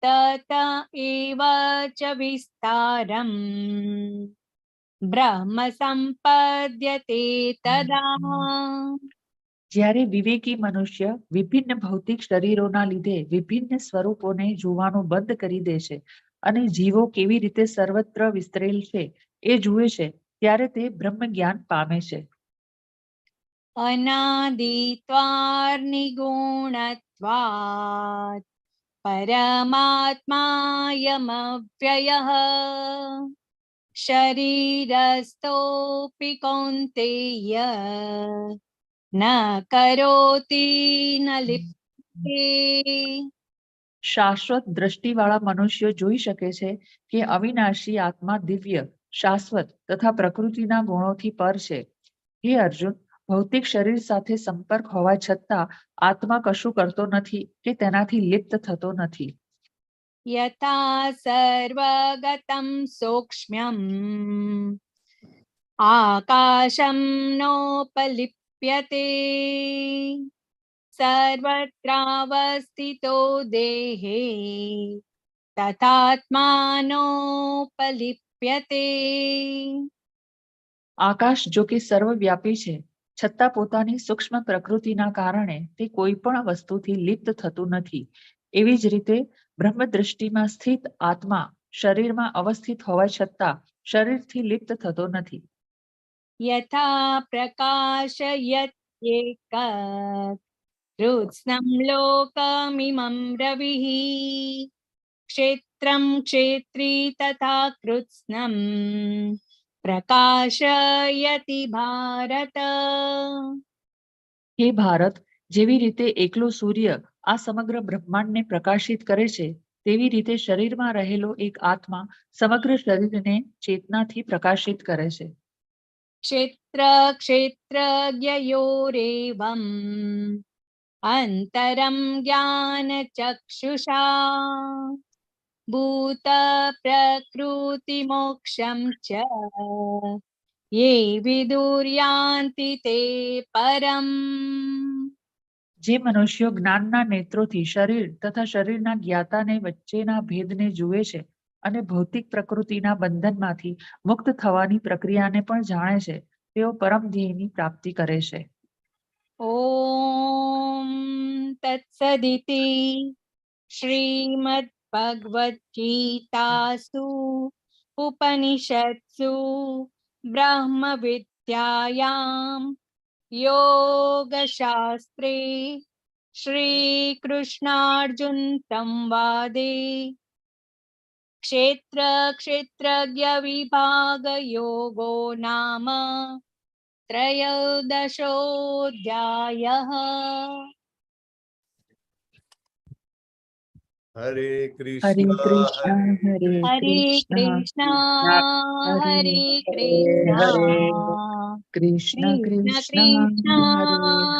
तत एव च विस्तारम् ब्रह्म संपद्यते तदा। જ્યારે વિવેકી મનુષ્ય વિભિન્ન ભૌતિક શરીરોના લીધે વિભિન્ન સ્વરૂપોને જોવાનું બંધ કરી દે છે અને જીવો કેવી રીતે સર્વત્ર વિસ્તરેલ છે એ જુએ છે, ત્યારે તે બ્રહ્મ જ્ઞાન પામે છે. અનાદિત્વાર્નિગુણત્વાत् પરમાત્માયમવ્યયઃ શરીરસ્થોऽપि કૌન્તેય ન કરોતિ ન લિપ્યતે. શાશ્વત દ્રષ્ટિવાળા મનુષ્યો જોઈ શકે છે કે અવિનાશી આત્મા દિવ્ય, શાશ્વત તથા પ્રકૃતિના ગુણોથી પર છે. હે અર્જુન, ભૌતિક શરીર સાથે સંપર્ક હોવા છતાં આત્મા કશું કરતો નથી કે તેનાથી લિપ્ત થતો નથી. યથા સર્વગતં સૂક્ષ્મ્યં આકાશં નોપલિપ્યતે સર્વત્રાવસ્થિતો દેહે તથાત્માનોપલિપ્યતે. આકાશ જો કે સર્વવ્યાપી છે, છતાં પોતાની સૂક્ષ્મ પ્રકૃતિના કારણે તે કોઈ પણ વસ્તુથી લિપ્ત થતું નથી. એવી જ રીતે બ્રહ્મ દ્રષ્ટિમાં સ્થિત આત્મા શરીરમાં અવસ્થિત હોવા છતાં શરીરથી લિપ્ત થતો નથી. યથા પ્રકાશયત્યેક કૃત્સ્નં લોકમિમં રવિઃ ક્ષેત્રં ક્ષેત્રી તથા કૃત્સ્નં પ્રકાશયતિ ભારત. હે ભારત, જેવી રીતે એકલો સૂર્ય આ સમગ્ર બ્રહ્માંડને પ્રકાશિત કરે છે, તેવી રીતે શરીરમાં રહેલો એક આત્મા સમગ્ર શરીરને ચેતનાથી પ્રકાશિત કરે છે. ક્ષેત્ર ક્ષેત્રજ્ઞયોરેવં અંતરં જ્ઞાનચક્ષુષા ભૂત પ્રકૃતિ મોક્ષમ ચ યે વિદુર્યાન્તિ તે પરમ. જે મનુષ્યો જ્ઞાનના નેત્રોથી શરીર તથા શરીરના જ્ઞાતાને વચ્ચેના ભેદને જુએ છે અને ભૌતિક પ્રકૃતિના બંધનમાંથી મુક્ત થવાની પ્રક્રિયાને પણ જાણે છે, તેઓ પરમ ધ્યેયની પ્રાપ્તિ કરે છે. ઓમ તત્સદિતિ શ્રીમદ્ ભગવદ ગીતાસુ ઉપનિષત્સુ બ્રહ્મ વિદ્યાયામ યોગશાસ્ત્રે શ્રી કૃષ્ણાર્જુન સંવાદે ક્ષેત્ર ક્ષેત્રજ્ઞ વિભાગ યોગો નામ त्रयोदशोऽध्यायः. हरे હરે कृष्ण કૃષ્ણ હરે हरे કૃષ્ણ कृष्णा हरे कृष्णा કૃષ્ણ कृष्ण કૃષ્ણ कृष्णा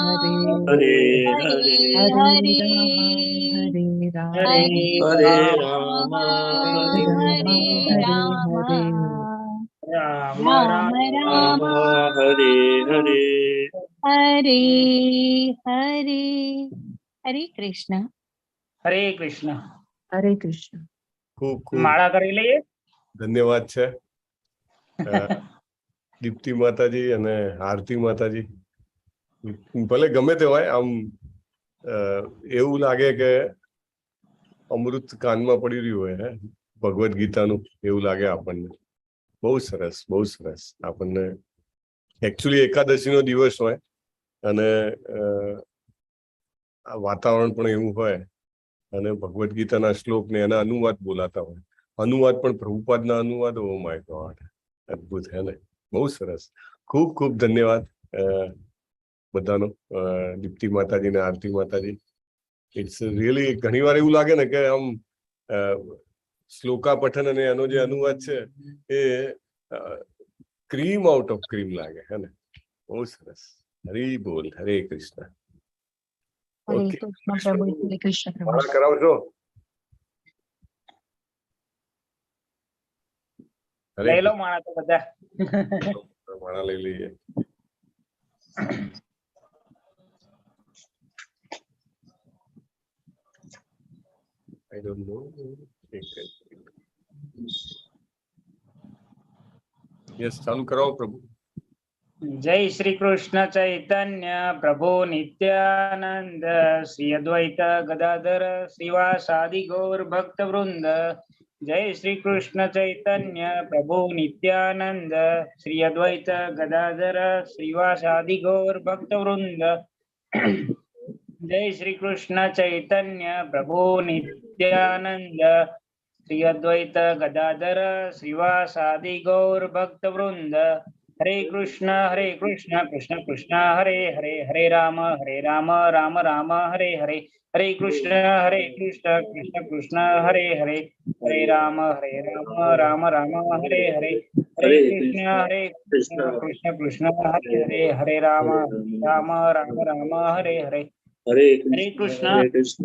હરે હરે हरे હરે हरे હરે રામ हरे હરે राम રામ हरे राम રામ राम રામ राम હરે હરે हरे हरे. हरे कृष्ण. હરે કૃષ્ણ. હરે કૃષ્ણ. खूब खूब માળા કરી લઈએ. ધન્યવાદ છે દીપ્તિ માતાજી અને આરતી માતાજી. ભલે ગમે તે હોય, આમ એવું લાગે કે અમૃત કાનમાં પડી રહ્યું હોય, ભગવદ્ ગીતાનું એવું લાગે આપણને. બહુ સરસ, બહુ સરસ. આપણને એકચ્યુઅલી એકાદશીનો દિવસ હોય અને આ વાતાવરણ પણ એવું હોય અને ભગવદ્ ગીતાના શ્લોક ને એના અનુવાદ બોલાતા હોય. અનુવાદ પણ પ્રભુપાદના અનુવાદ. ઓ માય ગોડ, અદભુત હે ને. બહુ સરસ. ખૂબ ખૂબ ધન્યવાદ બધાનો, દીપ્તિ માતાજી ને આરતી માતાજી. ઇટ્સ રિયલી ઘણી વાર એવું લાગે ને કે આમ શ્લોકા પઠન અને એનો જે અનુવાદ છે એ ક્રીમ આઉટ ઓફ ક્રીમ લાગે હે ને. બહુ સરસ. હરી બોલ. હરે કૃષ્ણ. હરે ઓકે, કૃષ્ણ પ્રભુ. હરે કૃષ્ણ પ્રભુ. માળા કરાવજો. હરે લઈ લો માળા તો બધા. માળા લઈ લઈએ. I don't know. यस, चालू कराओ प्रभु। जय श्री कृष्ण चैतन्य प्रभु नित्यानंद श्री अद्वैत गदाधर श्रीवासादि गौर भक्त वृंद। जय श्री कृष्ण चैतन्य प्रभु नित्यानंद श्री अद्वैत गदाधर श्रीवासादि गौर भक्त वृंद। जय श्री कृष्ण चैतन्य प्रभु नित्यानंद श्री अद्वैत गदाधर श्रीवासादि गौर भक्त वृंद। हरे कृष्ण कृष्ण कृष्ण हरे हरे, हरे राम राम राम हरे हरे। हरे कृष्ण कृष्ण कृष्ण हरे हरे, हरे राम राम राम हरे हरे। हरे कृष्ण कृष्ण कृष्ण हरे हरे, हरे राम राम राम हरे हरे। हरे कृष्ण कृष्ण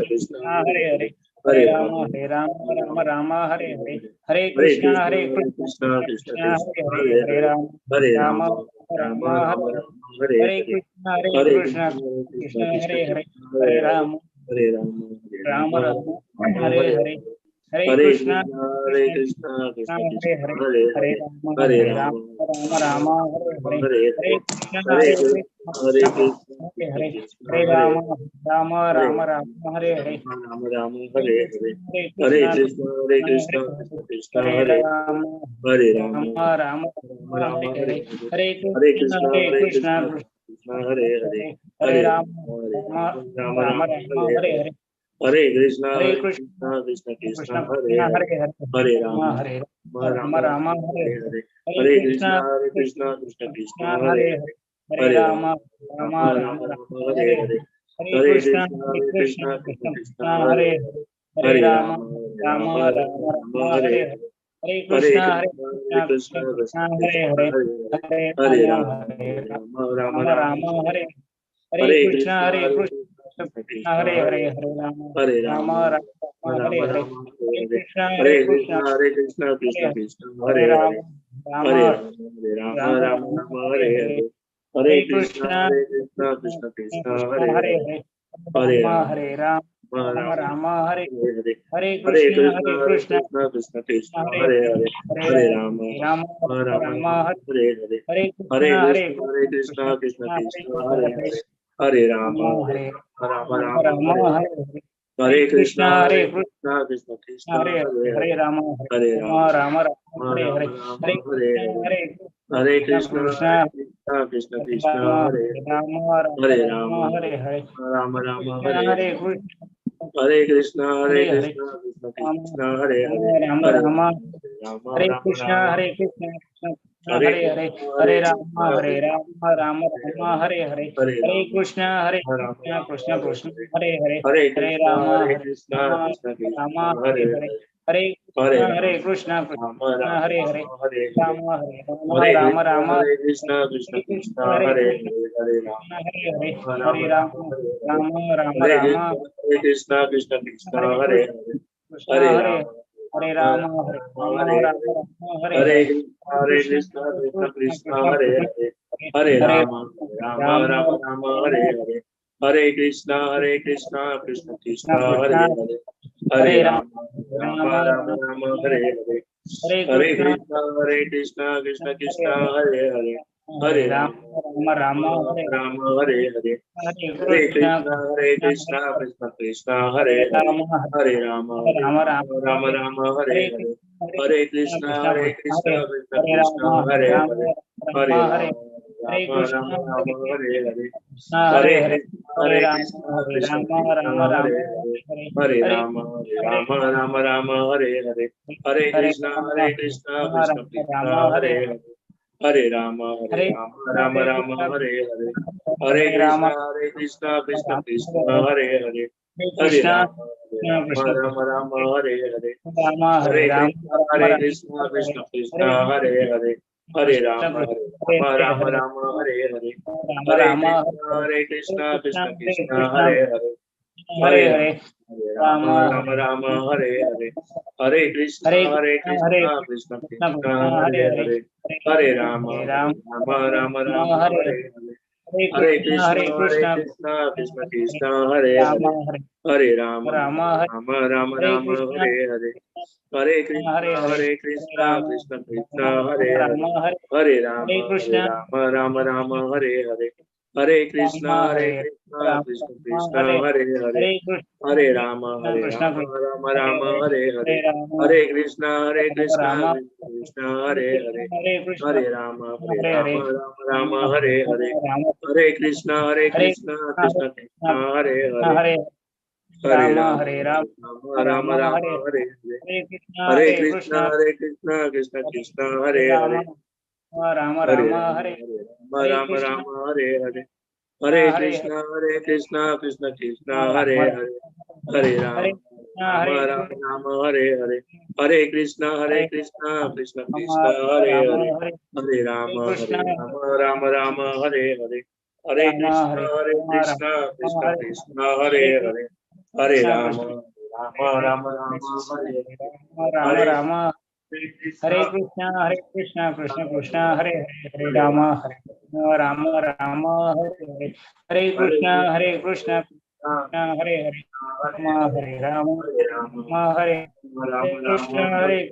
कृष्ण हरे हरे, हरे राम राम हरे हरे। हरे कृष्ण कृष्ण कृष्ण हरे हरे, हरे राम राम राम हरे। हरे कृष्ण कृष्ण कृष्ण हरे हरे, हरे राम राम हरे हरे। हरे कृष्ण कृष्ण हरे हरे, हरे राम राम हरे हरे। हरे कृष्ण हरे हरे, हरे राम राम हरे हरे। हरे कृष्ण हरे राम राम हरे हरे। हरे कृष्ण हरे हरे, हरे राम राम हरे हरे। हरे कृष्णा हरे कृष्णा कृष्ण कृष्ण हरे कृष्ण हरे, हरे हरे हरे राम राम हरे हरे हरे। हरे, हरे हरे कृष्ण कृष्णा कृष्ण कृष्ण हरे हरे हरे, हरे हरे राम राम हरे हरे हरे। हरे। हरे हरे कृष्ण कृष्णा कृष्ण कृष्ण कृष्ण हरे हरे हरे, हरे, हरे हरे राम राम हरे हरे हरे। हरे। हरे हरे कृष्ण कृष्ण कृष्ण कृष्ण हरे कृष्ण हरे, हरे हरे, हरे हरे राम राम हरे। हरे हरे कृष्ण कृष्ण कृष्ण कृष्ण हरे हरे हरे, हरे, हरे राम हरे राम हरे हरे। हरे हरे कृष्ण हरे कृष्ण कृष्ण हरे कृष्ण हरे, कृष्ण हरे हरे राम हरे, राम हरे राम हरे हरे हरे। हरे। हरे हरे कृष्ण कृष्ण कृष्ण कृष्ण कृष्ण हरे हरे हरे, हरे, हरे हरे राम राम हरे। हरे हरे। हरे हरे कृष्ण कृष्ण कृष्ण कृष्ण हरे हरे हरे, हरे, हरे हरे राम राम हरे। हरे हरे। हरे हरे कृष्ण कृष्ण कृष्ण कृष्ण हरे हरे हरे, हरे हरे राम हरे हरे। हरे हरे। हरे हरे कृष्ण कृष्ण कृष्ण कृष्ण हरे हरे हरे हरे, राम हरे राम हरे हरे। हरे हरे कृष्ण हरे। हरे कृष्ण कृष्ण कृष्ण हरे हरे, हरे हरे हरे। हरे हरे हरे। कृष्ण हरे कृष्ण हरे हरे कृष्ण कृष्ण हरे हरे, राम हरे राम। हरे कृष्ण राम कृष्ण हरे हरे हरे, कृष्ण हरे कृष्ण राम हरे हरे। हरे हरे राम कृष्ण कृष्ण हरे कृष्ण हरे, हरे हरे, हरे हरे कृष्ण राम कृष्ण कृष्ण हरे हरे हरे। हरे, हरे हरे कृष्ण हरे हरे, हरे हरे। राम हरे कृष्ण हरे कृष्ण हरे हरे कृष्ण हरे, हरे हरे हरे, राम हरे हरे हरे। हरे राम कृष्ण कृष्ण हरे हरे कृष्ण हरे, कृष्ण हरे हरे, हरे राम हरे हरे। हरे हरे हरे। कृष्ण कृष्ण हरे हरे, हरे हरे राम हरे हरे। हरे कृष्ण कृष्ण कृष्ण हरे हरे, हरे हरे राम हरे हरे। हरे हरे कृष्ण कृष्ण कृष्ण हरे कृष्ण हरे, हरे हरे, हरे हरे राम हरे हरे। राम हरे हरे। हरे हरे कृष्ण कृष्ण कृष्ण कृष्ण हरे हरे हरे, राम हरे राम हरे। हरे हरे हरे। कृष्ण हरे कृष्ण कृष्ण हरे, कृष्ण हरे कृष्ण हरे हरे, राम हरे हरे। हरे कृष्ण हरे हरे। कृष्ण हरे हरे, हरे कृष्ण कृष्ण राम हरे हरे, हरे। हरे हरे राम हरे हरे। हरे हरे कृष्ण कृष्ण कृष्ण हरे हरे, हरे राम हरे राम हरे हरे। हरे हरे राम कृष्ण कृष्ण कृष्ण हरे हरे, हरे राम हरे हरे। राम हरे हरे राम कृष्ण कृष्ण कृष्ण हरे हरे, हरे राम हरे हरे। हरे कृष्ण कृष्ण कृष्ण हरे हरे, हरे हरे हरे राम राम हरे हरे। हरे कृष्ण कृष्ण कृष्ण हरे हरे, हरे राम हरे राम राम हरे हरे हरे। हरे कृष्ण कृष्ण कृष्ण हरे राम हरे हरे हरे राम राम राम राम हरे राम कृष्ण हरे हरे हरे कृष्ण कृष्ण कृष्ण हरे राम हरे हरे हरे राम हरे कृष्ण राम राम हरे हरे हरे कृष्ण राम हरे राम कृष्ण राम कृष्ण हरे हरे हरे हरे कृष्ण हरे राम कृष्ण राम हरे राम हरे हरे हरे हरे राम हरे कृष्ण राम कृष्ण कृष्ण हरे हरे हरे कृष्ण हरे राम हरे हरे राम हरे हरे राम हरे कृष्ण हरे कृष्ण कृष्ण हरे हरे हरे हरे राम राम हरे राम राम राम राम हरे हरे हरे हरे हरे कृष्ण कृष्ण कृष्ण कृष्ण हरे राम हरे राम हरे राम राम हरे हरे राम कृष्ण राम हरे हरे हरे हरे कृष्ण कृष्ण कृष्ण हरे राम हरे हरे हरे राम कृष्ण हरे राम हरे हरे हरे कृष्ण कृष्ण कृष्ण हरे राम हरे हरे हरे राम कृष्ण राम हरे हरे हरे राम कृष्ण हरे कृष्ण कृष्ण हरे हरे हरे राम राम हरे हरे राम हरे राम हरे कृष्ण कृष्ण कृष्ण हरे हरे हरे राम राम हरे हरे हरे कृष्ण हरे हरे राम हरे राम कृष्ण राम हरे हरे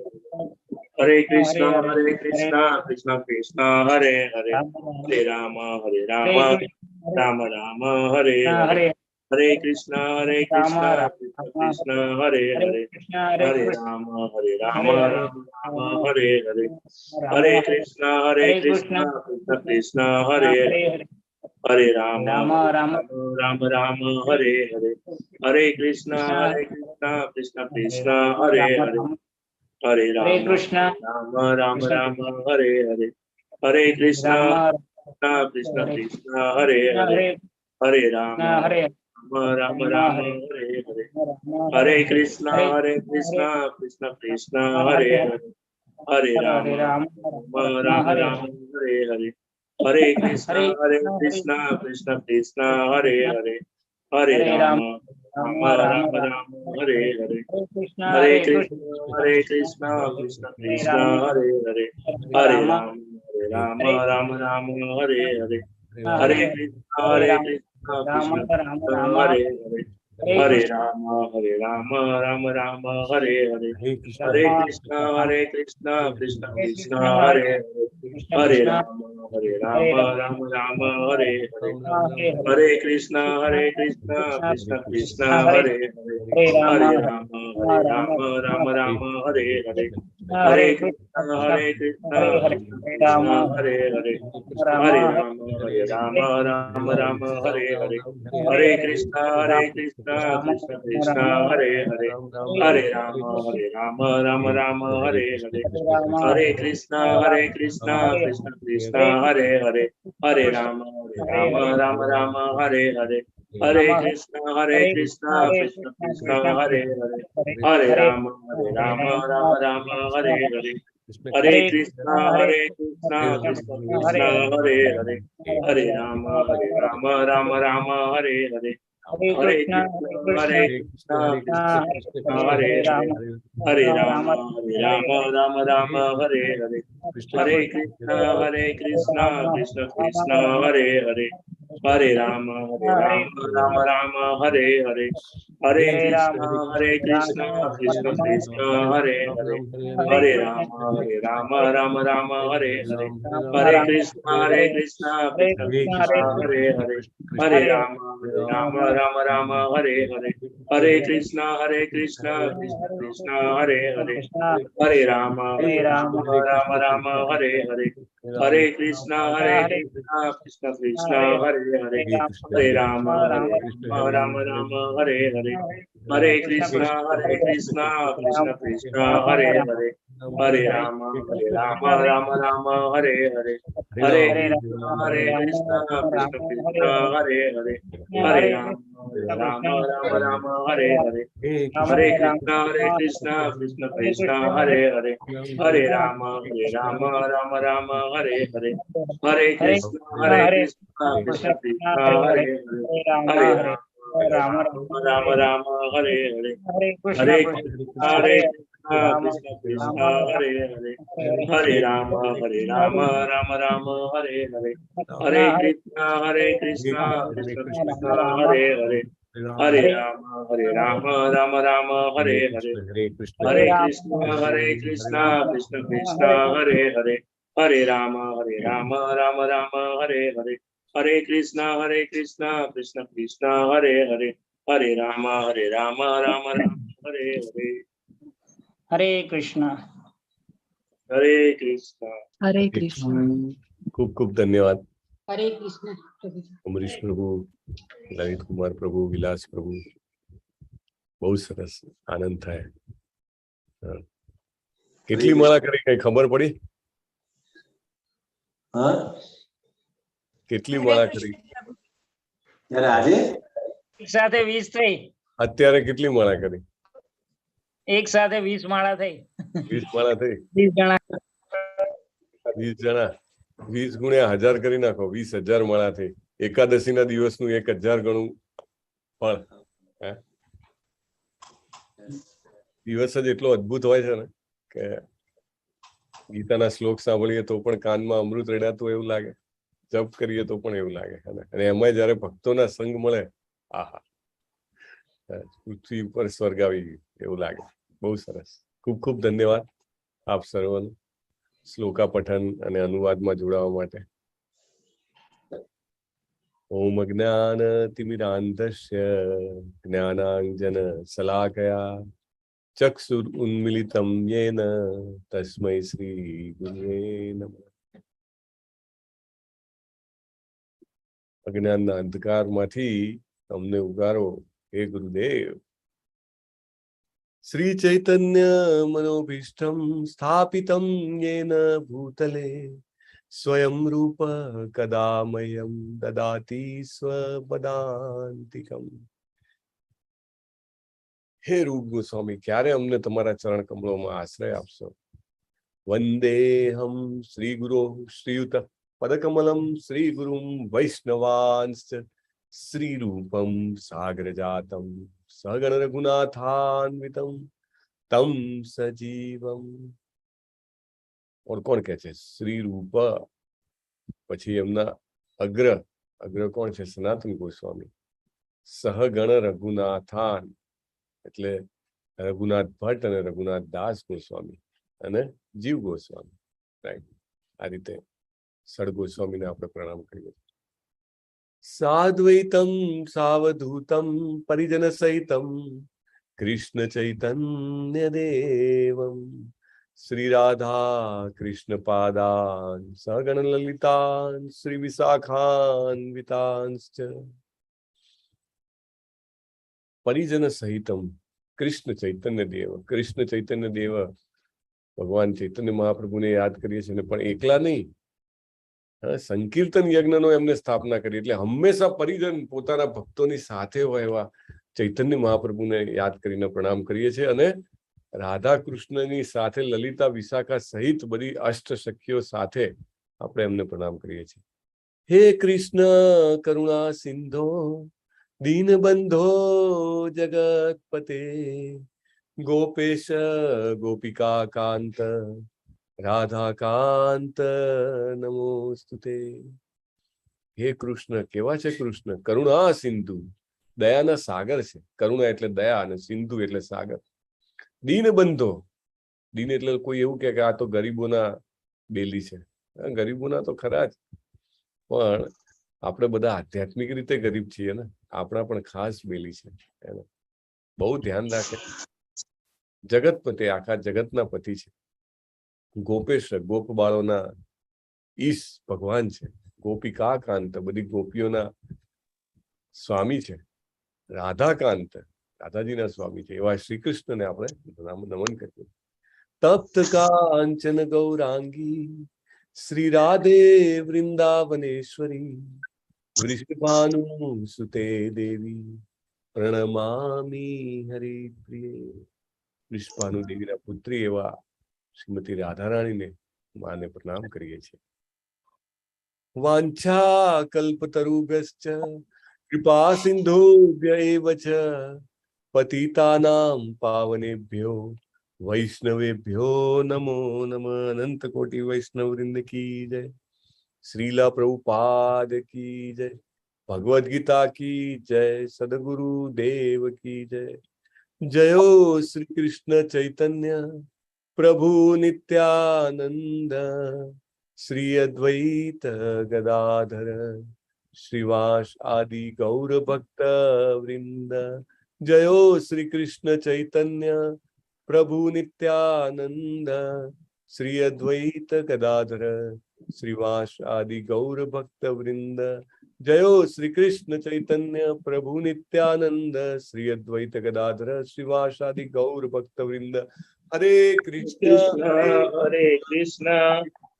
हरे कृष्ण हरे हरे कृष्ण कृष्ण हरे हरे राम हरे राम हरे कृष्ण राम राम हरे हरे हरे हरे कृष्ण राम कृष्ण राम कृष्ण हरे हरे हरे कृष्ण हरे राम हरे हरे राम राम हरे हरे राम हरे हरे कृष्ण हरे कृष्ण कृष्ण कृष्ण हरे हरे हरे हरे हरे राम राम राम राम हरे हरे हरे कृष्ण कृष्ण कृष्ण हरे कृष्ण हरे राम हरे राम हरे हरे राम कृष्ण कृष्ण राम हरे हरे हरे कृष्ण राम कृष्ण हरे कृष्ण हरे कृष्ण हरे हरे हरे कृष्ण राम हरे राम हरे हरे हरे राम हरे हरे कृष्ण हरे कृष्ण कृष्ण हरे हरे हरे हरे राम हरे राम हरे राम हरे हरे हरे कृष्ण हरे कृष्ण कृष्ण हरे हरे हरे हरे राम राम राम हरे हरे हरे हरे कृष्ण कृष्ण कृष्ण हरे कृष्ण राम हरे हरे हरे राम राम हरे हरे हरे कृष्ण राम कृष्ण कृष्ण राम हरे हरे हरे हरे कृष्ण राम राम हरे हरे हरे कृष्ण कृष्ण हरे कृष्ण कृष्ण हरे हरे हरे कृष्ण हरे कृष्ण राम राम हरे हरे हरे कृष्ण कृष्ण कृष्ण हरे हरे हरे राम हरे हरे हरे कृष्ण कृष्ण कृष्ण हरे हरे हरे राम राम हरे हरे हरे कृष्ण कृष्ण कृष्ण हरे हरे हरे राम राम हरे हरे हरे कृष्ण कृष्ण कृष्ण हरे हरे हरे राम राम हरे हरे हरे कृष्ण कृष्ण कृष्ण हरे हरे हरे राम राम हरे हरे हरे कृष्ण कृष्ण कृष्ण हरे हरे हरे राम राम हरे हरे हरे कृष्ण कृष्ण कृष्ण हरे हरे हरे राम राम हरे हरे हरे कृष्ण कृष्ण कृष्ण हरे हरे हरे राम राम हरे हरे हरे कृष्ण कृष्ण कृष्ण हरे हरे हरे राम राम हरे हरे हरे कृष्ण कृष्ण कृष्ण हरे हरे हरे राम राम हरे हरे हरे कृष्ण कृष्ण कृष्ण हरे हरे हरे राम राम हरे हरे हरे कृष्ण कृष्ण कृष्ण हरे हरे हरे राम राम हरे हरे हरे कृष्ण कृष्ण कृष्ण हरे हरे हरे राम राम हरे हरे हरे कृष्ण कृष्ण कृष्ण हरे हरे हरे राम हरे हरे हरे कृष्ण कृष्ण कृष्ण हरे हरे हरे राम राम हरे हरे हरे कृष्ण कृष्ण कृष्ण हरे हरे हरे राम राम हरे हरे हरे कृष्ण कृष्ण कृष्ण हरे हरे हरे राम राम राम हरे हरे हरे कृष्ण कृष्ण कृष्ण हरे हरे हरे राम राम राम हरे हरे हरे कृष्ण कृष्ण कृष्ण हरे हरे हरे राम राम राम हरे हरे हरे कृष्ण कृष्ण कृष्ण हरे हरे हरे राम राम राम हरे हरे हरे कृष्ण। हरे कृष्ण। हरे कृष्ण। खूब खूब धन्यवाद हरे कृष्ण प्रभु। अमरीश प्रभु, ललित कुमार प्रभु, विलास प्रभु, बहुत सरस, आनंद थाय। કેટલી માળા કરી કઈ ખબર પડી? કેટલી માળા કરી? આજે એક સાથે 20 થઈ. અત્યારે કેટલી માળા કરી? એક સાથે 20 માળા થઈ. 20 માળા થઈ? 20 જણા. 20 જણા 20 ગુણ્યા 1000 કરી નાખો, 20,000 માળા થઈ. એકાદશીના દિવસનું 1000 ગણું ફળ. દિવસ જ એટલો અદ્ભુત હોય છે ને કે ગીતાના શ્લોક સાંભળીએ તો પણ કાનમાં અમૃત રેડાતું એવું લાગે, જપ કરીએ તો પણ એવું લાગે. અને એમાં જયારે ભક્તોના સંગ મળે, આહા, પૃથ્વી ઉપર સ્વર્ગ આવી ગયું એવું લાગે. બહુ સરસ. ખૂબ ખૂબ ધન્યવાદ આપ સર્વનું શ્લોકા પઠન અને અનુવાદમાં જોડાવા માટે. ઓમ અજ્ઞાન તિમિરાંધસ્ય જ્ઞાનાંજન શલાકયા ચક્ષુર ઉન્મિલિતમ યેન તસ્મૈ શ્રી ગુરુવે નમઃ. અજ્ઞાનના અંધકારમાંથી અમને ઉગારો હે ગુરુદેવ. શ્રી ચૈતન્ય મનોભીષ્ટમ સ્થાપિતમ યેન ભૂતલે સ્વયં રૂપ કદા મહ્યં દદાતિ સ્વપદાંતિકમ. હે રૂપ ગોસ્વામી, ક્યારે અમને તમારા ચરણ કમળોમાં આશ્રય આપશો? વંદેહમ શ્રી ગુરો શ્રીયુત પદકમલમ શ્રી ગુરુમ વૈષ્ણવાંશ્ચ શ્રી રૂપમ સાગર જાતમ સગણ રઘુનાથાન્વિતમ તમ સજીવમ. કોણ કે છે? શ્રી રૂપ. પછી એમના અગ્ર કોણ છે? સનાતન ગોસ્વામી. સહગણ રઘુનાથાન એટલે રઘુનાથ ભટ્ટ અને રઘુનાથ દાસ ગોસ્વામી અને જીવ ગોસ્વામી. રાઈટ, આ રીતે સડ ગોસ્વામીને આપણે પ્રણામ કરીએ. સાદ્વૈતમ સાવધૂતમ પરિજન સહિતમ કૃષ્ણ ચૈતન્ય દેવમ શ્રી રાધા કૃષ્ણ પાદાન સગણ લલિતાન શ્રી વિશાખાન્વિતાંશ્ચ. પરિજન સહિતમ કૃષ્ણ ચૈતન્ય દેવ. કૃષ્ણ ચૈતન્ય દેવ ભગવાન ચૈતન્ય મહાપ્રભુને યાદ કરીએ છીએ, પણ એકલા નહીં, સંકીર્તન યજ્ઞનો એમને સ્થાપના કરી. એટલે હંમેશા પરિજન પોતાના ભક્તોની સાથે હોય એવા ચૈતન્ય મહાપ્રભુને યાદ કરીને પ્રણામ કરીએ છીએ. અને રાધા કૃષ્ણની સાથે લલિતા વિશાખા સહિત બધી અષ્ટ સખીઓ સાથે આપણે એમને પ્રણામ કરીએ છીએ. હે કૃષ્ણ કરુણા સિંધો दीनबंधो जगतपते गोपेश गोपिका कांत राधा कांत नमोस्तुते. હે કૃષ્ણ, કેવા છે કૃષ્ણ? કરુણા સિંધુ, દયાના સાગર છે. કરુણા એટલે દયા અને સિંધુ એટલે સાગર. દીનબંધો, દીન એટલે કોઈ એવું કે આ તો ગરીબોના બેલી છે. ગરીબોના તો ખરા જ, પણ આપણે બધા આધ્યાત્મિક રીતે ગરીબ છીએ ને, આપણા પણ ખાસ બેલી છે. બહુ ધ્યાન રાખે. જગતપતિ, આખા જગતના પતિ છે. ગોપેશ્વર, ગોપ બાળોના ઈશ ભગવાન છે. ગોપિકા કાંત, બધી ગોપીઓના સ્વામી છે. રાધાકાંત, રાધાજીના સ્વામી છે. એવા શ્રી કૃષ્ણને આપણે નમન કરીએ. તપ્ત કાંચન ગૌરાંગી શ્રી રાધે વૃંદાવનેશ્વરી વૃષભાનુ સુતે દેવી પ્રણમામી હરિપ્રિયે. વૃષભાનુ દેવીના પુત્રી એવા શ્રીમતી રાધારાણીને માને પ્રણામ કરીએ છીએ. વાંછા કલ્પતરુભ્યશ્ચ કૃપા સિંધુભ્ય એવ ચ પતિતાનાં પાવનેભ્યો वैष्णवेभ्यो नमो नमः। अनंत कोटि वैष्णव वृंद की जय। श्रीला प्रभुपाद की जय। भगवद गीता की जय। सदगुरु देव की जय। जयो श्री कृष्ण चैतन्य प्रभु नित्यानंद श्री अद्वैत गदाधर श्रीवास आदि गौर भक्त वृंद। जयो श्री कृष्ण चैतन्य प्रभु नित्यानंद श्री अद्वैत गदाधर श्रीवास आदि गौर भक्त वृंद। जयो श्री कृष्ण चैतन्य प्रभु नित्यानंद श्री अद्वैत गदाधर श्रीवास आदि गौर भक्त वृंद। हरे कृष्ण हरे कृष्ण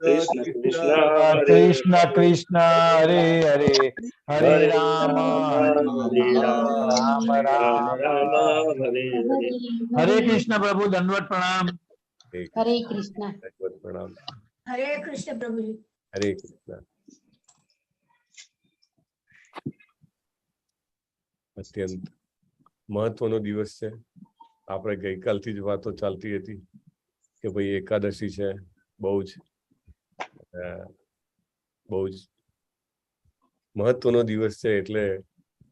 कृष्ण कृष्ण हरे कृष्ण कृष्ण हरे हरे हरे हरे राम हरे राम राम राम राम हरे हरे। हरे कृष्ण प्रभु दंडवत प्रणाम। हरे कृष्ण। प्रणाम। हरे कृष्ण प्रभु जी। हरे कृष्ण। અત્યંત મહત્વનો દિવસ છે. આપણે ગઈકાલથી જ વાતો ચાલતી હતી કે ભાઈ એકાદશી છે, બહુ જ મહત્વનો દિવસ છે. એટલે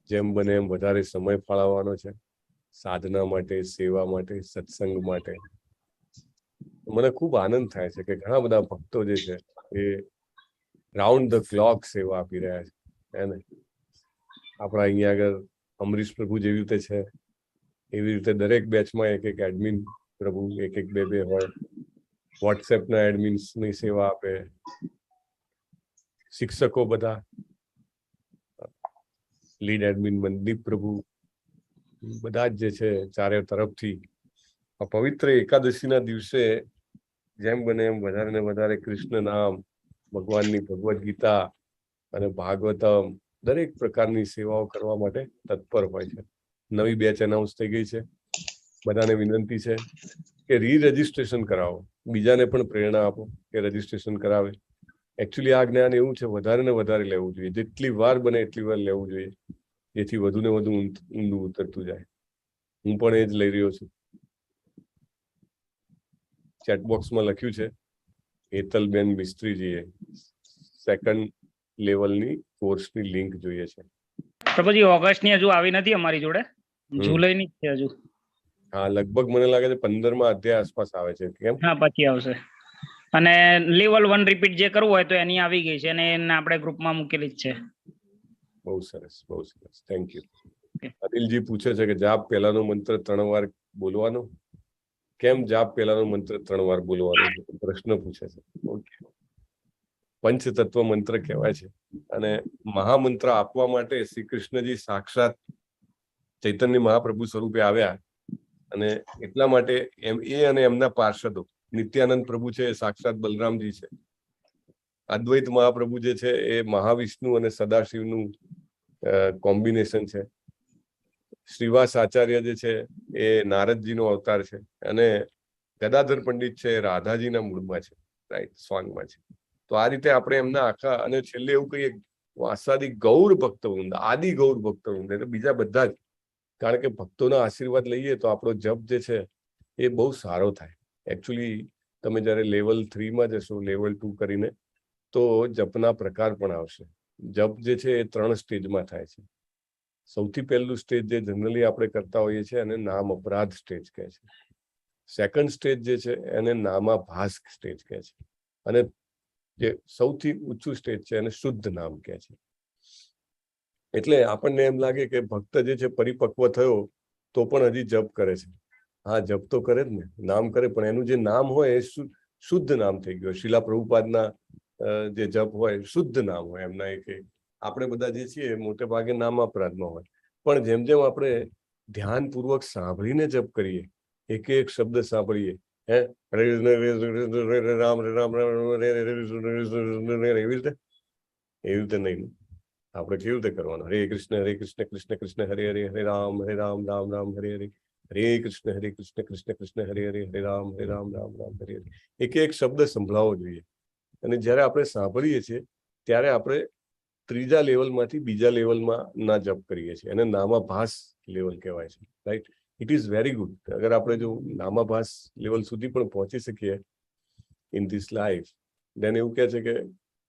જેમ બને એમ વધારે સમય ફાળવવાનો છે સાધના માટે, સેવા માટે, સત્સંગ માટે. મને ખૂબ આનંદ થાય છે કે ઘણા બધા ભક્તો જે છે એ રાઉન્ડ ધ ક્લોક સેવા આપી રહ્યા છે. હે ને, આપણા અહીંયા આગળ અમરીશ પ્રભુ જેવી રીતે છે એવી રીતે દરેક બેચમાં એક એક એડમિન પ્રભુ એક એક બે હોય. વોટ્સએપના એડમિન્સની સેવા આપે. શિક્ષકો બધા, લીડ એડમિન મનદીપ પ્રભુ, બધા જ જે છે ચારે તરફથી આ પવિત્ર એકાદશીના દિવસે જેમ બને એમ વધારે ને વધારે કૃષ્ણ નામ, ભગવાનની ભગવદ્ ગીતા અને ભાગવતમ દરેક પ્રકારની સેવાઓ કરવા માટે તત્પર હોય છે. નવી બેચ એનાઉન્સ થઈ ગઈ છે. બધાને વિનંતી છે કે રજીસ્ટ્રેશન કરાવો. બીજાને પણ પ્રેરણા આપો કે રજીસ્ટ્રેશન કરાવે. એકચ્યુઅલી આ જ્ઞાન એવું છે વધારે ને વધારે લેવું જોઈએ. જેટલી વાર બને એટલી વાર લેવું જોઈએ, જેથી વધુ ને વધુ ઊંડું ઉતરતું જાય. હું પણ એ જ લઈ રહ્યો છું. ચેટબોક્સમાં લખ્યું છે હેતલબેન મિસ્ત્રીજીએ સેકન્ડ લેવલની કોર્સની લિંક જોઈએ છે. પ્રભુજી ઓગસ્ટની હજુ આવી નથી અમારી જોડે, જુલાઈની છે હજુ. હા, લગભગ મને લાગે છે 15મા અધ્યાય આસપાસ આવે છે. કેમ? હા, પછી આવશે. અને લેવલ 1 રિપીટ જે કરવું હોય તો એની આવી ગઈ છે અને એને આપણે ગ્રુપમાં મૂકેલી જ છે. બહુ સરસ, બહુ સરસ. Thank you. અનિલજી પૂછે છે કે જાપ પહેલાનો મંત્ર 3 વાર બોલવાનો. કેમ જાપ પહેલાનો મંત્ર 3 વાર બોલવાનો પ્રશ્ન પૂછે છે. ઓકે, પંચતત્વ મંત્ર કહેવાય છે અને મહામંત્ર આપવા માટે શ્રી કૃષ્ણજી સાક્ષાત ચૈતન્ય મહાપ્રભુ સ્વરૂપે આવ્યા અને એટલા માટે એ અને એમના પાર્ષદો નિત્યાનંદ પ્રભુ છે, સાક્ષાત બલરામજી છે. અદ્વૈત મહાપ્રભુ જે છે એ મહાવિષ્ણુ અને સદાશિવનું કોમ્બિનેશન છે. શ્રીવાસ આચાર્ય જે છે એ નારદજીનો અવતાર છે અને ગદાધર પંડિત છે રાધાજીના મૂળમાં છે, રાઈટ, સ્વાંગમાં છે. તો આ રીતે આપણે એમના આખા, અને છેલ્લે એવું કહીએ વાસાદી ગૌર ભક્તવૃંદ, આદિ ગૌર ભક્તવૃંદ એટલે બીજા બધા જ. કારણ કે ભક્તોના આશીર્વાદ લઈએ તો આપણો જપ જે છે એ બહુ સારો થાય. એકચ્યુઅલી તમે જયારે લેવલ 3માં જશો, લેવલ 2 કરીને, તો જપના પ્રકાર પણ આવશે. જપ જે છે એ 3 સ્ટેજમાં થાય છે. સૌથી પહેલું સ્ટેજ જે જનરલી આપણે કરતા હોઈએ છીએ અને નામ અપરાધ સ્ટેજ કહે છે. સેકન્ડ સ્ટેજ જે છે એને નામાભાસ સ્ટેજ કહે છે અને જે સૌથી ઊંચું સ્ટેજ છે એને શુદ્ધ નામ કહે છે. એટલે આપણને એમ લાગે કે ભક્ત જે છે પરિપક્વ થયો તો પણ હજી જપ કરે છે. હા, જપ તો કરે જ ને, નામ કરે, પણ એનું જે નામ હોય એ શુદ્ધ નામ થઈ ગયું. શીલા પ્રભુપાદના જે જપ હોય શુદ્ધ નામ હોય એમના. એક આપણે બધા જે છીએ મોટે ભાગે નામ અપરાધમાં હોય, પણ જેમ જેમ આપણે ધ્યાનપૂર્વક સાંભળીને જપ કરીએ, એક એક શબ્દ સાંભળીએ, હે રામ રામ એવી રીતે નહીં. આપણે કેવી રીતે કરવાનું? હરે કૃષ્ણ કૃષ્ણ કૃષ્ણ હરે હરે, હરે રામ રામ રામ હરે હરે, હરે કૃષ્ણ કૃષ્ણ કૃષ્ણ હરે હરે, હરે રામ રામ રામ હરે હરે. એક એક શબ્દ સંભળાવવો જોઈએ. અને જ્યારે આપણે સાંભળીએ છીએ ત્યારે આપણે ત્રીજા લેવલમાંથી બીજા લેવલમાં ના જપ કરીએ છીએ, અને નામાભાસ લેવલ કહેવાય છે, right. It is very good. અગર આપણે જો નામાભાસ લેવલ સુધી પણ પહોંચી શકીએ ઇન ધીસ લાઈફ, દેન એવું કહે છે કે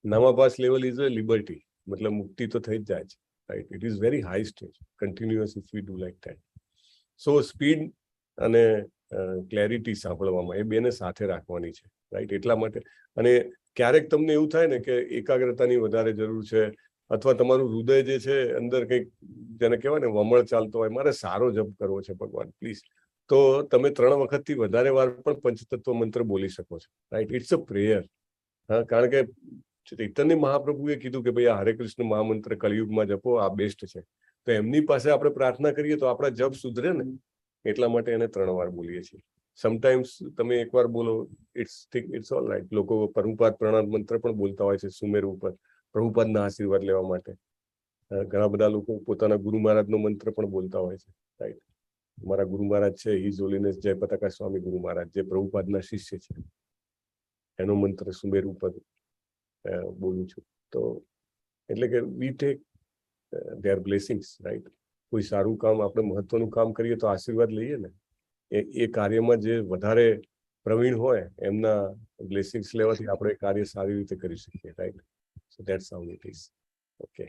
નામાભાસ લેવલ ઇઝ અ લિબર્ટી, મતલબ મુક્તિ તો થઈ જ જાય છે, right. It is very high stage continuous if we do like that. So speed અને ક્લેરિટી સાંભળવામાં એ બેને સાથે રાખવાની છે, રાઈટ. એટલા માટે અને ક્યારેક તમને એવું થાય ને કે એકાગ્રતાની વધારે જરૂર છે, અથવા તમારું હૃદય જે છે અંદર કંઈક જેને કહેવાય ને વમળ ચાલતો હોય, મારે સારો જપ કરવો છે ભગવાન પ્લીઝ, તો તમે 3 વખતથી વધારે વાર પણ પંચતત્વ મંત્ર બોલી શકો છો, રાઈટ. It's a prayer. હા, કારણ કે ચૈતન્ય મહાપ્રભુએ કીધું કે ભાઈ આ હરે કૃષ્ણ મહામંત્ર કળિયુગમાં જપો, આ બેસ્ટ છે. તો એમની પાસે આપણે પ્રાર્થના કરીએ તો આપણા જપ સુધરે ને, એટલા માટે એને 3 વાર બોલીએ છીએ. સમટાઈમ્સ તમે એકવાર બોલો, ઇટ્સ ઓલ રાઈટ. લોકો પ્રભુપાદ પ્રણામ મંત્ર પણ બોલતા હોય છે સુમેર ઉપર, પ્રભુપાદના આશીર્વાદ લેવા માટે. ઘણા બધા લોકો પોતાના ગુરુ મહારાજનો મંત્ર પણ બોલતા હોય છે, રાઈટ. મારા ગુરુ મહારાજ છે હિઝ હોલીનેસ જય પતાકા સ્વામી ગુરુ મહારાજ, જે પ્રભુપાદના શિષ્ય છે, એનો મંત્ર સુમેર ઉપર બોલું છું. તો એટલે કે we take there blessings, right. કોઈ સારું કામ, આપણે મહત્વનું કામ કરીએ તો આશીર્વાદ લઈએ ને. એ કાર્યમાં જે વધારે પ્રવીણ હોય એમના બ્લેસિંગ્સ લેવાથી આપણે કાર્ય સારી રીતે કરી શકીએ, right. So that's how it is. Okay,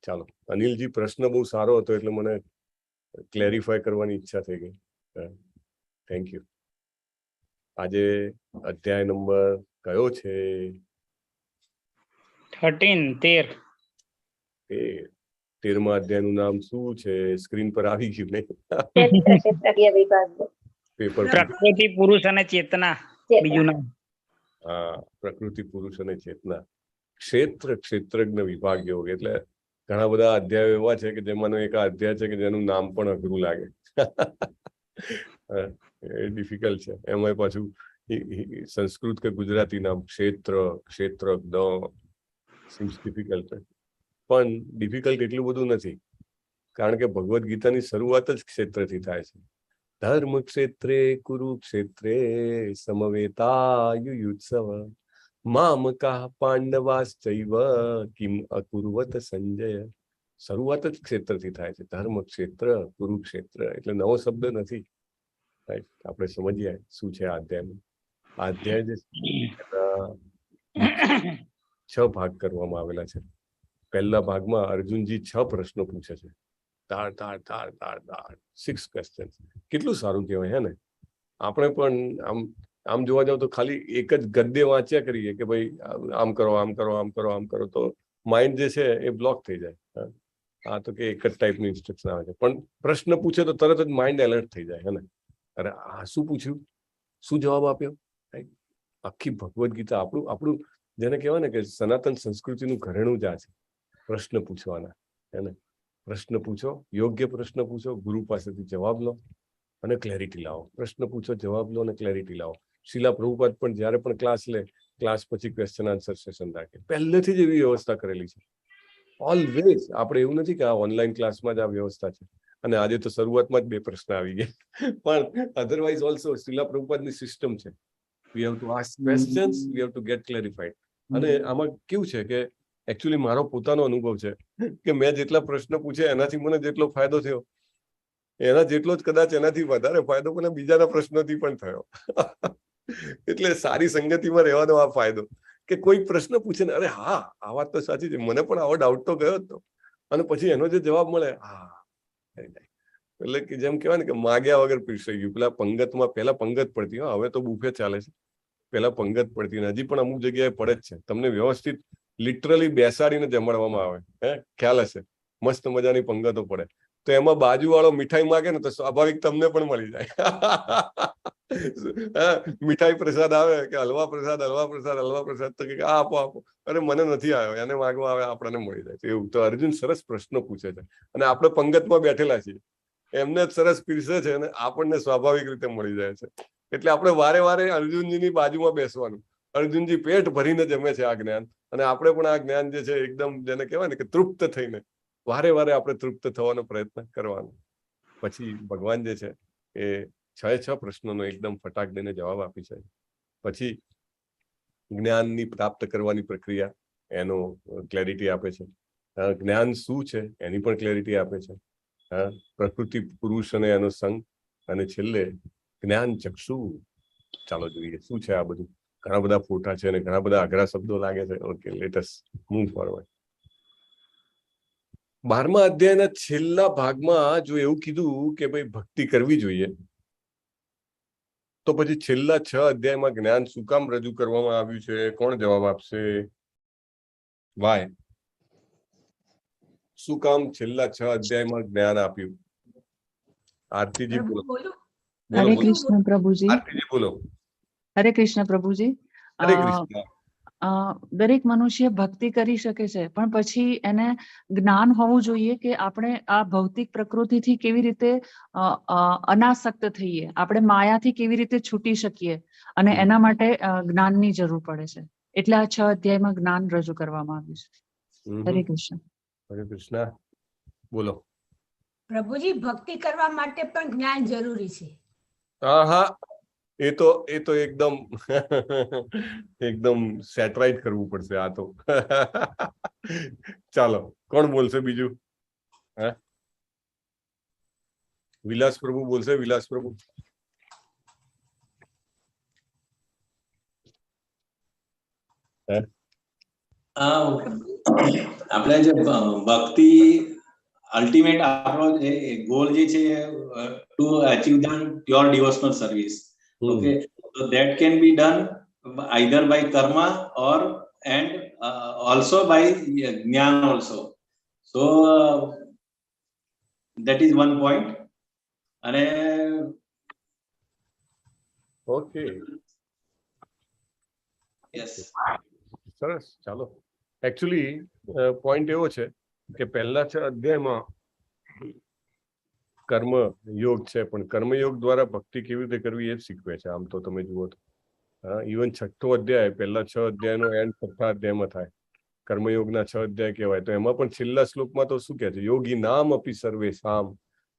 ચાલો. અનિલજી, પ્રશ્ન બહુ સારો હતો એટલે મને ક્લેરિફાય કરવાની ઈચ્છા થઈ ગઈ. Thank you. આજે અધ્યાય નંબર કયો છે? 13. 13મા અધ્યાયનું નામ શું છે? સ્ક્રીન પર આવી ગયું ને? ક્ષેત્રજ્ઞ વિભાગ પેપર. પ્રકૃતિ, પુરુષ અને ચેતના બીજું નામ. હા, પ્રકૃતિ, પુરુષ અને ચેતના. ક્ષેત્રજ્ઞ વિભાગ યોગ એટલે ઘણા બધા અધ્યાયો એવા છે કે જેમાંનો એક અધ્યાય છે કે જેનું નામ પણ અઘરું લાગે. ડિફિકલ્ટ છે. એમાં પાછું સંસ્કૃત કે ગુજરાતી નામ ક્ષેત્રજ્ઞ સીમ્સ ડિફિકલ્ટ. પણ ડિફિકલ્ટ એટલું બધું નથી, કારણ કે ભગવદ્ ગીતાની શરૂઆત જ ક્ષેત્રથી થાય છે. ધર્મ ક્ષેત્રે કુરુક્ષેત્રે સમવેતાયુયુત્સવ મામકાઃ પાંડવાશ્ચૈવ કિમ અકુર્વત સંજય. શરૂઆત જ ક્ષેત્રથી થાય છે. ધર્મ ક્ષેત્ર, કુરુક્ષેત્ર એટલે નવો શબ્દ નથી, રાઈટ. આપણે સમજીએ શું છે આ અધ્યાયમાં. આ અધ્યાય જે 6 ભાગ કરવામાં આવેલા છે. પહેલા ભાગમાં અર્જુનજી 6 પ્રશ્નો પૂછે છે. 6 ક્વેશ્ચન. કેટલું સારું કહેવાય હે ને. આપણે પણ આમ જોવા જાવ તો ખાલી એક જ ગદ્ય વાંચ્યા કરીએ કે ભાઈ આમ કરો, આમ કરો, આમ કરો, આમ કરો, તો માઇન્ડ જે છે એ બ્લોક થઈ જાય. આ તો કે એક જ ટાઈપની ઇન્સ્ટ્રક્શન આવે છે, પણ પ્રશ્ન પૂછે તો તરત જ માઇન્ડ એલર્ટ થઈ જાય હે ને. અરે આ શું પૂછ્યું, શું જવાબ આપ્યો. આખી ભગવદ્ ગીતા આપણું જેને કહેવાય ને કે સનાતન સંસ્કૃતિનું ઘરેણું જ આ છે, પ્રશ્ન પૂછવાના, હે ને. પ્રશ્ન પૂછો, યોગ્ય પ્રશ્ન પૂછો, ગુરુ પાસેથી જવાબ લો અને ક્લેરિટી લાવો. પ્રશ્ન પૂછો, જવાબ લો અને ક્લેરિટી લાવો. શીલા પ્રભુપાદ પણ જ્યારે પણ ક્લાસ લે, ક્લાસ પછી ક્વેશ્ચન આન્સર સેશન રાખે. પહેલેથી જ એવી વ્યવસ્થા કરેલી છે ઓલવેઝ. આપણે એવું નથી કે આ ઓનલાઈન ક્લાસમાં જ આ વ્યવસ્થા છે અને આજે તો શરૂઆતમાં જ 2 પ્રશ્ન આવી ગયા, પણ અધરવાઇઝ ઓલ્સો શીલા પ્રભુપાદની સિસ્ટમ છે. વી have to ask questions, V have two gate clarified. અને આમાં કેવું છે કે એકચ્યુઅલી મારો પોતાનો અનુભવ છે કે મેં જેટલા પ્રશ્ન પૂછ્યા એનાથી મને જેટલો ફાયદો થયો, એના જેટલો જ કદાચ એનાથી વધારે ફાયદો મને બીજાના પ્રશ્નોથી પણ થયો. એટલે સારી સંગતિમાં રહેવાનો આ ફાયદો કે કોઈ પ્રશ્ન પૂછે ને, અરે હા આ વાત તો સાચી છે, મને પણ આવો ડાઉટ તો ગયો હતો, અને પછી એનો જે જવાબ મળે, હા. એટલે કે જેમ કહેવાય ને કે માગ્યા વગર પીરસાઈ ગયું. પહેલા પંગત પડતી, હવે તો બુફે ચાલે છે. પહેલા પંગત પડતી, હજી પણ અમુક જગ્યાએ પડે જ છે. તમને વ્યવસ્થિત લિટરલી બેસાડીને જમાડવામાં આવે, ખ્યાલ હશે. મસ્ત મજાની પંગતો પડે. તો એમાં બાજુવાળો મીઠાઈ માગે ને તો સ્વાભાવિક તમને પણ મળી જાય. મીઠાઈ પ્રસાદ આવે કે હલવા પ્રસાદ તો કે આપો. અરે મને નથી આવ્યો, એને માગવા આવે, આપણને મળી જાય. એવું તો અર્જુન સરસ પ્રશ્ન પૂછે છે અને આપણે પંગતમાં બેઠેલા છીએ, એમને સરસ પીરસે છે અને આપણને સ્વાભાવિક રીતે મળી જાય છે. એટલે આપણે વારે વારે અર્જુનજીની બાજુમાં બેસવાનું. અર્જુનજી પેટ ભરીને જમે છે આ જ્ઞાન, અને આપણે પણ આ જ્ઞાન જે છે એકદમ જેને કહેવાય ને કે તૃપ્ત થઈને વારે વારે આપણે તૃપ્ત થવાનો પ્રયત્ન કરવાનો. પછી ભગવાન જે છે એ 6 પ્રશ્નોનો એકદમ ફટાક દઈને જવાબ આપી છે. પછી જ્ઞાનની પ્રાપ્ત કરવાની પ્રક્રિયા, એનો ક્લેરિટી આપે છે. જ્ઞાન શું છે એની પણ ક્લેરિટી આપે છે. પ્રકૃતિ, પુરુષ અને એનો સંગ, અને છેલ્લે જ્ઞાન ચક્ષુ. ચાલો જોઈએ શું છે આ બધું. ઘણા બધા ફોટા છે અને ઘણા બધા અઘરા શબ્દો લાગે છે. Okay, let us move forward. 12મા અધ્યાયના છેલ્લા ભાગમાં જો એવું કીધું કે ભાઈ ભક્તિ કરવી જોઈએ, તો પછી છેલ્લા 6 અધ્યાયમાં જ્ઞાન શું કામ રજૂ કરવામાં આવ્યું છે? કોણ જવાબ આપશે? વાય? શું કામ છેલ્લા 6 અધ્યાયમાં જ્ઞાન આપ્યું? આરતીજી બોલો. બોલો. હરે કૃષ્ણ પ્રભુજી. આરતીજી બોલો. હરે કૃષ્ણ પ્રભુજી. હરે કૃષ્ણ. દરેક મનુષ્ય ભક્તિ કરી શકે છે, પણ પછી એને જ્ઞાન હોવું જોઈએ કે આપણે આ ભૌતિક પ્રકૃતિથી કેવી રીતે અનાસક્ત થઈએ, આપણે માયાથી કેવી રીતે છૂટી શકીએ, અને એના માટે જ્ઞાનની જરૂર પડે છે. એટલે આ 6 અધ્યાયમાં જ્ઞાન રજૂ કરવામાં આવ્યું છે. હરે કૃષ્ણ. હરે કૃષ્ણ. બોલો. પ્રભુજી, ભક્તિ કરવા માટે પણ જ્ઞાન જરૂરી છે. હા, એ તો એકદમ એકદમ સેટરાઇટ કરવું પડશે આ તો. ચાલો, કોણ બોલશે બીજું? હે, વિલાસ પ્રભુ બોલશે. વિલાસ પ્રભુ. આપણે જે ભક્તિ અલ્ટિમેટ આપણો જે ગોલ જે છે to achieve the pure devotional service. Okay, so that can be done either by karma or and also by jnana also. So that is one point. અને ઓકે, યસ, સરસ. ચાલો, એકચ્યુઅલી પોઈન્ટ એવો છે કે પહેલા 6 અધ્યાયમાં કર્મ યોગ છે, પણ કર્મયોગ દ્વારા ભક્તિ કેવી રીતે કરવી એ જ શીખવે છે. આમ તો તમે જુઓ તો ઇવન 6થો અધ્યાય પહેલા 6 અધ્યાયનો એન્ડ 6થા અધ્યાયમાં થાય. કર્મયોગના 6 અધ્યાય કહેવાય. તો એમાં પણ છેલ્લા શ્લોકમાં તો શું કહે છે? યોગી નામ અપી સર્વે સામ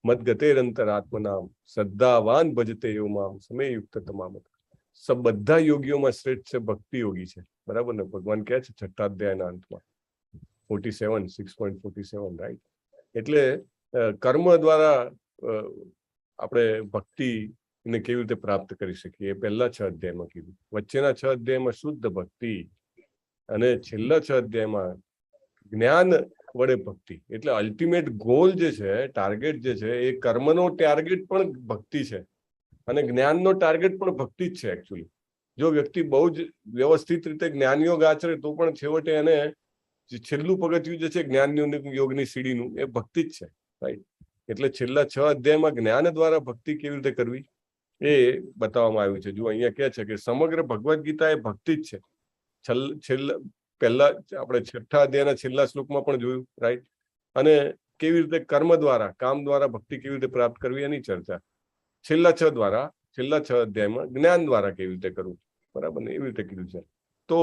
મદગતેરંતર આત્મનામ શ્રદ્ધાવાન ભજતે યો મામ સમયયુક્ત તમામ. બધા યોગીઓમાં શ્રેષ્ઠ છે ભક્તિ યોગી છે. બરાબર ને? ભગવાન કહે છે 6થા અધ્યાયના અંતમાં 6.47 રાઈટ. એટલે કર્મ દ્વારા આપણે ભક્તિને કેવી રીતે પ્રાપ્ત કરી શકીએ એ પહેલા 6 અધ્યાયમાં કીધું. વચ્ચેના 6 અધ્યાયમાં શુદ્ધ ભક્તિ અને છેલ્લા 6 અધ્યાયમાં જ્ઞાન વડે ભક્તિ. એટલે અલ્ટિમેટ ગોલ જે છે, ટાર્ગેટ જે છે, એ કર્મનો ટાર્ગેટ પણ ભક્તિ છે અને જ્ઞાનનો ટાર્ગેટ પણ ભક્તિ જ છે. એકચ્યુઅલી જો વ્યક્તિ બહુ જ વ્યવસ્થિત રીતે જ્ઞાનયોગ આચરે તો પણ છેવટે એને છેલ્લું પગથિયું જે છે જ્ઞાન યોગની સીડીનું, એ ભક્તિ જ છે. રાઈટ. એટલે છેલ્લા 6 અધ્યાયમાં જ્ઞાન દ્વારા ભક્તિ કેવી રીતે કરવી એ બતાવવામાં આવ્યું છે. જો અહીંયા કહે છે કે સમગ્ર ભગવદ્ ગીતા એ ભક્તિ જ છે. પહેલા આપણે 6થા અધ્યાયના છેલ્લા શ્લોકમાં પણ જોયું. રાઈટ. અને કેવી રીતે કર્મ દ્વારા, કામ દ્વારા ભક્તિ કેવી રીતે પ્રાપ્ત કરવી એની ચર્ચા છેલ્લા 6 અધ્યાયમાં જ્ઞાન દ્વારા કેવી રીતે કરવું. બરાબર ને? એવી રીતે કીધું છે. તો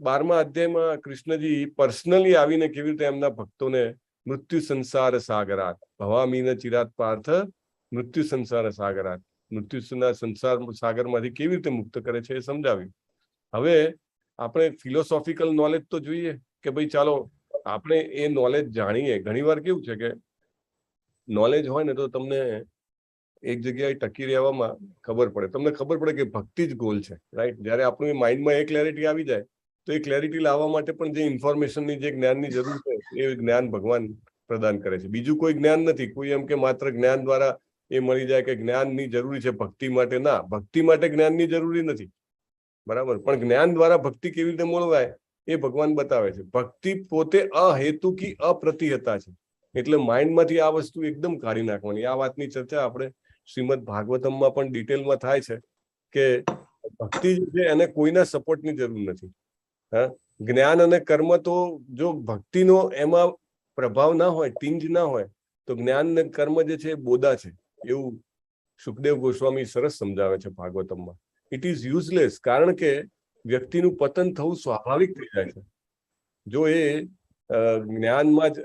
12મા અધ્યાયમાં કૃષ્ણજી પર્સનલી આવીને કેવી રીતે એમના ભક્તોને મૃત્યુ સંસાર સાગરાત ભવામીન ચિરાત પાર્થ મૃત્યુ સંસાર સાગરાત, મૃત્યુના સંસાર સાગરમાંથી કેવી રીતે મુક્ત કરે છે એ સમજાવ્યું. હવે આપણે ફિલોસોફિકલ નોલેજ તો જોઈએ કે ભાઈ ચાલો આપણે એ નોલેજ જાણીએ. ઘણી વાર કેવું છે કે નોલેજ હોય ને તો તમને એક જગ્યાએ ટકી રહેવામાં ખબર પડે. તમને ખબર પડે કે ભક્તિ જ ગોલ છે. રાઈટ. જયારે આપણું માઇન્ડમાં એ ક્લેરિટી આવી જાય તો એ ક્લેરિટી લાવવા માટે પણ જે ઇન્ફોર્મેશનની, જે જ્ઞાનની જરૂર છે એ જ્ઞાન ભગવાન પ્રદાન કરે છે. બીજું કોઈ જ્ઞાન નથી. કોઈ એમ કે માત્ર જ્ઞાન દ્વારા એ મળી જાય કે જ્ઞાનની જરૂરી છે ભક્તિ માટે. ના, ભક્તિ માટે જ્ઞાનની જરૂરી નથી. બરાબર. પણ જ્ઞાન દ્વારા ભક્તિ કેવી રીતે મળવાય એ ભગવાન બતાવે છે. ભક્તિ પોતે અહેતુકી અપ્રતિહતા છે. એટલે માઇન્ડમાંથી આ વસ્તુ એકદમ કાઢી નાખવાની. આ વાતની ચર્ચા આપણે શ્રીમદ ભાગવતમમાં પણ ડિટેલમાં થાય છે કે ભક્તિ જે છે એને કોઈના સપોર્ટની જરૂર નથી. હા, જ્ઞાન અને કર્મ તો જો ભક્તિનો એમાં પ્રભાવ ના હોય, ટિંજ ના હોય, તો જ્ઞાન અને કર્મ જે છે એ બોદા છે. એવું સુખદેવ ગોસ્વામી સરસ સમજાવે છે ભાગવતમમાં. It is useless. કારણ કે વ્યક્તિનું પતન થવું સ્વાભાવિક થઈ જાય છે. જો એ જ્ઞાનમાં જ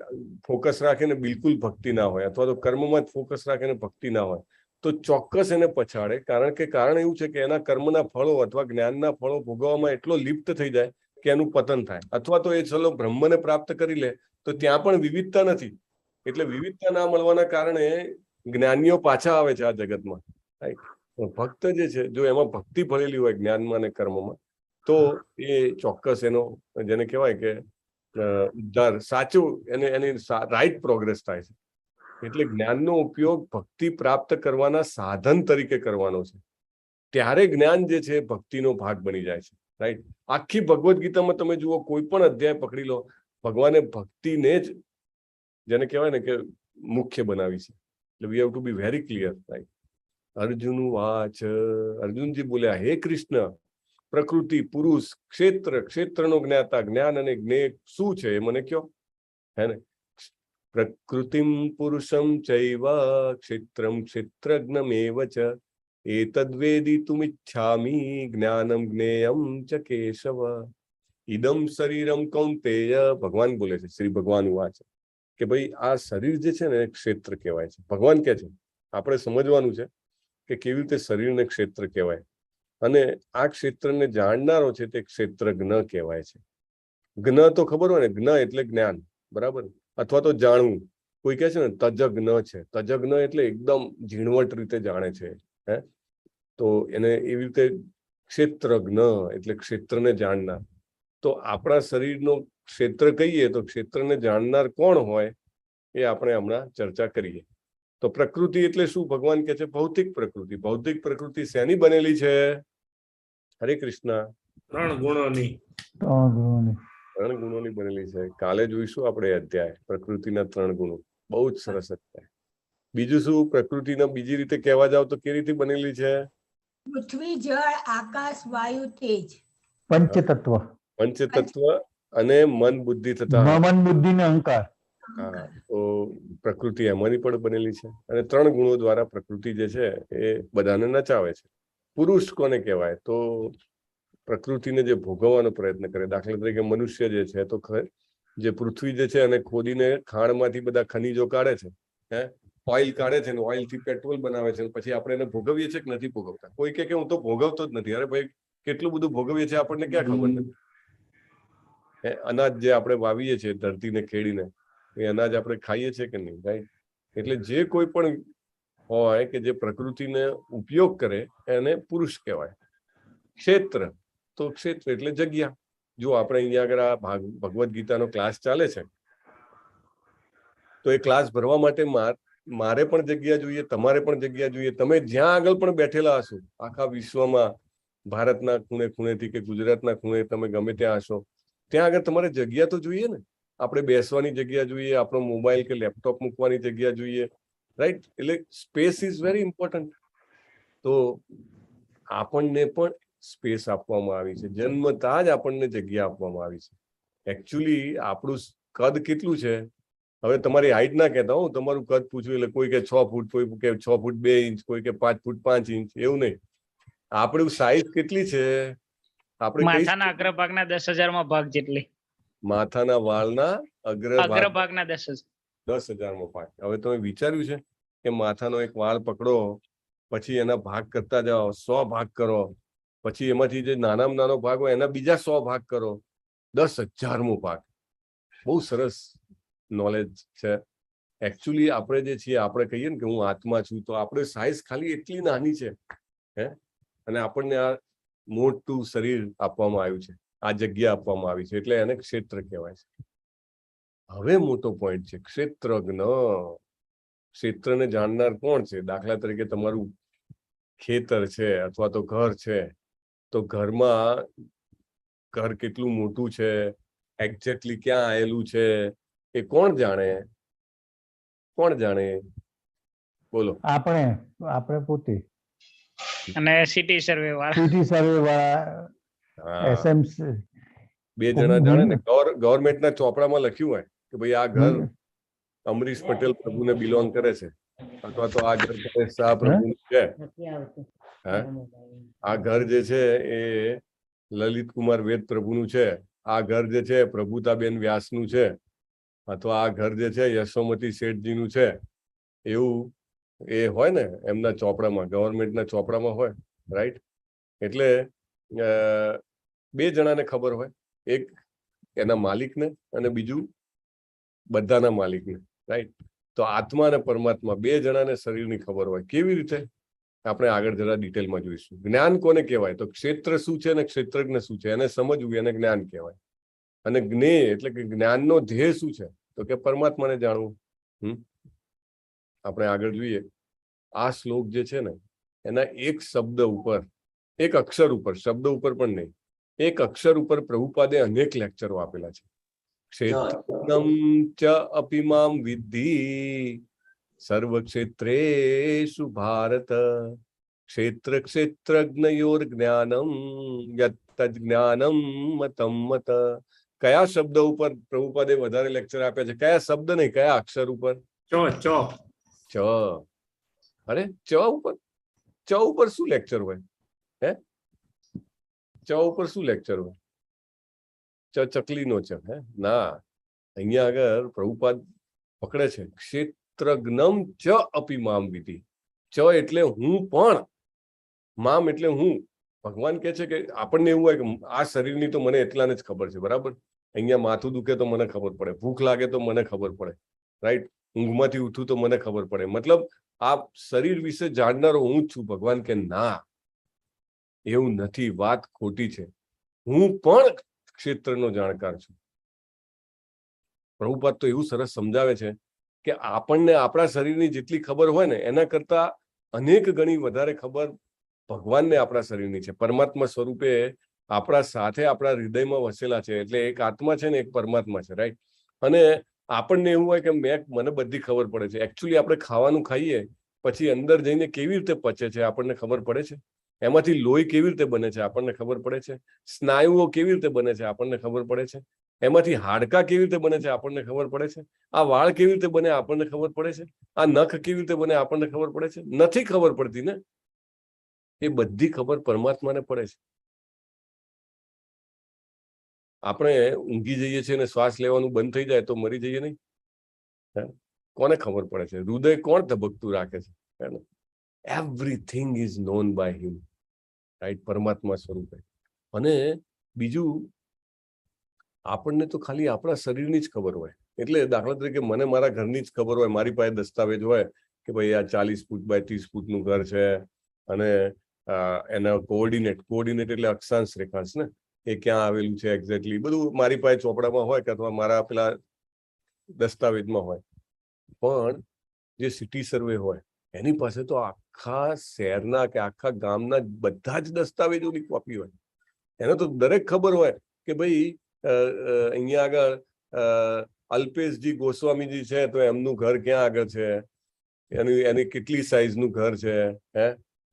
ફોકસ રાખીને બિલકુલ ભક્તિ ના હોય, અથવા તો કર્મમાં જ ફોકસ રાખીને ભક્તિ ના હોય, તો ચોક્કસ એને પછાડે. કારણ એવું છે કે એના કર્મના ફળો અથવા જ્ઞાનના ફળો ભોગવવામાં એટલો લિપ્ત થઈ જાય કે એનું પતન થાય. અથવા તો એ ચલો બ્રહ્મને પ્રાપ્ત કરી લે તો ત્યાં પણ વિવિધતા નથી. એટલે વિવિધતા ના મળવાના કારણે જ્ઞાનીઓ પાછા આવે છે આ જગતમાં, રાઈટ. ભક્ત જે છે જો એમાં ભક્તિ ભરેલી હોય જ્ઞાનમાં અને કર્મમાં, તો એ ચોક્કસ એનો જેને કહેવાય કે ઉદ્ધાર સાચું એની રાઈટ પ્રોગ્રેસ થાય છે. એટલે જ્ઞાનનો ઉપયોગ ભક્તિ પ્રાપ્ત કરવાના સાધન તરીકે કરવાનો છે. ત્યારે જ્ઞાન જે છે ભક્તિનો ભાગ બની જાય છે, રાઈટ. આખી ભગવદ્ ગીતામાં તમે જુઓ, કોઈ પણ અધ્યાય પકડી લો, ભગવાને ભક્તિને જ જેને કહેવાય ને કે મુખ્ય બનાવી છે. એટલે we have to be very clear, right. Arjun વાચ, અર્જુનજી બોલ્યા, હે કૃષ્ણ, પ્રકૃતિ, પુરુષ, ક્ષેત્રનો જ્ઞાતા, જ્ઞાન અને જ્ઞેય શું છે એ મને કયો. હે ને, પ્રકૃતિમ પુરુષમ ચૈવ ક્ષેત્રમ ક્ષેત્રજ્ઞમેવ ચ એતદ્વેદિતુમિચ્છામિ જ્ઞાનમ જ્ઞેયમ ચ કેશવ. ઇદમ શરીરમ કૌંતેય, ભગવાન બોલે છે, શ્રી ભગવાન વાચ, કે ભાઈ આ શરીર જે છે ને ક્ષેત્ર કહેવાય છે. ભગવાન કહે છે, આપણે સમજવાનું છે કે કેવી રીતે શરીરને ક્ષેત્ર કહેવાય, અને આ ક્ષેત્રને જાણનારો છે તે ક્ષેત્રજ્ઞ કહેવાય છે. જ્ઞ તો ખબર હોય ને, જ્ઞ એટલે જ્ઞાન, બરાબર, અથવા તો જાણવું. કોઈ કહે છે ને તજજ્ઞ છે, તજજ્ઞ એટલે એકદમ ઝીણવટ રીતે જાણે છે, હે. તો એને એવી રીતે ક્ષેત્રજ્ઞ એટલે ક્ષેત્રને જાણનાર. તો આપણા શરીરનો ક્ષેત્ર કહીએ તો ક્ષેત્રને જાણનાર કોણ હોય એ આપણે હમણાં ચર્ચા કરીએ. તો પ્રકૃતિ એટલે શું? ભગવાન કહે છે ભૌતિક પ્રકૃતિ. ભૌતિક પ્રકૃતિ શેની બનેલી છે? હરે કૃષ્ણ. 3 ગુણોની. 3 ગુણોની બનેલી છે. કાલે જોઈશું આપણે અધ્યાય પ્રકૃતિના 3 ગુણો. બહુ જ સરસ અધ્યાય. બીજું શું? પ્રકૃતિના બીજી રીતે કહેવા જાવ તો કેવી રીતે બનેલી છે? પૃથ્વી, જળ, આકાશ, વાયુ, તેજ. પંચતત્વ. પંચતત્વ અને મન, બુદ્ધિ તથા મન, બુદ્ધિ ને અહંકાર. હા, તો પ્રકૃતિ એમાંની પણ બનેલી છે. અને 3 ગુણો દ્વારા પ્રકૃતિ જે છે એ બધાને નચાવે છે. પુરુષ કોને કહેવાય? તો પ્રકૃતિને જે ભોગવવાનો પ્રયત્ન કરે. દાખલા તરીકે મનુષ્ય જે છે તો જે પૃથ્વી જે છે અને ખોદીને ખાણમાંથી બધા ખનીજો કાઢે છે, હે, ઓઇલ કાઢે છે, ઓઇલ થી પેટ્રોલ બનાવે છે, પછી આપણે એને ભોગવીએ છીએ કે નથી ભોગવતા? કોઈ કે હું તો ભોગવતો જ નથી. અરે ભાઈ, કેટલું બધું ભોગવીએ છીએ આપણને ક્યાં ખબર નથી? અનાજ જે આપણે વાવીએ છીએ ધરતીને ખેડીને, એ અનાજ આપણે ખાઈએ છીએ કે નહીં, રાઈટ. એટલે જે કોઈ પણ હોય કે જે પ્રકૃતિને ઉપયોગ કરે એને પુરુષ કહેવાય. ક્ષેત્ર, તો ક્ષેત્ર એટલે જગ્યા. જો આપણે અહીંયા આગળ આ ભગવદ્ ગીતાનો ક્લાસ ચાલે છે, તો એ ક્લાસ ભરવા માટે મારે પણ જગ્યા જોઈએ, તમારે પણ જગ્યા જોઈએ. તમે જ્યાં આગળ પણ બેઠેલા હશો આખા વિશ્વમાં, ભારતના ખૂણે ખૂણેથી કે ગુજરાતના ખૂણે, તમે ગમે ત્યાં હશો, ત્યાં આગળ તમારે જગ્યા તો જોઈએ ને. આપણે બેસવાની જગ્યા જોઈએ, આપણો મોબાઈલ કે લેપટોપ મૂકવાની જગ્યા જોઈએ, રાઈટ. એટલે સ્પેસ ઇઝ વેરી ઇમ્પોર્ટન્ટ. તો આપણને પણ સ્પેસ આપવામાં આવી છે. જન્મતા જ આપણને જગ્યા આપવામાં આવી છે. એકચ્યુઅલી આપણું કદ કેટલું છે? હવે તમારી હાઈટ ના કહેતા હું, તમારું કદ પૂછ્યું એટલે કોઈ કે 6 ફૂટ, કોઈ કે 6 ફૂટ 2 ઇંચ, કોઈ કે 5 ફૂટ 5 ઇંચ, એવું નહીં. આપણું સાઈઝ કેટલી છે? આપણે માથાના અગ્રભાગના 10,000માં ભાગ જેટલી. માથાના વાળના અગ્રભાગના 10,000માં ભાગ. હવે તમે વિચાર્યું છે કે માથાનો એક વાળ પકડો, પછી એના ભાગ કરતા જાઓ, 100 ભાગ કરો, પછી એમાંથી જે નાનામાં નાનો ભાગ હોય એના બીજા 100 ભાગ કરો, 10,000મો ભાગ. બહુ સરસ નોલેજ છે. એકચ્યુઅલી આપણે જે છીએ, આપણે કહીએ ને કે હું આત્મા છું, તો આપણે સાઈઝ ખાલી એટલી નાની છે, હે, અને આપણને આ મોટું શરીર આપવામાં આવ્યું છે, આ જગ્યા આપવામાં આવી છે, એટલે એને ક્ષેત્ર કહેવાય છે. હવે મોટો પોઈન્ટ છે ક્ષેત્રજ્ઞ. ક્ષેત્રને જાણનાર કોણ છે? દાખલા તરીકે તમારું ખેતર છે અથવા તો ઘર છે, તો ઘરમાં ઘર કેટલું મોટું છે, એક્ઝેક્ટલી ક્યાં આવેલું છે, એ કોણ જાણે? કોણ જાણે? બોલો. આપણે પોતે. અને સિટી સર્વે વાળા એસએમસી 2 જણા જાણે ને. ગવર્મેન્ટના ચોપડામાં લખ્યું હોય કે ભાઈ આ ઘર અમરીશ પટેલ પ્રભુને બિલોંગ કરે છે, અથવા તો આ ઘર પરેશ શાહ પ્રભુનું છે, આ ઘર જે છે એ લલિત કુમાર વેદ પ્રભુનું છે, આ ઘર જે છે પ્રભુતાબેન વ્યાસનું છે, અથવા આ ઘર જે છે યશોમતી શેઠજીનું છે. એવું એ હોય ને એમના ચોપડામાં, ગવર્મેન્ટના ચોપડામાં હોય, રાઈટ. એટલે 2 જણાને ખબર હોય, એક એના માલિકને અને બીજું બધાના માલિકને, રાઈટ. તો આત્મા અને પરમાત્મા બે જણાને શરીરની ખબર હોય. કેવી રીતે? આપણે આગળ જરા ડિટેલમાં જોઈશું. જ્ઞાન કોને કહેવાય? તો ક્ષેત્ર શું છે અને ક્ષેત્રજ્ઞ શું છે એને સમજવું એને જ્ઞાન કહેવાય. અને જ્ઞેય એટલે કે જ્ઞાનનો ધ્યેય શું છે? તો કે પરમાત્માને જાણવું. આપણે આગળ જોઈએ. આ શ્લોક જે છે ને એના એક શબ્દ ઉપર, એક અક્ષર ઉપર, શબ્દ ઉપર પણ નહીં, એક અક્ષર ઉપર પ્રભુપાદે અનેક લેક્ચરો આપેલા છે. ક્ષેત્રજ્ઞમ ચ અપિમામ વિદ્ધિ સર્વ ક્ષેત્રેષુ ભારત ક્ષેત્ર ક્ષેત્રજ્ઞયોર જ્ઞાનમ યત્તદ જ્ઞાનમ મતમ મત. કયા શબ્દ ઉપર પ્રભુપાદે વધારે લેક્ચર આપ્યા છે? કયા શબ્દ નહીં, કયા અક્ષર ઉપર? ચ. અરે ચ ઉપર? ચ ઉપર શું લેક્ચર હોય? હે, ચ ઉપર શું લેક્ચર હોય? ચકલીનો ચ? હે ના, અહીંયા આગળ પ્રભુપાદ પકડે છે ક્ષેત્રજ્ઞમ ચ અપી મામ વિધિ. ચ એટલે હું પણ, મામ એટલે હું. ભગવાન કહે છે કે આપણને એવું હોય કે આ શરીરની તો મને એટલાને જ ખબર છે, બરાબર? અહીંયા માથું દુખે તો મને ખબર પડે, ભૂખ લાગે તો મને ખબર પડે, રાઈટ? ઊંઘમાંથી ઉઠું તો મને ખબર પડે. મતલબ આ શરીર વિશે જાણનારો હું જ છું. ભગવાન કે ના, એવું નથી, વાત ખોટી છે. હું પણ ક્ષેત્રનો જાણકાર છું. પ્રભુપાદ તો એવું સરસ સમજાવે છે કે આપણને આપણા શરીરની જેટલી ખબર હોય ને એના કરતા અનેક ગણી વધારે ખબર ભગવાનને આપણા શરીરની છે. પરમાત્મા સ્વરૂપે આપણા સાથે આપણા હૃદયમાં વસેલા છે. એટલે એક આત્મા છે ને એક પરમાત્મા છે, રાઈટ? અને આપણને એવું હોય કે મને બધી ખબર પડે છે. એકચ્યુઅલી આપણે ખાવાનું ખાઈએ પછી અંદર જઈને કેવી રીતે પચે છે આપણને ખબર પડે છે. એમાંથી લોહી કેવી રીતે બને છે આપણને ખબર પડે છે. સ્નાયુઓ કેવી રીતે બને છે આપણને ખબર પડે છે. એમાંથી હાડકા કેવી રીતે બને છે આપણને ખબર પડે છે. આ વાળ કેવી રીતે બને આપણને ખબર પડે છે. આ નખ કેવી રીતે બને આપણને ખબર પડે છે? નથી ખબર પડતી ને. એ બધી ખબર પરમાત્માને પડે છે. આપણે ઊંઘી જઈએ છીએ ને શ્વાસ લેવાનું બંધ થઈ જાય તો મરી જઈએ નહીં? કોને ખબર પડે છે? હૃદય કોણ ધબકતું રાખે છે? Everything is known by him, right? પરમાત્મા સ્વરૂપે. અને બીજું, આપણને તો ખાલી આપણા શરીરની જ ખબર હોય. એટલે દાખલા તરીકે મને મારા ઘરની જ ખબર હોય, મારી પાસે દસ્તાવેજ હોય કે ભાઈ આ 40 ફૂટ બાય 30 ફૂટનું ઘર છે અને એના કોઓર્ડિનેટ એટલે અક્ષાંશ રેખાંશ ને, એ ક્યાં આવેલું છે એક્ઝેક્ટલી બધું મારી પાસે ચોપડામાં હોય કે અથવા મારા પેલા દસ્તાવેજમાં હોય. પણ જે સિટી સર્વે હોય એની પાસે તો આખા શહેરના કે આખા ગામના બધા જ દસ્તાવેજોની કોપી હોય. એને તો દરેક ખબર હોય કે ભાઈ અહીંયા આગળ અલ્પેશજી ગોસ્વામીજી છે તો એમનું ઘર ક્યાં આગળ છે, એની કેટલી સાઈઝનું ઘર છે, હે,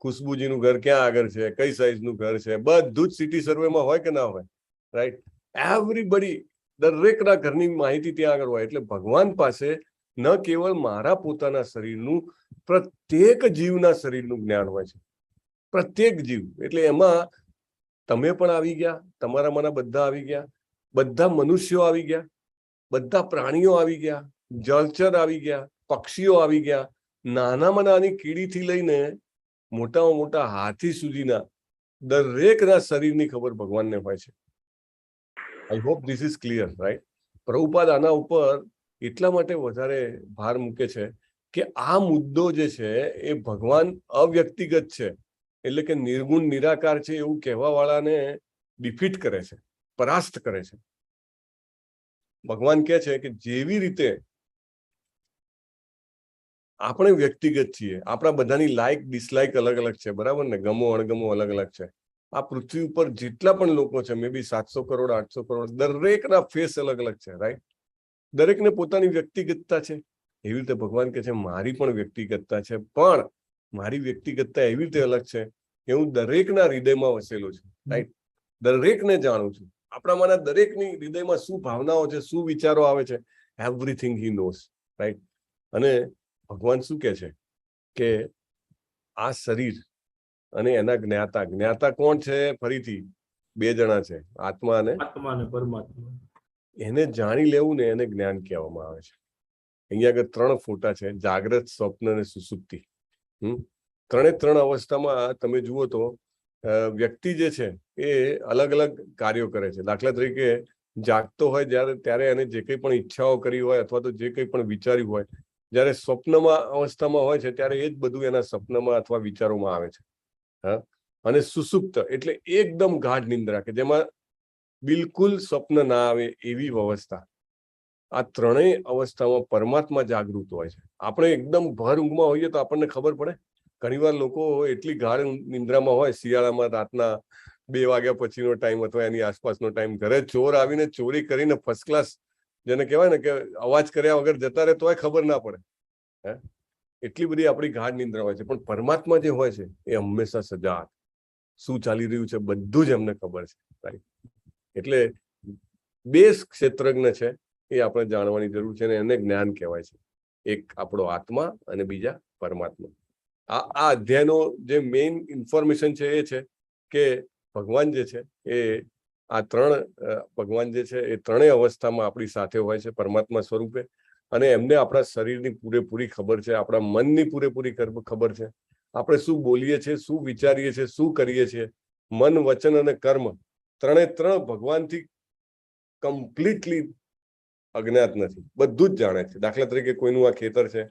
ખુશ્બુજીનું ઘર ક્યાં આગળ છે, કઈ સાઈઝનું ઘર છે, બધું જ સિટી સર્વેમાં હોય કે ના હોય, રાઈટ? એવરીબડી, દરેકના ઘરની માહિતી ત્યાં આગળ હોય. એટલે ભગવાન પાસે ન કેવળ મારા પોતાના શરીરનું, પ્રત્યેક જીવના શરીરનું જ્ઞાન હોય છે. પ્રત્યેક જીવ એટલે એમાં તમે પણ આવી ગયા, તમારામાંના બધા આવી ગયા, બધા મનુષ્યો આવી ગયા, બધા પ્રાણીઓ આવી ગયા, જળચર આવી ગયા, પક્ષીઓ આવી ગયા, નાનામાં નાની કીડીથી લઈને મોટામાં મોટા હાથી સુધીના દરેકના શરીરની ખબર ભગવાનને હોય છે. I hope this is clear, right? Prabhupada આના ઉપર એટલા માટે વધારે ભાર મૂકે છે કે આ મુદ્દો જે છે એ ભગવાન અવ્યક્તિગત છે, એટલે કે નિર્ગુણ નિરાકાર છે એવું કહેવા વાળાને ડિફીટ કરે છે, પરાસ્ત કરે છે. ભગવાન કહે છે કે જેવી રીતે આપણે વ્યક્તિગત છીએ, આપણા બધાની લાઈક ડિસલાઈક અલગ અલગ છે, બરાબર ને? ગમો અણગમો અલગ અલગ છે. આ પૃથ્વી ઉપર જેટલા પણ લોકો છે, મે બી 700 કરોડ 800 કરોડ, દરેકના ફેસ અલગ અલગ છે, રાઈટ? દરેકને પોતાની વ્યક્તિગતતા છે. એવી રીતે ભગવાન કહે છે મારી પણ વ્યક્તિગતતા છે, પણ મારી વ્યક્તિગતતા એવી રીતે અલગ છે કે હું દરેકના હૃદયમાં વસેલો છું, રાઈટ? દરેકને જાણું છું. આપણામાંના દરેકની હૃદયમાં શું ભાવનાઓ છે, શું વિચારો આવે છે, એવરીથિંગ હી નોઝ, રાઈટ? અને ભગવાન શું કહે છે કે આ શરીર અને એના જ્ઞાતા કોણ છે? ફરીથી બે જણા છે, આત્મા અને પરમાત્મા. એને જાણી લેવું ને એને જ્ઞાન કહેવામાં આવે છે. અહીંયા આગળ 3 ફોટા છે, જાગ્રત, સ્વપ્ન અને સુષુપ્તિ. ત્રણ અવસ્થામાં તમે જુઓ તો વ્યક્તિ જે છે એ અલગ અલગ કાર્યો કરે છે. દાખલા તરીકે જાગતો હોય ત્યારે એને જે કંઈ પણ ઈચ્છાઓ કરી હોય અથવા તો જે કંઈ પણ વિચાર્યું હોય જ્યારે સ્વપ્નમાં અવસ્થામાં હોય છે ત્યારે એ જ બધું એના સપનામાં અથવા વિચારોમાં આવે છે. હા, અને સુસુપ્ત એટલે એકદમ ગાઢ નિંદ્રા કે જેમાં બિલકુલ સ્વપ્ન ના આવે એવી અવસ્થા. આ ત્રણેય અવસ્થામાં પરમાત્મા જાગૃત હોય છે. આપણે એકદમ ભર ઊંઘમાં હોઈએ તો આપણને ખબર પડે. ઘણીવાર લોકો એટલી ગાઢ નિંદ્રામાં હોય, શિયાળામાં રાતના 2 વાગ્યા પછીનો ટાઈમ અથવા એની આસપાસનો ટાઈમ, ઘરે ચોર આવીને ચોરી કરીને ફર્સ્ટ ક્લાસ જેને કહેવાય ને કે અવાજ કર્યા વગર જતા રહે તોય ખબર ના પડે. હે, એટલી બધી આપણી ગાઢ નિંદ્રા હોય છે. પણ પરમાત્મા જે હોય છે એ હંમેશા સજાગ, શું ચાલી રહ્યું છે બધું જ એમને ખબર છે. રાઈટ. એટલે 2 ક્ષેત્રજ્ઞ છે એ આપણે જાણવાની જરૂર છે અને એને જ્ઞાન કહેવાય છે. એક આપણો આત્મા અને બીજા પરમાત્મા. આ અધ્યાયનો જે મેઇન ઇન્ફોર્મેશન છે એ છે કે ભગવાન જે છે એ આ ભગવાન જે છે એ ત્રણેય અવસ્થામાં આપણી સાથે હોય છે પરમાત્મા સ્વરૂપે, અને એમને આપણા શરીરની પૂરેપૂરી ખબર છે, આપણા મનની પૂરેપૂરી ખબર છે, આપણે શું બોલીએ છીએ, શું વિચારીએ છીએ, શું કરીએ છીએ. મન, વચન અને કર્મ ત્રણ ભગવાનથી કમ્પ્લીટલી અજ્ઞાત નથી, બધું જ જાણે છે. દાખલા તરીકે કોઈનું આ ખેતર છે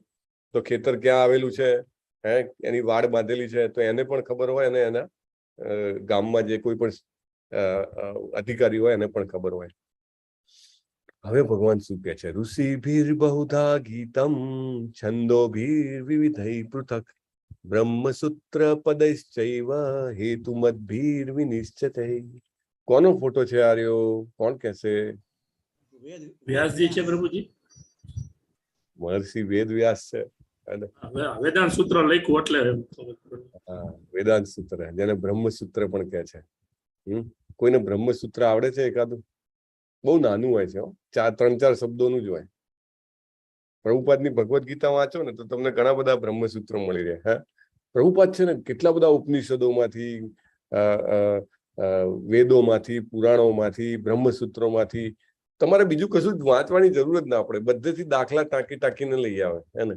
તો ખેતર ક્યાં આવેલું છે, એની વાડ બાંધેલી છે તો એને પણ ખબર હોય, અને એના ગામમાં જે કોઈ પણ અધિકારી હોય એને પણ ખબર હોય. હવે ભગવાન શું કહે છે? ઋષિભીર બહુધા ગીતમ છંદોભીર વિવિધૈ પૃથક બ્રહ્મસૂત્ર પદૈશ્ચૈવ હેતુમદ્ભીર વિનિશ્ચતૈ. કોનો ફોટો છે આ રહ્યો? કોણ કહેશે? વ્યાસજી છે પ્રભુજી. મહર્ષિ વેદ વ્યાસ છે. વેદાંત સૂત્ર લખ્યું એટલે હા, વેદાંત સૂત્ર, જેને બ્રહ્મસૂત્ર પણ કહે છે. કોઈને બ્રહ્મસૂત્ર આવડે છે એકાદું? બહુ નાનું હોય છે, 3-4 શબ્દોનું જ હોય. પ્રભુપાદની ભગવદ્ ગીતા વાંચો ને તો તમને ઘણા બધા બ્રહ્મસૂત્રો મળી રહે. હા, પ્રભુપાદ છે ને કેટલા બધા ઉપનિષદોમાંથી, વેદોમાંથી, પુરાણોમાંથી, બ્રહ્મસૂત્રોમાંથી તમારે બીજું કશું જ વાંચવાની જરૂર જ ના પડે, બધેથી દાખલા ટાંકીને લઈ આવે. હે ને?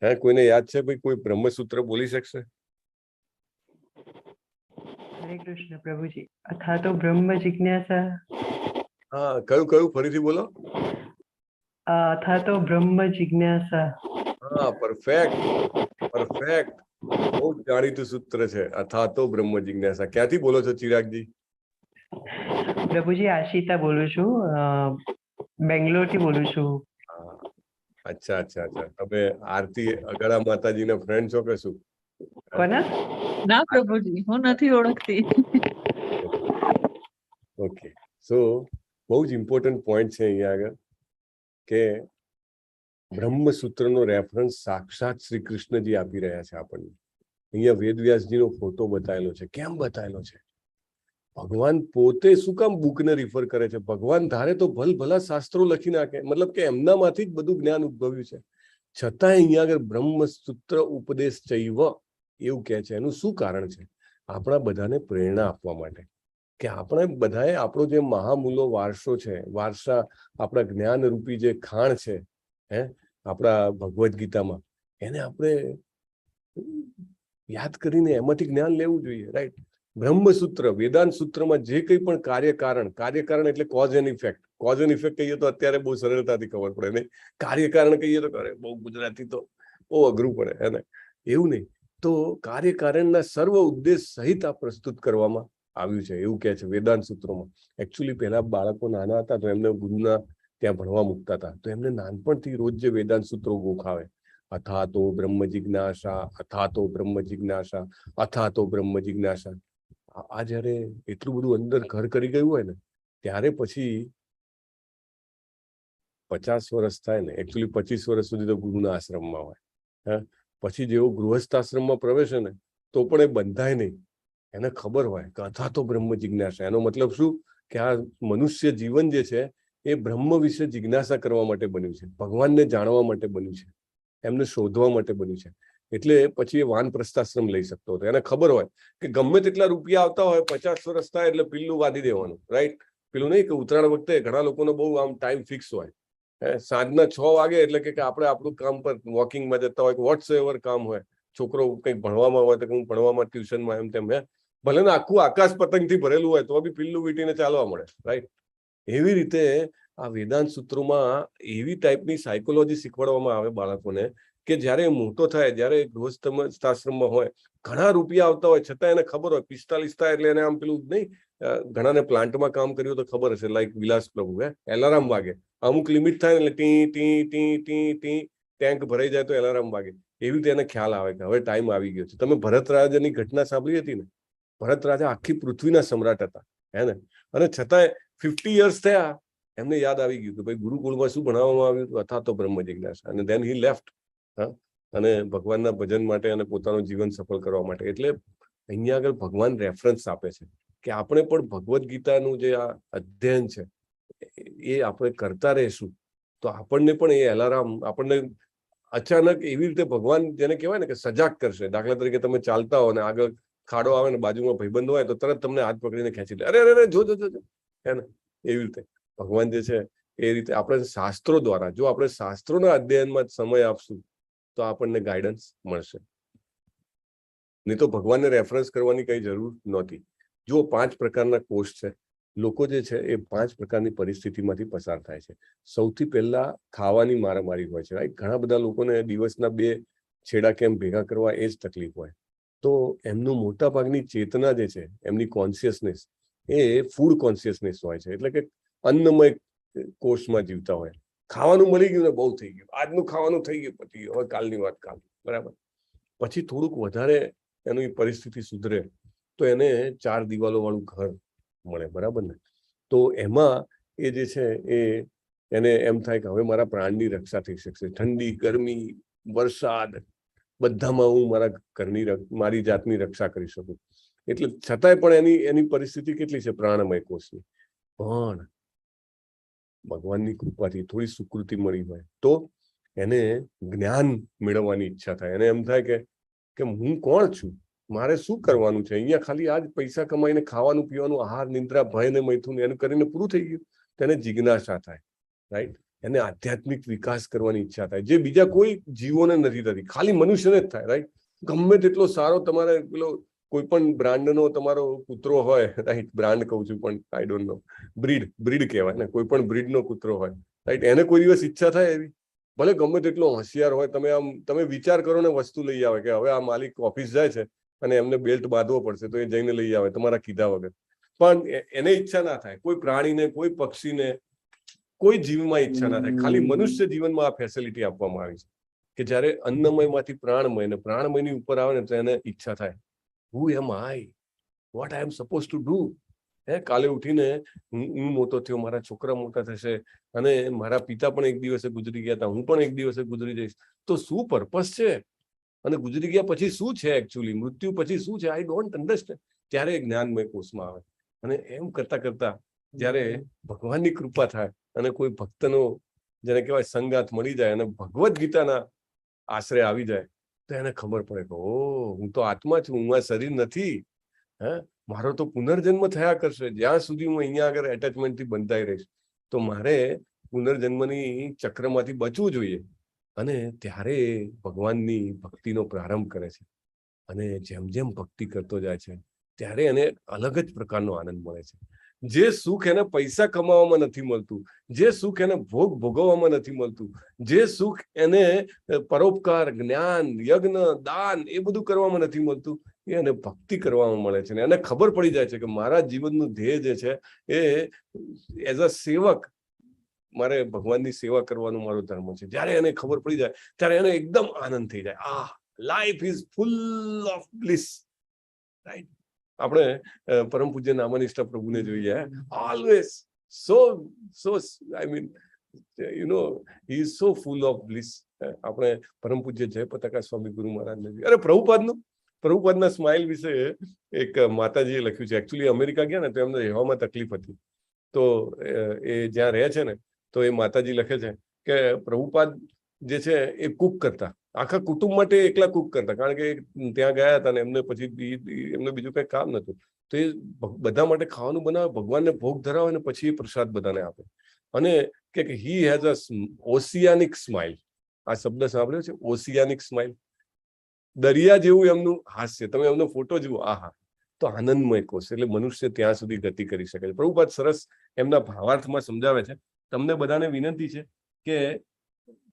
હે, કોઈને યાદ છે ભાઈ? કોઈ બ્રહ્મસૂત્ર બોલી શકશે? હરે કૃષ્ણ પ્રભુજી. અથા તો બ્રહ્મ જિજ્ઞાસા. હા, કયું ફરીથી બોલો. અથા તો બ્રહ્મ જિજ્ઞાસા. હા, પરફેક્ટ. બહુ જાણીતું સૂત્ર છે, અથા તો બ્રહ્મ જિજ્ઞાસા. ક્યાંથી બોલો છો ચિરાગજી? પ્રભુજી આશિતા બોલું છું, બેંગ્લોર થી બોલું છું. અચ્છા. તમે આરતી અગડા માતાજીના ફ્રેન્ડ છો કે શું? કોના? ના પ્રભુજી, હું નથી ઓળખતી. ઓકે, સો બહુ જ ઇમ્પોર્ટન્ટ પોઈન્ટ છે અહીંયા આગળ કે બ્રહ્મસૂત્રનો રેફરન્સ સાક્ષાત શ્રી કૃષ્ણજી આપી રહ્યા છે આપણને. અહીંયા વેદવ્યાસજીનો ફોટો બતાવેલો છે. કેમ બતાવેલો છે? ભગવાન પોતે શું કામ બુકને રિફર કરે છે? ભગવાન ધારે તો ભલા શાસ્ત્રો લખી નાખે, મતલબ કે એમનામાંથી જ બધું જ્ઞાન ઉદ્ભવ્યું છે. છતાં અહીંયા આગળ બ્રહ્મસૂત્ર ઉપદેશ ચૈવ એવું કહે છે. એનું શું કારણ છે? આપણા બધાને પ્રેરણા આપવા માટે કે આપણે બધાએ આપણો જે મહામૂલો વારસો છે, આપણા જ્ઞાન રૂપી જે ખાણ છે, આપણા ભગવદ્ ગીતામાં, એને આપણે યાદ કરીને એમાંથી જ્ઞાન લેવું જોઈએ. રાઈટ. બ્રહ્મસૂત્ર, વેદાંત સૂત્રમાં જે કંઈ પણ કાર્યકારણ એટલે કોઝ એન્ડ ઇફેક્ટ કહીએ તો અત્યારે બહુ સરળતાથી ખબર પડે. નહીં, કાર્યકારણ કહીએ તો બહુ ગુજરાતી તો બહુ અઘરું પડે. હે ને? એવું નહીં. તો કાર્યકારણના સર્વ ઉદ્દેશ સહિત આ પ્રસ્તુત કરવામાં આવ્યું છે એવું કહે છે વેદાંત સૂત્રોમાં. એકચ્યુઅલી પહેલા બાળકો નાના હતા તો એમને ગુરુના ત્યાં ભણવા મૂકતા હતા, તો એમને નાનપણથી રોજ જે વેદાંત સૂત્રો ગોખાવે, અથા તો બ્રહ્મ જિજ્ઞાસા, અથા તો બ્રહ્મ જિજ્ઞાસા, અથા તો બ્રહ્મ જિજ્ઞાસા. આ જયારે એટલું બધું અંદર ઘર કરી ગયું હોય ને, ત્યારે પછી 50 વર્ષ થાય ને, એકચ્યુઅલી 25 વર્ષ સુધી તો ગુરુના આશ્રમમાં હોય. પછી જેવો ગૃહસ્થ આશ્રમમાં પ્રવેશે ને તો પણ એ બંધાય નહીં. એને ખબર હોય કે અથા તો બ્રહ્મ જિજ્ઞાસા. એનો મતલબ શું? કે આ મનુષ્ય જીવન જે છે એ બ્રહ્મ વિશે જિજ્ઞાસા કરવા માટે બન્યું છે, ભગવાનને જાણવા માટે બન્યું છે, એમને શોધવા માટે બન્યું છે. એટલે પછી એ વાનપ્રસ્થાશ્રમ લઈ શકતો હતો. એને ખબર હોય કે ગમે તેટલા રૂપિયા આવતા હોય, 50 વર્ષ થાય એટલે પિલ્લું વાદી દેવાનું. રાઈટ? પેલું નહીં કે ઉત્તરાયણ વખતે ઘણા લોકોનો બહુ આમ ટાઈમ ફિક્સ હોય, સાંજના 6 વાગે એટલે કે આપણે આપણું કામ પર વોકિંગમાં જતા હોય, વોટ્સ એવર કામ હોય, છોકરો કંઈક ભણવામાં હોય તો હું ભણવામાં, ટ્યુશનમાં, એમ તેમ, ભલે ને આખું આકાશ પતંગથી ભરેલું હોય તો બી પિલ્લું વીટીને ચાલવા મળે. રાઈટ? એવી રીતે આ વેદાંત સૂત્રોમાં એવી ટાઈપની સાયકોલોજી શીખવાડવામાં આવે બાળકોને કે જ્યારે મોટો થાય, જ્યારે ગૃહસ્થાશ્રમમાં હોય, ઘણા રૂપિયા આવતા હોય છતાં એને ખબર હોય 45 થાય એટલે એને આમ પેલું નહીં, ઘણાને પ્લાન્ટમાં કામ કર્યું તો ખબર હશે, લાઈક વિલાસ પ્રભુ એલાર્મ વાગે, અમુક લિમિટ થાય એટલે T T T T T tank ભરાઈ જાય તો એલાર્મ વાગે. એવી રીતે એને ખ્યાલ આવે કે હવે ટાઈમ આવી ગયો છે. તમે ભરત રાજાની ઘટના સાંભળી હતી ને? ભરત રાજા આખી પૃથ્વીના સમ્રાટ હતા, હે ને, અને છતાંય 50 યર્સ થયા એમને યાદ આવી ગયું કે ભાઈ ગુરુકુળમાં શું ભણાવવામાં આવ્યું હતું, અથા તો બ્રહ્મ જિજ્ઞાસા. અને ધેન હી લેફ્ટ, અને ભગવાનના ભજન માટે અને પોતાનું જીવન સફળ કરવા માટે. એટલે અહીંયા આગળ ભગવાન રેફરન્સ આપે છે કે આપણે પણ ભગવદ્ ગીતાનું જે આ અધ્યયન છે એ આપણે કરતા રહીશું તો આપણને પણ એ એલાર્મ આપણને અચાનક એવી રીતે ભગવાન જેને કહેવાય ને કે સજાગ કરશે. દાખલા તરીકે તમે ચાલતા હો ને આગળ ખાડો આવે ને બાજુમાં ભાઈબંધ હોય તો તરત તમને હાથ પકડીને ખેંચી લે, અરે અરે જો જો જો, હે ને. એવી રીતે ભગવાન જે છે એ રીતે આપણે શાસ્ત્રો દ્વારા, જો આપણે શાસ્ત્રોના અધ્યયનમાં સમય આપશું તો આપણને ગાઈડન્સ મળશે. નહીં તો ભગવાનને રેફરન્સ કરવાની કઈ જરૂર નહોતી. જો 5 પ્રકારના કોષ છે, લોકો જે છે એ 5 પ્રકારની પરિસ્થિતિમાંથી પસાર થાય છે. સૌથી પહેલા ખાવાની મારામારી હોય છે, રાઈટ. ઘણા બધા લોકોને દિવસના 2 છેડા કેમ ભેગા કરવા એ જ તકલીફ હોય. તો એમનું મોટા ભાગની ચેતના જે છે, એમની કોન્શિયસનેસ એ ફૂડ કોન્શિયસનેસ હોય છે. એટલે કે અન્નમય કોષમાં જીવતા હોય. ખાવાનું મળી ગયું ને બહુ થઈ ગયું, આજનું ખાવાનું થઈ ગયું, પછી હવે કાલની વાત કાલ, બરાબર. પછી થોડુંક વધારે એની પરિસ્થિતિ સુધરે તો એને 4 દિવાલો વાળું ઘર મળે, બરાબર ને. તો એમાં એ જે છે એ એને એમ થાય કે હવે મારા પ્રાણની રક્ષા થઈ શકશે. ઠંડી, ગરમી, વરસાદ બધામાં હું મારા ઘરની મારી જાતની રક્ષા કરી શકું. એટલે છતાંય પણ એની પરિસ્થિતિ કેટલી છે પ્રાણમય કોષની. પણ ભગવાનની કૃપાથી થોડી સુકૃતિ મળી હોય તો એને જ્ઞાન મેળવવાની ઈચ્છા થાય. એને એમ થાય કે હું કોણ છું, મારે શું કરવાનું છે અહીંયા? ખાલી આજ પૈસા કમાઈને ખાવાનું પીવાનું, આહાર નિંદ્રા ભય ને મૈથુન એનું કરીને પૂરું થઈ ગયું. તેને જિજ્ઞાસા થાય, રાઈટ. એને આધ્યાત્મિક વિકાસ કરવાની ઈચ્છા થાય, જે બીજા કોઈ જીવોને નથી થતી, ખાલી મનુષ્યને જ થાય, રાઈટ. ગમે તેટલો સારો તમારે પેલો કોઈ પણ બ્રાન્ડનો તમારો કૂતરો હોય, રાઈટ, બ્રાન્ડ કહું છું પણ આઈ ડોન્ટ નો, બ્રીડ કહેવાય ને, કોઈ પણ બ્રીડનો કૂતરો હોય, રાઈટ. એને કોઈ દિવસ ઈચ્છા થાય એવી? ભલે ગમે તેટલો હોશિયાર હોય, તમે વિચાર કરો ને વસ્તુ લઈ આવે કે હવે આ માલિક ઓફિસ જાય છે અને એમને બેલ્ટ બાંધવો પડશે તો એ જઈને લઈ આવે તમારા કીધા વગર. પણ એને ઈચ્છા ના થાય. કોઈ પ્રાણીને, કોઈ પક્ષીને, કોઈ જીવમાં ઈચ્છા ના થાય. ખાલી મનુષ્ય જીવનમાં આ ફેસિલિટી આપવામાં આવી છે કે જ્યારે અન્નમયમાંથી પ્રાણમય ને પ્રાણમયની ઉપર આવે ને તો એને ઈચ્છા થાય, who am I? What I am supposed to do? કાલે ઉઠીને હું મોટો થયો, મારા છોકરા મોટા થશે અને મારા પિતા પણ એક દિવસે ગુજરી ગયા હતા, હું પણ એક દિવસે ગુજરી જઈશ, તો શું પર્પસ છે? અને ગુજરી ગયા પછી શું છે એકચ્યુઅલી? મૃત્યુ પછી શું છે? I don't understand. ત્યારે જ્ઞાનમય કોષમાં આવે. અને એમ કરતા કરતા જ્યારે ભગવાનની કૃપા થાય અને કોઈ ભક્તનો જેને કહેવાય સંગાથ મળી જાય અને ભગવદ્ ગીતાના આશરે આવી જાય તો એને ખબર પડે કે ઓ, હું તો આત્મા છું, હું આ શરીર નથી. મારો તો પુનર્જન્મ થયા કરશે. જ્યાં સુધી હું અહીંયા આગળ એટેચમેન્ટથી બંધાઈ રહીશ તો મારે પુનર્જન્મની ચક્રમાંથી બચવું જોઈએ. અને ત્યારે ભગવાનની ભક્તિનો પ્રારંભ કરે છે. અને જેમ જેમ ભક્તિ કરતો જાય છે ત્યારે એને અલગ જ પ્રકારનો આનંદ મળે છે. જે સુખ એને પૈસા કમાવામાં નથી મળતું, જે સુખ એને ભોગ ભોગવવામાં નથી મળતું, જે સુખ એને પરોપકાર, જ્ઞાન, યજ્ઞ, દાન એ બધું કરવામાં નથી મળતું, એ એને ભક્તિ કરવામાં મળે છે. એને ખબર પડી જાય છે કે મારા જીવનનું ધ્યેય જે છે એ એઝ અ સેવક મારે ભગવાનની સેવા કરવાનું મારો ધર્મ છે. જ્યારે એને ખબર પડી જાય ત્યારે એને એકદમ આનંદ થઈ જાય. Life is full of bliss, right. આપણે પરમ પૂજ્ય નામાનિષ્ઠ પ્રભુને જોઈએ, always so I mean you know he is so full of bliss. આપણે પરમ પૂજ્ય જય પતાકા સ્વામી ગુરુ મહારાજને જોઈએ. અરે પ્રભુપાદના સ્માઇલ વિશે એક માતાજીએ લખ્યું છે. એકચ્યુઅલી અમેરિકા ગયા ને તો એમને રહેવામાં તકલીફ હતી, તો એ જ્યાં રહે છે ને તો એ માતાજી લખે છે કે પ્રભુપાદ જે છે એ કુક કરતા, આખા કુટુંબ માટે એકલા કુક કરતા, કારણ કે ત્યાં ગયા હતા ને એમને પછી એમને બીજું કઈ કામ નતું, તો એ બધા માટે ખાવાનું બનાવે, ભગવાનને ભોગ ધરાવે ને પછી એ પ્રસાદ બધાને આપે. અને કે હી હેઝ અ ઓશિયાનિક સ્માઇલ. આ શબ્દ સાંભળ્યો છે, ઓશિયાનિક સ્માઇલ? દરિયા જેવું એમનું હાસ્ય. તમે એમનો ફોટો જુઓ, આહા, તો આનંદમય કોષ. એટલે મનુષ્ય ત્યાં સુધી ગતિ કરી શકે છે. પ્રભુપાદ સરસ એમના ભાવાર્થમાં સમજાવે છે તમને બધાને વિનંતી છે કે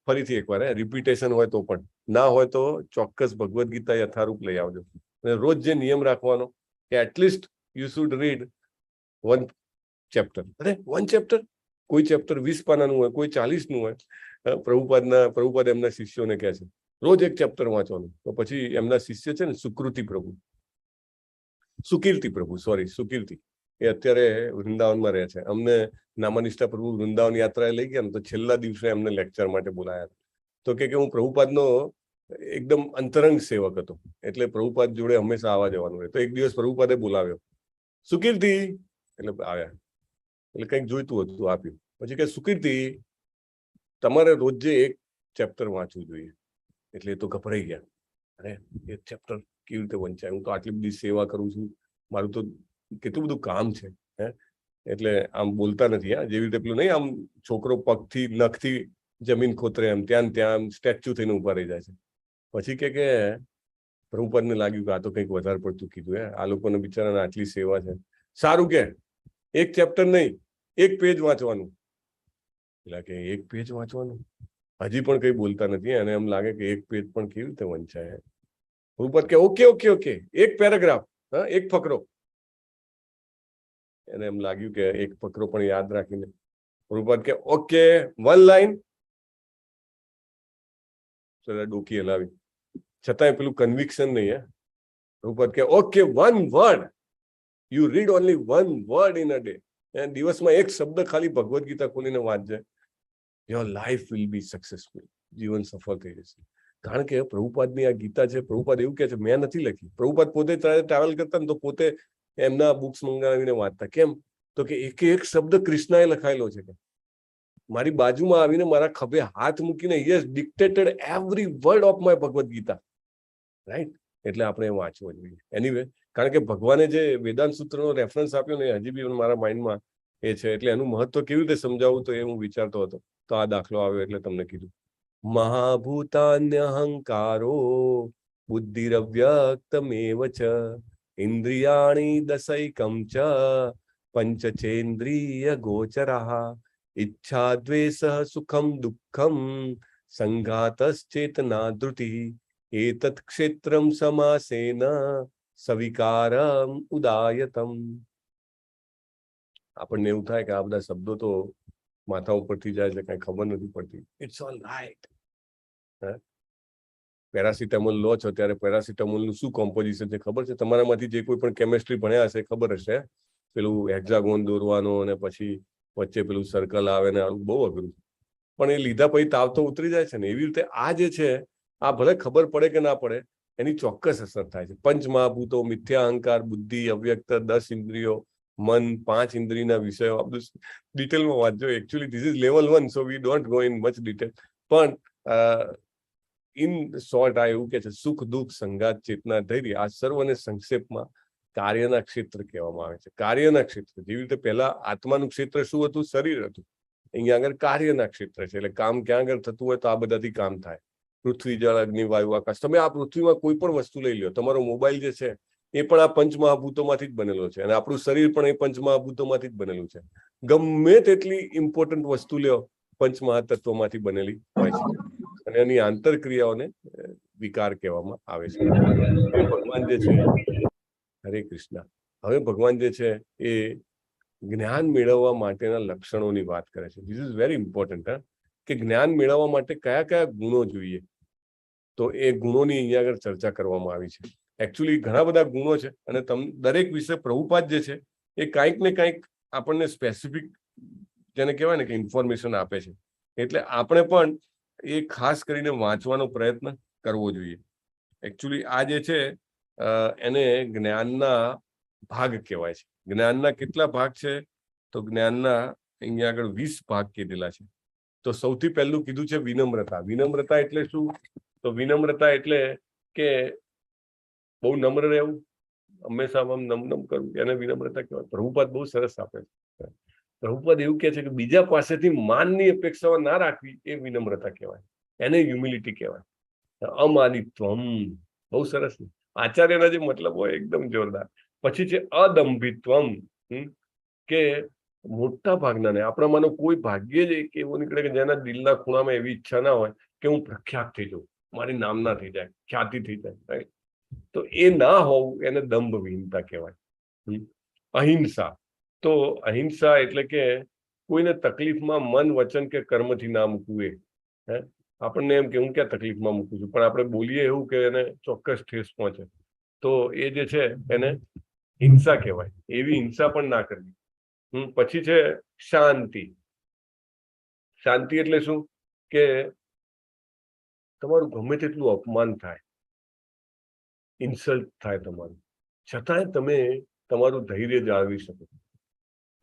ફરીથી એકવાર રિપીટેશન હોય તો પણ, ના હોય તો ચોક્કસ ભગવદ્ ગીતા યથારૂપ લઈ આવજો. અને રોજ જે નિયમ રાખવાનો કે at least you should read 1 chapter. અરે 1 ચેપ્ટર, કોઈ ચેપ્ટર 20 પાનાનું હોય, કોઈ 40નું હોય. પ્રભુપાદ એમના શિષ્યોને કહે છે રોજ 1 ચેપ્ટર વાંચવાનું. તો પછી એમના શિષ્ય છે ને સુકીર્તિ, એ અત્યારે વૃંદાવનમાં રહે છે. અમને નામાનિષ્ઠા પ્રભુ વૃંદાવન યાત્રાએ લઈ ગયા ને તો છેલ્લા દિવસે એમને લેક્ચર માટે બોલાયા. તો કે હું પ્રભુપાદનો એકદમ અંતરંગ સેવક હતો, એટલે પ્રભુપાદ જોડે હંમેશા આવવા જવાનું રહે. તો એક દિવસ પ્રભુપાદે બોલાવ્યો, સુકીર્તિ, એટલે આવ્યા. એટલે કંઈક જોઈતું હતું, આપ્યું. પછી કે સુકીર્તિ, તમારે રોજે 1 ચેપ્ટર વાંચવું જોઈએ. એટલે એ તો ગભરાઈ ગયા. અરે 1 ચેપ્ટર કેવી રીતે વંચાય? હું તો આટલી બધી સેવા કરું છું, મારું તો કેટલું બધું કામ છે. એટલે આમ બોલતા નથી. જેવી રીતે પેલું નહીં, આમ છોકરો પગથી નખથી જમીન ખોતરે એમ ત્યાં સ્ટેચ્યુ થઈને ઉભા રહી જાય છે. પછી કે પ્રભુપાદને લાગ્યું કે આ તો કંઈક વધારે પડતું કીધું. આ લોકોને બિચારાને આટલી સેવા છે. સારું કે 1 ચેપ્ટર નહીં, 1 પેજ વાંચવાનું. એટલે કે 1 પેજ વાંચવાનું, હજી પણ કઈ બોલતા નથી. અને એમ લાગે કે 1 પેજ પણ કેવી રીતે વંચાય. પ્રભુપાદ કે ઓકે 1 પેરેગ્રાફ, 1 ફકરો. એને એમ લાગ્યું કે 1 ફકરો પણ યાદ રાખીને પ્રભુપાદ કે ઓકે 1 લાઈન. ડોકી હલાવી, છતાંય પેલું કન્વિક્શન નહીં. પ્રભુપાદ કે okay 1 word, you read only 1 word in a day. દિવસમાં 1 શબ્દ ખાલી ભગવદ્ ગીતા ખોલીને વાંચજે, your life will be successful. જીવન સફળ થઈ જશે. કારણ કે પ્રભુપાદની આ ગીતા છે. પ્રભુપાદ એવું કહે છે, મેં નથી લખી. પ્રભુપાદ પોતે ટ્રાવેલ કરતા ને તો પોતે એમના બુક્સ મંગાવીને વાંચતા. કેમ? તો કે એક શબ્દ કૃષ્ણએ લખાયેલો છે. કે મારી બાજુમાં આવીને મારા ખભે હાથ મૂકીને he has dictated every word of my Bhagavad Gita. Right? એટલે આપણે વાંચવું જોઈએ. એનીવે, કારણ કે ભગવાને જે વેદાંત સૂત્રનો રેફરન્સ આપ્યો ને હજી બી મારા માઇન્ડમાં એ છે. એટલે એનું મહત્વ કેવી રીતે સમજાવવું તો એ હું વિચારતો હતો. તો આ દાખલો આવ્યો એટલે તમને કીધું. મહાભૂતાન્યહંકારો બુદ્ધિરવ્યક્તમેવ ચ ઇન્દ્રિયાણિ દશૈકમ ચ પંચચેન્દ્રિય ગોચરઃ ઈચ્છા દ્વેષ સુખમ દુઃખમ સંઘાતશ્ચેતના ધૃતિ એતત્ ક્ષેત્રમ સમાસેન સવિકારમ ઉદાયતમ. આપણને એવું થાય કે આ બધા શબ્દો તો માથા ઉપરથી જાય છે, કઈ ખબર નથી પડતી. It's all right. પેરાસિટામોલ લો છો ત્યારે પેરાસિટામોલનું શું કોમ્પોઝિશન છે ખબર છે? તમારામાંથી જે કોઈ પણ કેમિસ્ટ્રી ભણ્યા હશે ખબર હશે. પેલું હેક્ઝાગોન દોરવાનો અને પછી વચ્ચે પેલું સર્કલ આવે ને બહુ અઘરું. પણ એ લીધા પછી તાવ તો ઉતરી જાય છે ને. એવી રીતે આ જે છે, આ ભલે ખબર પડે કે ના પડે, એની ચોક્કસ અસર થાય છે. પંચ મહાભૂતો, મિથ્યા અહંકાર, બુદ્ધિ, અવ્યક્ત, 10 ઇન્દ્રિયો, મન, 5 ઇન્દ્રિયના વિષયો. આ બધું ડિટેલમાં વાંચજો. Actually this is level 1, so we don't go in much detail. પણ ઇન શોર્ટ આ એવું કે છે, સુખ દુઃખ સંઘાત ચેતના ધૈર્ય, આ સર્વને સંક્ષેપમાં કાર્યના ક્ષેત્ર કહેવામાં આવે છે. કાર્યના ક્ષેત્ર, જેવી રીતે પહેલા આત્માનું ક્ષેત્ર શું હતું? શરીર હતું. અહીંયા આગળ કાર્યના ક્ષેત્ર છે. એટલે કામ ક્યાં આગળ થતું હોય તો આ બધાથી કામ થાય. પૃથ્વી, જળ, અગ્નિ, વાયુ, આકાશ. તમે આ પૃથ્વીમાં કોઈ પણ વસ્તુ લઈ લો. તમારો મોબાઈલ જે છે એ પણ આ પંચમહાભૂતોમાંથી જ બનેલો છે. અને આપણું શરીર પણ એ પંચમહાભૂતોમાંથી જ બનેલું છે. ગમે તેટલી ઇમ્પોર્ટન્ટ વસ્તુ લ્યો, પંચમહાતત્વમાંથી બનેલી હોય છે. અને એની આંતરક્રિયાઓને વિકાર કહેવામાં આવે છે. ભગવાન જે છે, હરે કૃષ્ણ, હવે ભગવાન જે છે એ જ્ઞાન મેળવવા માટેના લક્ષણોની વાત કરે છે. This is very important. કે જ્ઞાન મેળવવા માટે કયા કયા ગુણો જોઈએ, તો એ ગુણોની અહીંયા આગળ ચર્ચા કરવામાં આવી છે. એકચ્યુઅલી ઘણા બધા ગુણો છે અને દરેક વિશે પ્રભુપાદ જે છે એ કાંઈક ને કાંઈક આપણને સ્પેસિફિક, જેને કહેવાય ને કે ઇન્ફોર્મેશન આપે છે. એટલે આપણે પણ એ ખાસ કરીને વાંચવાનો પ્રયત્ન કરવો જોઈએ. એકચ્યુઅલી આ જે છે એને જ્ઞાનના ભાગ કહેવાય છે. જ્ઞાનના કેટલા ભાગ છે? તો જ્ઞાનના અહીંયા આગળ 20 ભાગ કીધેલા છે. તો સૌથી પહેલું કીધું છે વિનમ્રતા. વિનમ્રતા એટલે શું? તો વિનમ્રતા એટલે કે બહુ નમ્ર રહેવું, હંમેશા આમ નમ કરવું, એને વિનમ્રતા કહેવાય. પ્રભુપાદ બહુ સરસ આપે છે. પ્રભુપાદ એવું કહે છે કે બીજા પાસેથી માનની અપેક્ષાઓ ના રાખવી, એ વિનમ્રતા કહેવાય. એને હ્યુમિલિટી કહેવાય. અમાનિત્વમ, બહુ સરસ. આચાર્યના જે મતલબ હોય એકદમ જોરદાર. પછી છે અદંભિત્વમ, કે મોટા ભાગના ને આપણામાંનો કોઈ ભાગ્યે જ એક એવો નીકળે કે જેના દિલના ખૂણામાં એવી ઈચ્છા ના હોય કે હું પ્રખ્યાત થઈ જાઉં, મારી નામના થઈ જાય, ખ્યાતિ થઈ જાય, રાઈટ? તો એ ના હોવું એને દંભવિહીનતા કહેવાય. અહિંસા, તો અહિંસા એટલે કે કોઈને તકલીફમાં મન, વચન કે કર્મથી ના મૂકવું. એ આપણને એમ કે હું ક્યાં તકલીફમાં મૂકું છું, પણ આપણે બોલીએ એવું કે એને ચોક્કસ ઠેસ પહોંચે, તો એ જે છે એને હિંસા કહેવાય. એવી હિંસા પણ ના કરવી. પછી છે શાંતિ. શાંતિ એટલે શું કે તમારું ગમે તેટલું અપમાન થાય, ઇન્સલ્ટ થાય તમારું, છતાંય તમે તમારું ધૈર્ય જાળવી શકો,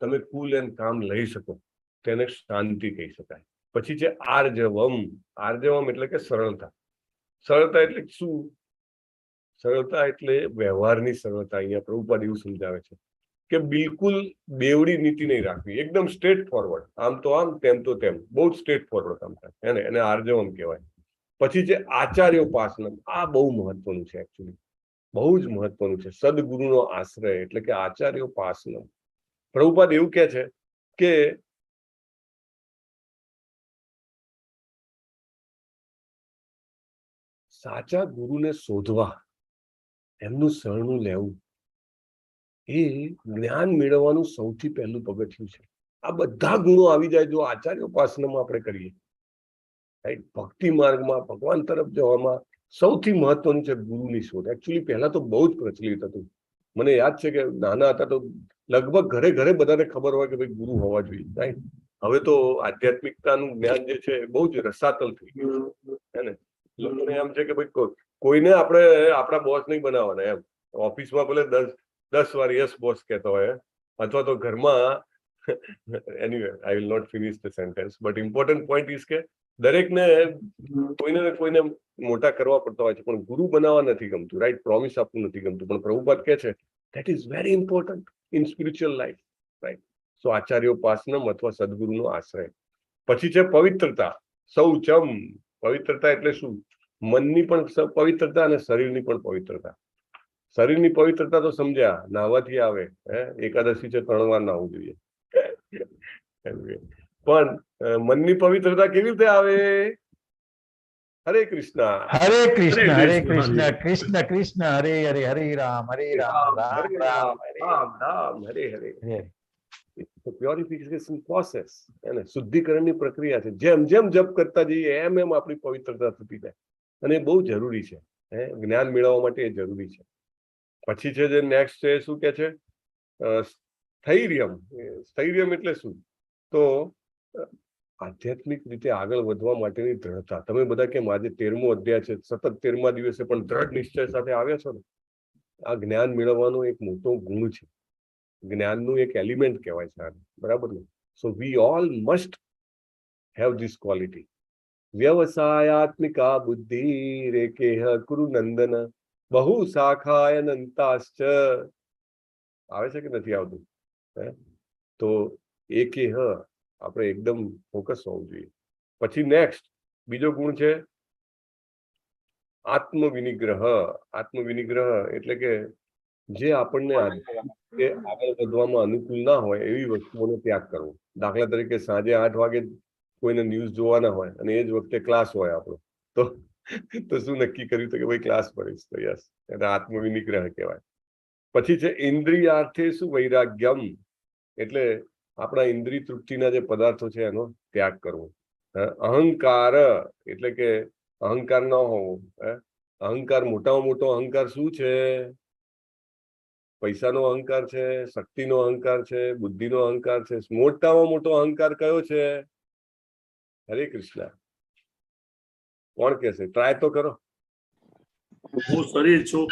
તમે કુલ એન્ડ કામ લઈ શકો, તેને શાંતિ કહી શકાય. પછી છે આર્જવમ. આર્જવમ એટલે કે સરળતા. સરળતા એટલે શું? સરળતા એટલે વ્યવહારની સરળતા. અહીંયા પ્રભુપાદ એવું સમજાવે છે કે બિલકુલ બેવડી નીતિ નહીં રાખવી, એકદમ સ્ટ્રેટ ફોરવર્ડ, આમ તો આમ, તેમ તો તેમ, બહુ જ સ્ટ્રેટ ફોરવર્ડ કામ થાય એને આર્જવમ કહેવાય. પછી છે આચાર્યોપાસનમ. આ બહુ મહત્વનું છે, એકચ્યુઅલી બહુ જ મહત્વનું છે. સદગુરુનો આશ્રય એટલે કે આચાર્યોપાસનમ. પ્રભુપાદ એવું કહે છે કે સાચા ગુરુને શોધવા, એમનું શરણું લેવું, એ જ્ઞાન મેળવવાનું સૌથી પહેલું પગથિયું છે. આ બધા ગુણો આવી જાય જો આચાર્યોપાસનામાં આપણે કરીએ. ભક્તિ માર્ગમાં ભગવાન તરફ જવામાં સૌથી મહત્વનું છે ગુરુની શોધ. એકચ્યુઅલી પહેલા તો બહુ જ પ્રચલિત હતું. મને યાદ છે કે નાના હતા તો લગભગ ઘરે ઘરે બધાને ખબર હોય કે ભાઈ ગુરુ હોવા જોઈએ, રાઈટ? હવે તો આધ્યાત્મિકતાનું જ્ઞાન જે છે બહુ જ રસાતલ થઈ ગયું છે ને. લોકોને એમ છે કે ભાઈ કોઈને આપણે આપણા બોસ નહીં બનાવવાના, એમ. ઓફિસમાં ભલે 10 વાર યસ બોસ કહેતો હોય, અથવા તો ઘરમાં anyway I will not finish the sentence, but important point is કે દરેકને કોઈને ને કોઈને મોટા કરવા પડતા હોય છે, પણ ગુરુ બનાવવા નથી ગમતું, રાઈટ? પ્રોમિસ આપવું નથી ગમતું. પણ પ્રભુપાદ કહે છે that is very important in spiritual life, right? So આચાર્યોપાસનમ અથવા સદગુરુનો આશ્રય. પછી છે પવિત્રતા. શૌચમ. પવિત્રતા એટલે શું? મનની પણ પવિત્રતા અને શરીરની પણ પવિત્રતા. શરીરની પવિત્રતા તો સમજ્યા, નાહવાથી આવે, એકાદશી છે 3 વાર નાહવું જોઈએ. પણ મનની પવિત્રતા કેવી રીતે આવે? હરે કૃષ્ણ, હરે કૃષ્ણ, હરે કૃષ્ણ, કૃષ્ણ કૃષ્ણ, હરે હરે, હરે રામ, રામ રામ, રામ હરે હરે. પ્યોરિફિકેશન પ્રોસેસ, એને શુદ્ધિકરણની પ્રક્રિયા છે. જેમ જેમ જપ કરતા જઈએ એમ એમ આપણી પવિત્રતા થતી જાય, અને એ બહુ જરૂરી છે. જ્ઞાન મેળવવા માટે એ જરૂરી છે. પછી છે જે નેક્સ્ટ છે, શું કે છે? સ્થૈર્યમ. સ્થૈર્યમ એટલે શું? તો આધ્યાત્મિક રીતે આગળ વધવા માટેની દ્રઢતા. તમે બધા કેમ આજે 13મો અધ્યાય છે, સતત 13મા દિવસે પણ દ્રઢ નિશ્ચય સાથે આવ્યા છો ને? આ જ્ઞાન મેળવવાનો એક મોટો ગુણ છે, જ્ઞાનનું એક એલિમેન્ટ કહેવાય છે, બરાબર ને? So we all must have this quality. વ્યવસાયાત્મિકા બુદ્ધિ રેકેહ કુરુ નંદન બહુ શાખાય અનંતાશ્ચ. આવે છે કે નથી આવતું? તો એકેહ આપણે એકદમ ફોકસ હોવું જોઈએ. પછી નેક્સ્ટ બીજો ગુણ છે આત્મવિનિગ્રહ. આત્મવિનિગ્રહ એટલે કે જે આપણને આગળ વધવામાં અનુકૂળ ના હોય એવી વસ્તુઓનો ત્યાગ કરવો. દાખલા તરીકે સાંજે 8 વાગે કોઈને ન્યૂઝ જોવાના હોય અને એ જ વખતે ક્લાસ હોય આપણો, તો શું નક્કી કર્યું કે ભાઈ ક્લાસ ભરીશ, તો યસ, એને આત્મવિનિગ્રહ કહેવાય. પછી છે ઇન્દ્રિયાર્થે શું વૈરાગ્યમ, એટલે આપણા ઇન્દ્રિય તૃપ્તિના જે પદાર્થો છે એનો ત્યાગ કરવો. અહંકાર એટલે કે અહંકાર ન હોવો. અહંકાર, મોટામાં મોટો અહંકાર શું છે? પૈસાનો અહંકાર છે, શક્તિનો અહંકાર છે, બુદ્ધિનો અહંકાર છે. મોટામાં મોટો અહંકાર કયો છે? હરે કૃષ્ણ. કોણ કહેશે? ટ્રાય તો કરો. હું શરીર છું.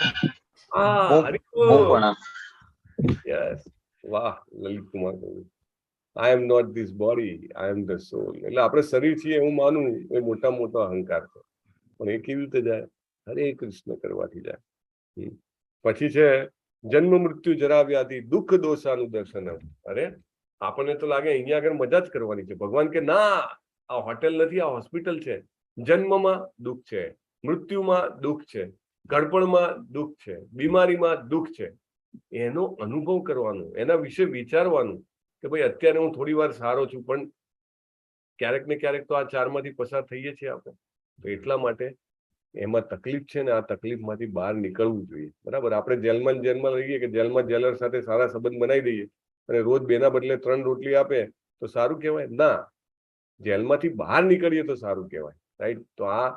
યસ, વાહ Lalit Kumar. I am not this body, I am the soul. એટલે આપણે શરીર છીએ હું માનું, એ મોટામાં મોટો અહંકાર છે. પણ એ કેવી રીતે જાય? હરે કૃષ્ણ કરવાથી જાય. પછી છે જન્મ મૃત્યુ જરા વ્યાધિ દુઃખ દોષાનું દર્શન. અરે આપણને તો લાગે અહીંયા આગળ મજા જ કરવાની છે. ભગવાન કે ના, આ હોટેલ નથી, આ હોસ્પિટલ છે. જન્મમાં દુઃખ છે, મૃત્યુમાં દુઃખ છે, ગડપણમાં દુઃખ છે, બીમારીમાં દુઃખ છે. એનો અનુભવ કરવાનો, એના વિશે વિચારવાનું કે કે ભાઈ અત્યારે હું થોડી વાર સારો છું, પણ ક્યારેક ને ક્યારેક તો આ ચારમાંથી પસાર થઈએ છીએ આપણે. તો એટલા માટે એમાં તકલીફ છે ને, આ તકલીફમાંથી બહાર નીકળવું જોઈએ. બરાબર, આપણે જેલમાં રહીએ કે જેલમાં જેલર સાથે સારા સંબંધ બનાવી દઈએ અને રોજ 2 ના બદલે 3 રોટલી આપે તો સારું કહેવાય? ના, જેલમાંથી બહાર નીકળીએ તો સારું કહેવાય. રાઈટ? તો આ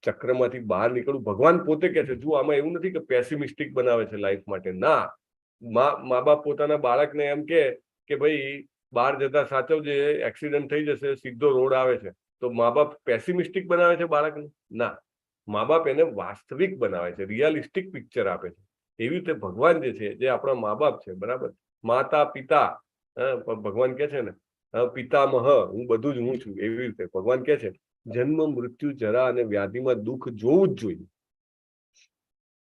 ચક્રમાંથી બહાર નીકળવું ભગવાન પોતે કહે છે. જો આમાં એવું નથી કે પેસિમિસ્ટિક બનાવે છે લાઈફ માટે. ના, મા બાપ પોતાના બાળકને એમ કે ભાઈ બહાર જતા સાચવજે, એક્સિડન્ટ થઈ જશે, સીધો રોડ આવે છે. તો મા બાપ પેસિમિસ્ટિક બનાવે છે બાળકને? ના, મા બાપ એને વાસ્તવિક બનાવે છે, રિયાલિસ્ટિક પિક્ચર આપે છે. એવી રીતે ભગવાન જે છે, જે આપણા મા બાપ છે, બરાબર, માતા પિતા, ભગવાન કે છે ને પિતામહ, હું બધું જ હું છું. એવી રીતે ભગવાન કે છે જન્મ મૃત્યુ જરા અને વ્યાધિમાં દુઃખ જોવું જ જોઈએ.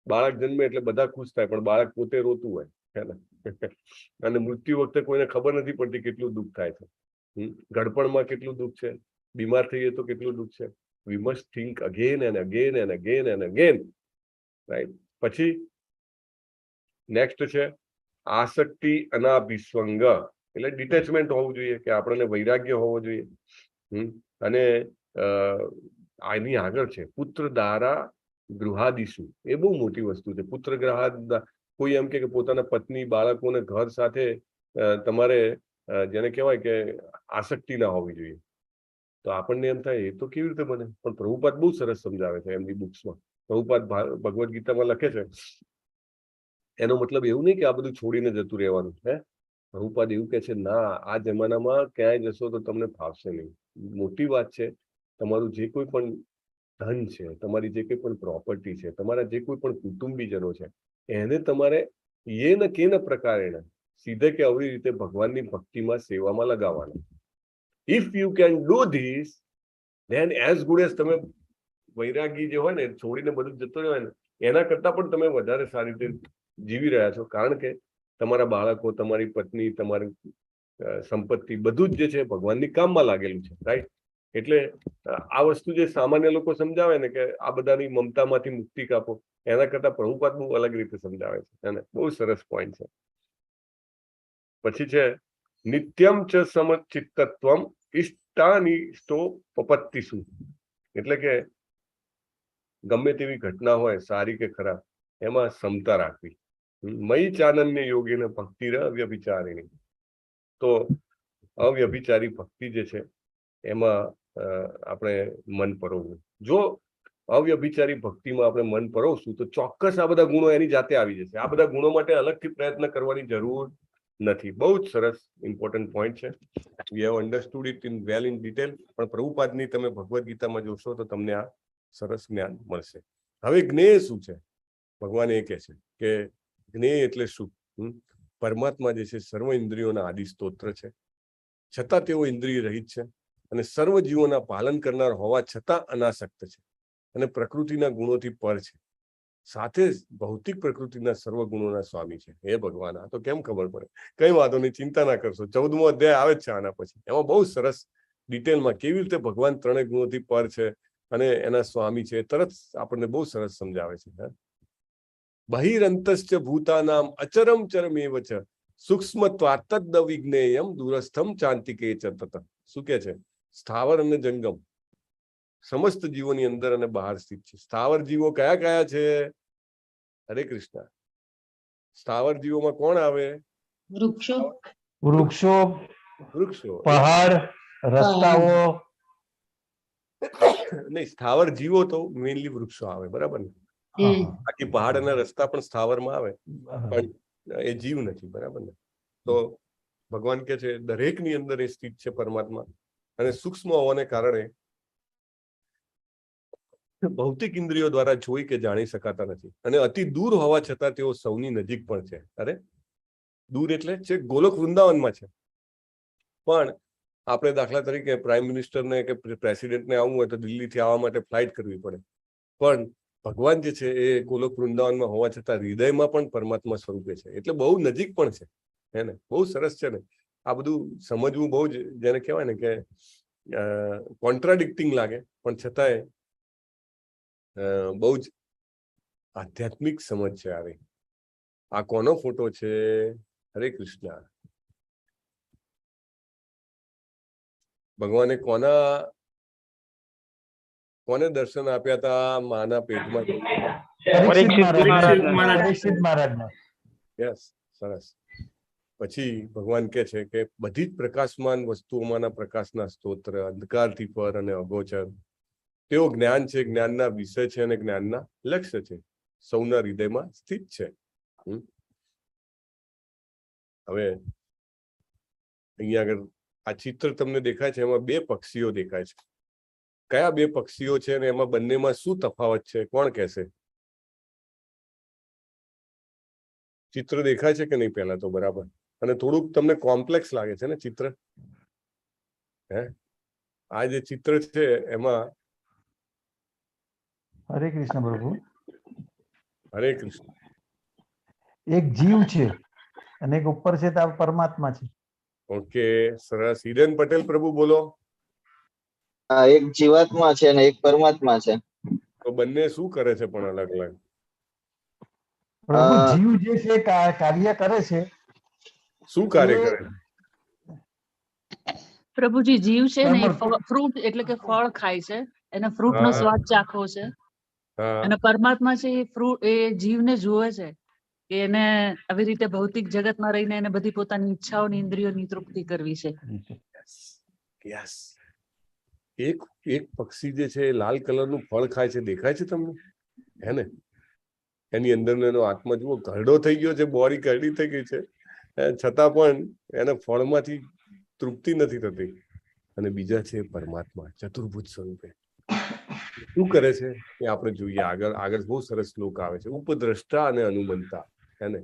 બાળક જન્મે એટલે બધા ખુશ થાય, પણ બાળક પોતે રોતું હોય હે ને. અને મૃત્યુ વખતે કોઈને ખબર નથી પડતી કેટલું દુઃખ થાય છે. ગડપણમાં કેટલું દુઃખ છે, બીમાર થઈએ તો કેટલું દુઃખ છે. We must think again and again and again and again. Right? પછી નેક્સ્ટ છે આસક્તિ અનાભિસ્વંગ, એટલે ડિટેચમેન્ટ હોવું જોઈએ, કે આપણને વૈરાગ્ય હોવો જોઈએ. અને આની આગળ છે પુત્ર દારા ગૃહાદિશુ. એ બહુ મોટી વસ્તુ છે. પુત્ર ગ્રહા, કોઈ એમ કે પોતાના પત્ની બાળકોને ઘર સાથે તમારે જેને કહેવાય કે આસક્તિ ના હોવી જોઈએ. તો આપણને એમ થાય એ તો કેવી રીતે બને? પણ પ્રભુપાદ બહુ સરસ સમજાવે છે એમની બુક્સમાં. પ્રભુપાદ ભગવદ્ ગીતામાં લખે છે, એનો મતલબ એવું નહીં કે આ બધું છોડીને જતું રહેવાનું. પ્રભુપાદ એવું કહે છે, ના, આ જમાનામાં ક્યાંય જશો તો તમને ફાવશે નહીં. મોટી વાત છે, તમારું જે કોઈ પણ ધન છે, તમારી જે કોઈ પણ પ્રોપર્ટી છે, તમારા જે કોઈ પણ કુટુંબીજનો છે, એને તમારે એ કે પ્રકારે સીધે કે આવી રીતે ભગવાનની ભક્તિમાં સેવામાં લગાવવાના. If you can do this, then as good as તમે વૈરાગી જે હોય ને છોડીને બધું જતો રહ્યો ને, એના કરતા પણ તમે વધારે સારી રીતે જીવી રહ્યા છો. કારણ કે તમારા બાળકો, તમારી પત્ની, તમારી સંપત્તિ બધું જ જે છે ભગવાનની કામમાં લાગેલું છે. રાઈટ? એટલે આ વસ્તુ જે સામાન્ય લોકો સમજાવે ને કે આ બધાની મમતામાંથી મુક્તિ કાપો, એના કરતા પ્રભુપાદ બહુ અલગ રીતે સમજાવે છે. અને બહુ સરસ પોઈન્ટ છે. પછી છે નિત્યમ ચ સમચિત્તત્વમ ઇષ્ટાની સ્તો પપત્તિસુ, એટલે કે ગમે તેવી ઘટના હોય, સારી કે ખરાબ, એમાં સમતા રાખવી. મયી ચાનન્ય યોગીને ભક્તિ અવ્યભિચારીણી. તો અવ્યભિચારી ભક્તિ જે છે એમાં આપણે મન પરોવવું. જો અવ્યભિચારી ભક્તિમાં આપણે મન પરોવશું તો ચોક્કસ આ બધા ગુણો એની જાતે આવી જશે. આ બધા ગુણો માટે અલગથી પ્રયત્ન કરવાની જરૂર નથી. બહુ જ સરસ ઇમ્પોર્ટન્ટ પોઈન્ટ છે. We have understood it in well in detail. પણ પ્રભુપાદની તમે ભગવદ્ ગીતામાં જોશો તો તમને આ સરસ જ્ઞાન મળશે. હવે જ્ઞેય શું છે? ભગવાન એ કહે છે કે જ્ઞેય એટલે શું? પરમાત્મા જે છે સર્વ ઇન્દ્રિયોના આદિ સ્તોત્ર છે, છતાં તેઓ ઇન્દ્રિય રહિત છે અને સર્વ જીવોના પાલન કરનાર હોવા છતાં અનાસક્ત છે અને પ્રકૃતિના ગુણોથી પર છે. સાથે જ ભૌતિક પ્રકૃતિના સર્વ ગુણોના સ્વામી છે. હે ભગવાન, આ તો કેમ ખબર પડે? કઈ વાંધો નહીં, ચિંતા ના કરશો. 14મો અધ્યાય આવે છે આના પછી. એમાં બહુ સરસ ડિટેલમાં કેવી રીતે ભગવાન ત્રણેય ગુણોથી પર છે અને એના સ્વામી છે, તરત આપણને બહુ સરસ સમજાવે છે. બહિરંતશ્ચ ભૂતાનામ અચરમ ચરમેવ ચ સૂક્ષ્મત્વાત્તદ વિજ્ઞેયમ દૂરસ્થમ ચાંતિકે ચ તત. શું કે છે? સ્થાવર અને જંગમ સમસ્ત જીવોની અંદર અને બહાર સ્થિત છે. સ્થાવર જીવો કયા કયા છે? હરે કૃષ્ણ. સ્થાવર જીવોમાં કોણ આવે? વૃક્ષો, વૃક્ષો, પહાડ, રસ્તાઓ. નહીં, સ્થાવર જીવો તો મેઇનલી વૃક્ષો આવે, બરાબર ને? બાકી પહાડ અને રસ્તા પણ સ્થાવરમાં આવે, પણ એ જીવ નથી, બરાબર ને? તો ભગવાન કે છે દરેકની અંદર એ સ્થિત છે પરમાત્મા, અને સૂક્ષ્મ હોવાને કારણે ભૌતિક ઇન્દ્રિયો દ્વારા જોઈ કે જાણી શકાતા નથી, અને અતિ દૂર હોવા છતાં તેઓ સૌની નજીક પણ છે. અરે દૂર એટલે છે ગોલોક વૃંદાવનમાં છે, પણ આપણે દાખલા તરીકે પ્રાઇમ મિનિસ્ટરને કે પ્રેસિડેન્ટને આવવું હોય તો દિલ્હીથી આવવા માટે ફ્લાઇટ કરવી પડે, પણ ભગવાન જે છે એ ગોલોક વૃંદાવનમાં હોવા છતાં હૃદયમાં પણ પરમાત્મા સ્વરૂપે છે, એટલે બહુ નજીક પણ છે. હે ને? બહુ સરસ છે ને આ બધું સમજવું. બહુ જ જેને કહેવાય ને કે કોન્ટ્રાડિક્ટિંગ લાગે, પણ છતાંય બહુ જ આધ્યાત્મિક સમજ છે આવી. આ કોનો ફોટો છે? હરે કૃષ્ણ. ભગવાને કોને દર્શન આપ્યા હતા માના પેટમાં? પરીક્ષિત મહારાજને. યસ, સરસ. પછી ભગવાન કહે છે કે બધી જ પ્રકાશમાન વસ્તુઓમાંના પ્રકાશના સ્તોત્ર, અંધકારથી પર અને અગોચર, તેઓ જ્ઞાન છે, જ્ઞાનના વિષય છે અને જ્ઞાનના લક્ષ્ય છે, સૌના હૃદયમાં સ્થિત છે. હવે અહીંયા આગળ આ ચિત્ર તમને દેખાય છે, એમાં બે પક્ષીઓ દેખાય છે. કયા બે પક્ષીઓ છે અને એમાં બંનેમાં શું તફાવત છે? કોણ કહેશે? ચિત્ર દેખાય છે કે નહીં પહેલા તો? બરાબર. અને થોડુંક તમને કોમ્પ્લેક્સ લાગે છે ને ચિત્ર? આ જે ચિત્ર છે એમાં હરે કૃષ્ણ પ્રભુ. હરે કૃષ્ણ. એક જીવ છે અને એક ઉપર છે તો પરમાત્મા છે. ઓકે, સરસ. હિરેન પટેલ પ્રભુ બોલો. એક જીવાત્મા છે અને એક પરમાત્મા છે. તો બંને શું કરે છે પણ અલગ અલગ? પ્રભુ જીવ જે છે કાર્ય કરે છે. શું કાર્ય કરે? પ્રભુજી જીવ છે ને ફ્રૂટ એટલે કે ફળ ખાય છે, એને ફ્રૂટ નો સ્વાદ ચાખવો છે. અને પરમાત્મા છે એ ફ્રૂટ એ જીવને જુએ છે કે એને આવી રીતે ભૌતિક જગતમાં રહીને એને બધી પોતાની ઈચ્છાઓની ઇન્દ્રિયોની તૃપ્તિ કરવી છે. યસ. એક પક્ષી જે છે લાલ કલરનું ફળ ખાય છે, દેખાય છે તમને? હે ને? એની અંદરનો એનો આત્મા જુઓ, ઘરડો થઈ ગયો છે, બોડી ઘરડી થઈ ગઈ છે, છતાં પણ એને ફળમાંથી તૃપ્તિ નથી થતી. અને બીજા છે પરમાત્મા ચતુર્ભુજ સ્વરૂપે. શું કરે છે એ આપણે જોઈએ. આગળ બહુ સરસ શ્લોક આવે છે, ઉપદ્રષ્ટા અને અનુમંતા. હે ને?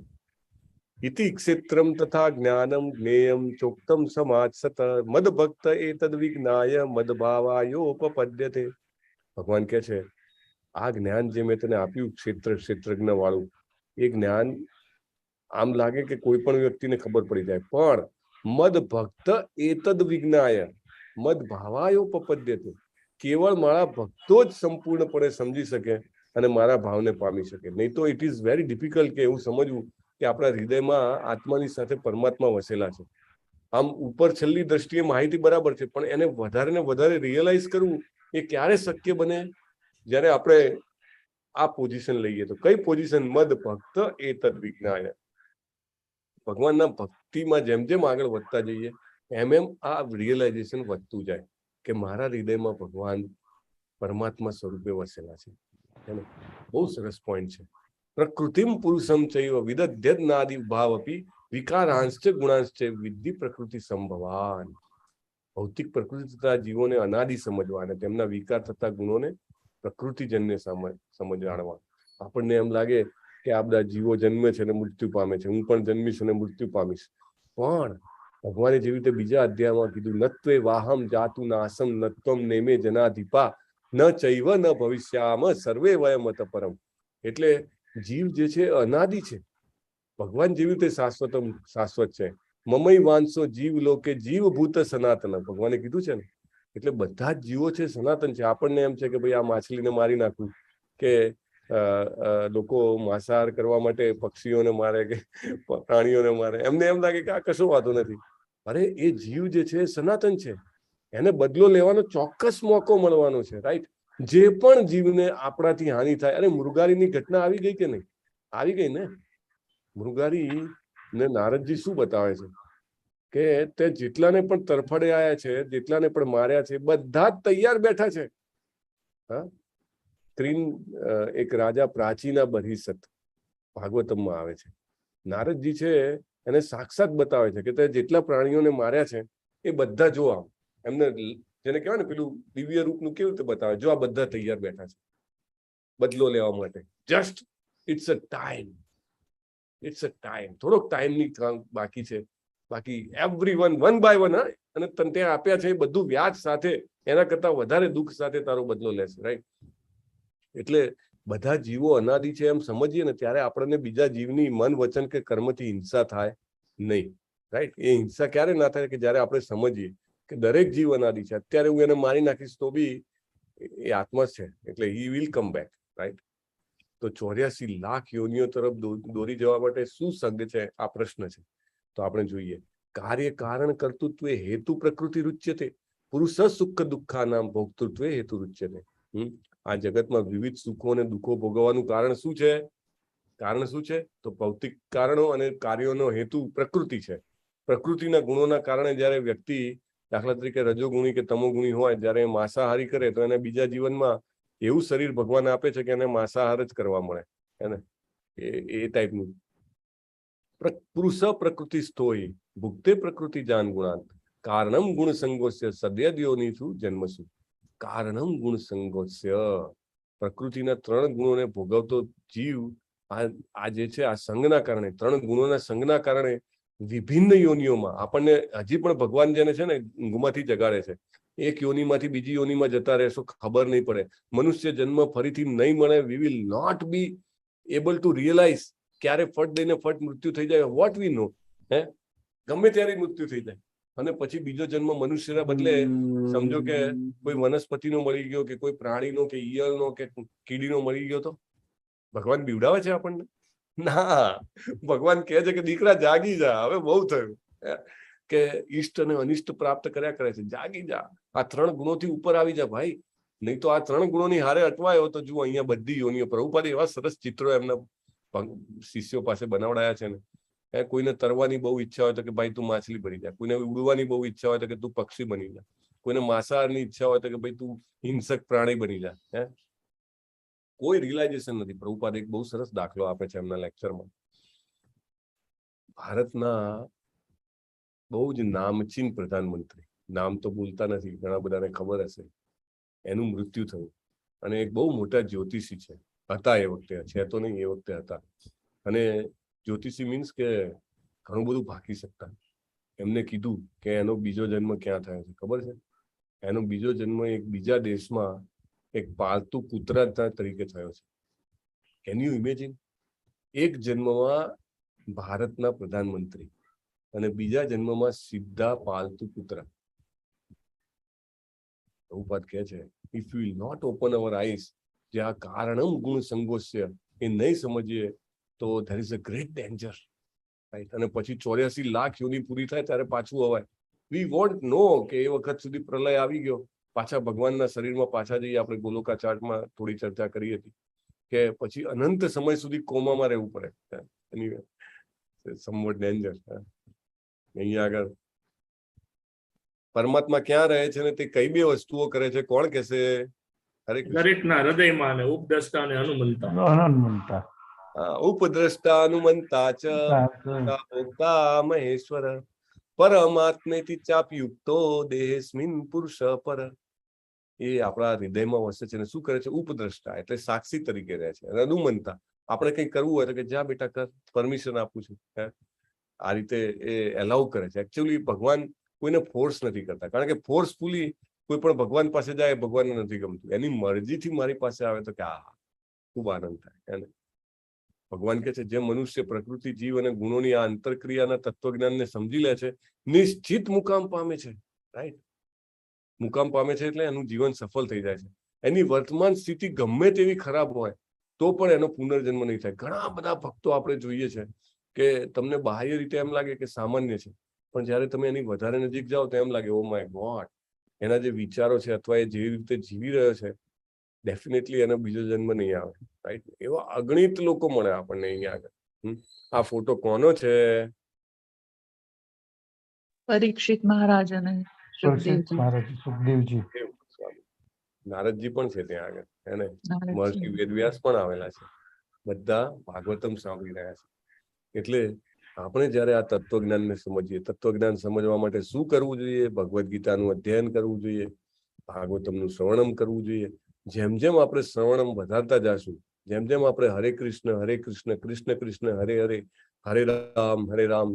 ઇતિ ક્ષેત્રમ તથા જ્ઞાનમ જ્ઞેયમ ચોક્તમ સમાજસત મદ ભક્ત એતદ વિજ્ઞાય મદભાવાયોપપદ્યતે. ભગવાન કહે છે આ જ્ઞાન જે મેં તને આપ્યું ક્ષેત્રજ્ઞ વાળું, એ જ્ઞાન આમ લાગે કે કોઈ પણ વ્યક્તિને ખબર પડી જાય, પણ મદ ભક્ત એતદ વિજ્ઞાય મદભાવાયોપપદ્યતે, કેવળ મારા ભક્તો જ સંપૂર્ણપણે સમજી શકે અને મારા ભાવને પામી શકે. નહીં તો ઇટ ઇઝ વેરી ડિફિકલ્ટ કે એવું સમજવું કે આપણા હૃદયમાં આત્માની સાથે પરમાત્મા વસેલા છે. આમ ઉપર છેલ્લી દ્રષ્ટિએ માહિતી બરાબર છે, પણ એને વધારે ને વધારે રિયલાઇઝ કરવું એ ક્યારે શક્ય બને? જ્યારે આપણે આ પોઝિશન લઈએ. તો કઈ પોઝિશન? મદ ભક્ત એતદ વિજ્ઞાય. ભગવાનના ભક્તિમાં જેમ જેમ આગળ વધતા જઈએ એમ આ રિયલાઇઝેશન વધતું જાય કે મારા હૃદયમાં ભગવાન પરમાત્મા સ્વરૂપે વસેલા છે. બહુ સરસ પોઈન્ટ છે. પ્રકૃતિમ પુરુષમ ચૈવ વિદધ્યનાદિ ભાવ અપી વિકારાંશ્ચ ગુણાંશ્ચ વિદ્ધિ પ્રકૃતિ સંભવાન. ભૌતિક પ્રકૃતિ તથા જીવોને અનાદિ સમજવા અને તેમના વિકાર થતા ગુણોને પ્રકૃતિજન્ય સમજાણવા. આપણને એમ લાગે કે આ બધા જીવો જન્મે છે અને મૃત્યુ પામે છે, હું પણ જન્મીશ અને મૃત્યુ પામીશ. પણ ભગવાને જેવી રીતે બીજા અધ્યાયમાં કીધું, નત્વે વાહમ જાતુ નાસમ નત્વમ નેમે જનાધિપા ન ચૈવ ન ભવિષ્યામ સર્વે વયમત પરમ. એટલે જીવ જે છે અનાદિ છે, ભગવાન જેવી રીતે શાશ્વત છે. મમઈ વાંસો જીવ લોકે જીવભૂત સનાતન, ભગવાને કીધું છે ને. એટલે બધા જ જીવો છે સનાતન છે. આપણને એમ છે કે ભાઈ આ માછલીને મારી નાખવું, કે લોકો માંસાહાર કરવા માટે પક્ષીઓને મારે કે પ્રાણીઓને મારે, એમને એમ લાગે કે આ કશો વાંધો નથી. અરે એ જીવ જે છે સનાતન છે, એને બદલો લેવાનો ચોક્કસ મોકો મળવાનો છે. રાઈટ? જે પણ જીવને આપણાથી હાનિ થાય. અરે મૃગારીની ઘટના આવી ગઈ કે નહીં? આવી ગઈ ને. મૃગારી ને નારદજી શું બતાવે છે કે તે જેટલાને પણ તરફડે આવ્યા છે, જેટલાને પણ માર્યા છે, બધા જ તૈયાર બેઠા છે. હા, એક રાજા પ્રાચીના બહિષત ભાગવતમમાં આવે છે. નારદજી છે એને સાક્ષાત બતાવે છે કે તે જેટલા પ્રાણીઓને માર્યા છે એ બધા જો આમ એમને જેને કહેવાય ને પેલું દિવ્ય રૂપનું કેવું રીતે બતાવે, જો આ બધા તૈયાર બેઠા છે બદલો લેવા માટે. Just it's a time. થોડોક ટાઈમની બાકી છે. બાકી એવરીવન વન બાય વન, અને તને ત્યાં આપ્યા છે એ બધું વ્યાજ સાથે, એના કરતા વધારે દુઃખ સાથે તારો બદલો લેશે. રાઈટ? એટલે બધા જીવો અનાદિ છે એમ સમજીએ ને ત્યારે આપણને બીજા જીવની મન વચન કે કર્મથી હિંસા થાય નહીં. રાઈટ? એ હિંસા ક્યારે ના થાય? કે જયારે આપણે સમજીએ કે દરેક જીવ અનાદિ છે. અત્યારે હું એને મારી નાખીશ તો બી એ આત્મા છે, એટલે he will come back. Right? તો 84 લાખ યોનિઓ તરફ દોરી જવા માટે શું સંગ છે? આ પ્રશ્ન છે. તો આપણે જોઈએ, કાર્ય કારણ કર્તૃત્વ હેતુ પ્રકૃતિ રૂચ્યતે. પુરુષ સુખ દુઃખાનામ ભોક્તૃત્વે હેતુ રૂચ્યતે. આ જગતમાં વિવિધ સુખો અને દુઃખો ભોગવવાનું કારણ શું છે? કારણ શું છે? તો ભૌતિક કારણો અને કાર્યોનો હેતુ પ્રકૃતિ છે. પ્રકૃતિના ગુણોના કારણે જયારે વ્યક્તિ દાખલા તરીકે રજોગુણી કે તમોગુણી હોય, જયારે માંસાહારી કરે તો એને બીજા જીવનમાં એવું શરીર ભગવાન આપે છે કે એને માંસાહાર જ કરવા મળે, હે ને? એ ટાઈપનું. પુરુષ પ્રકૃતિ સ્થોય ભુક્તે પ્રકૃતિ જાન ગુણાંત કારણમ ગુણ સંગોસ્ય સદ્યદયોનિષુ જન્મસુ. કારણમ ગુણ સંગોસ્ય, પ્રકૃતિના 3 ગુણોને ભોગવતો જીવ આ જે છે આ સંગના કારણે, 3 ગુણોના સંગના કારણે વિભિન્ન યોનિઓમાં આપણને હજી પણ ભગવાન જેને છે ને ઊંઘમાંથી જગાડે છે. એક યોનિમાંથી બીજી યોનિમાં જતા રહેશો, ખબર નહીં પડે. મનુષ્ય જન્મ ફરીથી નહીં મળે. We will not be able to realise ક્યારે ફટ દઈને ફટ મૃત્યુ થઈ જાય. વોટ વી નો, હે, ગમે ત્યારે મૃત્યુ થઈ જાય અને પછી બીજો જન્મ મનુષ્યના બદલે સમજો કે કોઈ વનસ્પતિનો મળી ગયો કે કોઈ પ્રાણીનો કે ઈયળનો કે કીડીનો મળી ગયો, તો ભગવાન બીવડાવે છે આપણને? ના, ભગવાન કહે છે કે દીકરા જાગી જા, હવે બહુ થયું, કે ઈષ્ટ અને અનિષ્ટ પ્રાપ્ત કર્યા કરે છે. જાગી જા, આ 3 ગુણોથી ઉપર આવી જા ભાઈ, નહીં તો આ 3 ગુણોની હારે અટવાયો તો જુઓ અહીંયા બધી યોનિઓ. પ્રભુપાદે એવા સરસ ચિત્રો એમના શિષ્યો પાસે બનાવડાયા છે ને. કોઈને તરવાની બહુ ઈચ્છા હોય તો કે ભાઈ તું માછલી બની જા, કોઈને ઉડવાની બહુ ઈચ્છા હોય તો કે તું પક્ષી બની જા, કોઈને માંસાહારની ઈચ્છા હોય તો કે ભાઈ તું હિંસક પ્રાણી બની જા. કોઈ રિયલાઇઝેશન નથી. પ્રભુપાદ એક બહુ સરસ દાખલો આપે છે એમના લેક્ચરમાં. ભારતના બહુ જ નામચીન પ્રધાનમંત્રી, નામ તો બોલતા નથી, ઘણા બધાને ખબર હશે, એનું મૃત્યુ થયું. અને એક બહુ મોટા જ્યોતિષી છે, હતા એ વખતે, છે તો નહીં, એ વખતે હતા. અને જ્યોતિષી મીન્સ કે ઘણું બધું ભાકી શકતા. એમને કીધું કે એનો બીજો જન્મ ક્યાં થયો છે ખબર છે? એનો બીજો જન્મ એક બીજા દેશમાં એક પાલતુ કૂતરા તરીકે થયો છે. Can you imagine? એક જન્મમાં ભારતના પ્રધાનમંત્રી અને બીજા જન્મમાં સીધા પાલતુ કૂતરા. પ્રભુપાદ કહે છે, if you will not open our eyes, જે આ કારણમ ગુણ સંગોસ્ય એ નહીં સમજીએ તો there is a great danger, right? અને પછી 84 લાખ યોની પૂરી થાય ત્યારે પાછું અવાય. વી વોન્ટ નો કે એ વખત સુધી પ્રલય આવી ગયો, પાછા ભગવાનના શરીરમાં પાછા જઈએ. આપણે ગોલોકા ચાર્ટમાં થોડી ચર્ચા કરી હતી કે પછી અનંત સમય સુધી કોમામાં રહેવું પડે. સમવટ ડેન્જર. અહીંયા આગળ પરમાત્મા ક્યાં રહે છે ને તે કઈ 2 વસ્તુઓ કરે છે, કોણ કહેશે? દરેકના હૃદયમાં અને ઉપદ્રષ્ટા અને હનુમંતા. ઉપદ્રષ્ટા હનુમંતા ચ ભોક્તા મહેશ્વર પરમાત્મેતિ ચાપ્યુક્તો દેહેસ્મિન પુરુષ પર. એ આપણા હૃદયમાં વસે છે. શું કરે છે? ઉપદ્રષ્ટા એટલે સાક્ષી તરીકે રહે છે. અને હનુમંતા, આપણે કંઈ કરવું હોય તો કે જા બેટા કર, પરમિશન આપું છું. આ રીતે એ એલાઉ કરે છે. એકચ્યુઅલી ભગવાન કોઈને ફોર્સ નથી કરતા, કારણ કે ફોર્સફુલી કોઈ પણ ભગવાન પાસે જાય ભગવાનને નથી ગમતું. એની મરજીથી મારી પાસે આવે તો કે આ ખૂબ આનંદ થાય. ભગવાન કહે છે જે મનુષ્ય પ્રકૃતિ, જીવ અને ગુણોની આ અંતરક્રિયાના તત્વજ્ઞાનને સમજી લે છે, નિશ્ચિત મુકામ પામે છે. રાઈટ? મુકામ પામે છે એટલે એનું જીવન સફળ થઈ જાય છે. એની વર્તમાન સ્થિતિ ગમે તેવી ખરાબ હોય તો પણ એનો પુનર્જન્મ નહીં થાય. ઘણા બધા ભક્તો આપણે જોઈએ છે કે તમને બાહ્ય રીતે એમ લાગે કે સામાન્ય છે, પણ જયારે તમે એની વધારે નજીક જાઓ તો એમ લાગે ઓ માય ગોડ, એના જે વિચારો છે અથવા એ જેવી રીતે જીવી રહ્યો છે, ડેફિનેટલી એનો બીજો જન્મ નહીં આવે. રાઈટ? એવા અગણિત લોકો મળે આપણને અહીંયા આગળ. આ ફોટો કોનો છે? પરીક્ષિત મહારાજ અને સુખદેવજી. નારદજી પણ છે ત્યાં આગળ, એને મહર્ષિ વેદવ્યાસ પણ આવેલા છે. બધા ભાગવતમ સાંભળી રહ્યા છે. એટલે આપણે જયારે આ તત્વજ્ઞાનને સમજીએ, તત્વજ્ઞાન સમજવા માટે શું કરવું જોઈએ? ભગવદ્ ગીતાનું અધ્યયન કરવું જોઈએ, ભાગવતમનું શ્રવણમ કરવું જોઈએ. જેમ જેમ આપણે શ્રવણમ વધારતા જશું, જેમ જેમ આપણે હરે કૃષ્ણ કૃષ્ણ કૃષ્ણ હરે હરે, હરે રામ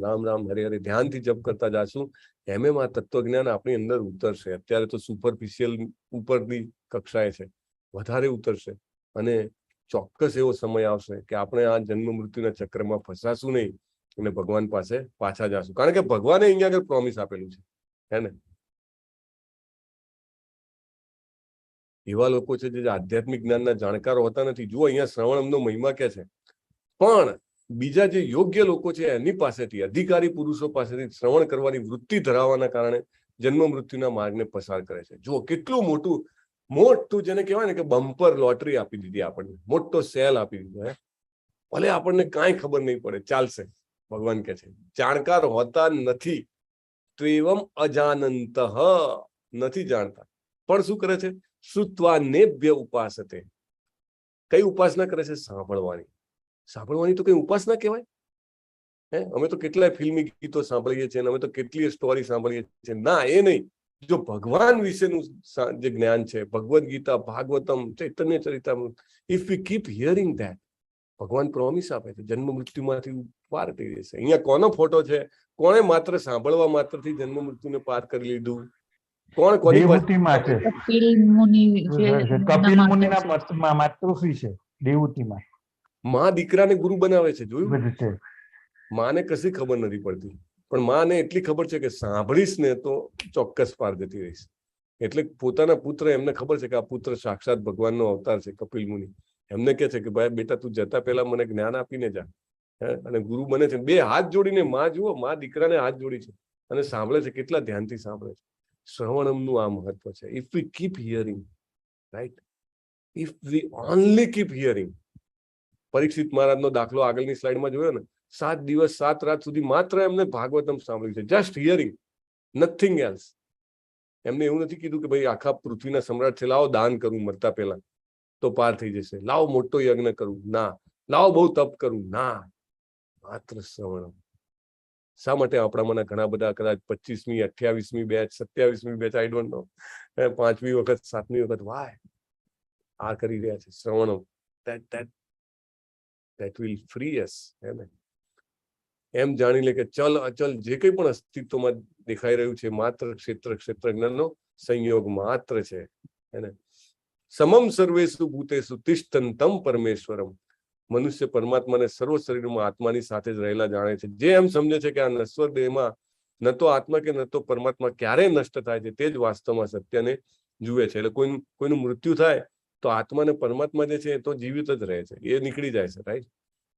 રામ રામ હરે હરે ધ્યાનથી જપ કરતા જશું, એમ એમ આ તત્વજ્ઞાન આપણી અંદર ઉતરશે. અત્યારે તો સુપરફિશિયલ ઉપરની કક્ષાએ છે, વધારે ઉતરશે. અને ચોક્કસ એવો સમય આવશે કે આપણે આ જન્મ મૃત્યુના ચક્રમાં ફસાશું નહીં અને ભગવાન પાસે પાછા જશું. કારણ કે ભગવાને અહીંયા આગળ પ્રોમિસ આપેલું છે, હે ને? એવા લોકો છે જે આધ્યાત્મિક જ્ઞાનના જાણકારો હોતા નથી. જુઓ અહીંયા શ્રવણમનો મહિમા કે છે, પણ બીજા જે યોગ્ય લોકો છે એની પાસેથી, અધિકારી પુરુષો પાસેથી શ્રવણ કરવાની વૃત્તિ ધરાવવાના કારણે જન્મ મૃત્યુના માર્ગને પસાર કરે છે. જુઓ કેટલું મોટું જેને કહેવાય ને કે બમ્પર લોટરી આપી દીધી આપણને, મોટો સેલ આપી દીધો. ભલે આપણને કાંઈ ખબર નહીં પડે, ચાલશે. ભગવાન કહે છે જાણકાર હોતા નથી, ત્વેવમ અજાનંત, નથી જાણતા પણ શું કરે છે? શ્રુત્વા નેભ્ય ઉપાસતે. કઈ ઉપાસના કરે છે? સાંભળવાની. સાંભળવાની તો કઈ ઉપાસના કહેવાય? અમે તો કેટલાય ફિલ્મી ગીતો સાંભળીએ છીએ, અમે તો કેટલી સ્ટોરી સાંભળીએ છીએ. ના, એ નહીં. જો ભગવાન વિશેનું જે જ્ઞાન છે, Bhagavad Gita, Bhagavatam, Chaitanya Charitamrita, if we keep hearing that, ભગવાન પ્રોમિસ આપે છે જન્મ મૃત્યુમાંથી પાર થઈ જશે. અહીંયા કોનો ફોટો છે? કોણે માત્ર સાંભળવા માત્રથી જન્મ મૃત્યુને પાર કરી લીધું? કોણ કોની દેવહૂતિમાં છે. કપિલ મુનિ કપિલ મુનિના માતૃશ્રી છે દેવહૂતિમાં. માં દીકરાને ગુરુ બનાવે છે, જોયું? બધું છે. માને કશી ખબર નથી પડતી, પણ માને એટલી ખબર છે કે સાંભળીશ ને તો ચોક્કસ પાર જતી રહીશ. એટલે પોતાના પુત્ર, એમને ખબર છે કે આ પુત્ર સાક્ષાત ભગવાનનો અવતાર છે. કપિલ મુનિ એમને કહે છે કે ભાઈ બેટા, તું જતા પહેલા મને જ્ઞાન આપીને જા. અને ગુરુ બને છે. બે હાથ જોડીને માં, જુઓ, માં દીકરાને હાથ જોડી છે અને સાંભળે છે. કેટલા ધ્યાનથી સાંભળે છે. શ્રવણમનું આ મહત્વ છે. If we keep hearing, right, if we only keep hearing. Parikshit મહારાજનો દાખલો આગળની સ્લાઇડમાં જોયો ને, 7 દિવસ 7 રાત સુધી માત્ર એમને ભાગવતમ સાંભળ્યું છે, જસ્ટ હિયરિંગ, નથિંગ એલ્સ. એમને એવું નથી કીધું કે ભાઈ આખા પૃથ્વીના સમ્રાટ છે, લાવો દાન કરું મરતા પહેલા તો પાર થઈ જશે, લાવો મોટો યજ્ઞ કરું, ના, લાવો બહુ તપ કરું, ના, માત્ર શ્રવણ. શા માટે આપણામાંના ઘણા બધા કદાચ 25મી 28મી બેચ, 27મી બેચ, આઈ ડોન્ટ નો, 5મી વખત 7મી વખત વાય આ કરી રહ્યા છે? શ્રવણ. that will free us. એમ જાણી લે કે ચલ અચલ જે કંઈ પણ અસ્તિત્વમાં દેખાઈ રહ્યું છે માત્ર ક્ષેત્રજ્ઞનો સંયોગ માત્ર છે. સમમ સર્વેષુ ભૂતેષુ તિષ્ઠન્તમ પરમેશ્વરમ. મનુષ્ય પરમાત્માને સર્વ શરીરમાં આત્માની સાથે જ રહેલા જાણે છે. જે એમ સમજે છે કે આ નશ્વર દેહમાં ન તો આત્મા કે ન તો પરમાત્મા ક્યારે નષ્ટ થાય છે, તે જ વાસ્તવમાં સત્યને જુએ છે. એટલે કોઈનું મૃત્યુ થાય તો આત્મા ને પરમાત્મા જે છે એ તો જીવિત જ રહે છે, એ નીકળી જાય છે, રાઈટ?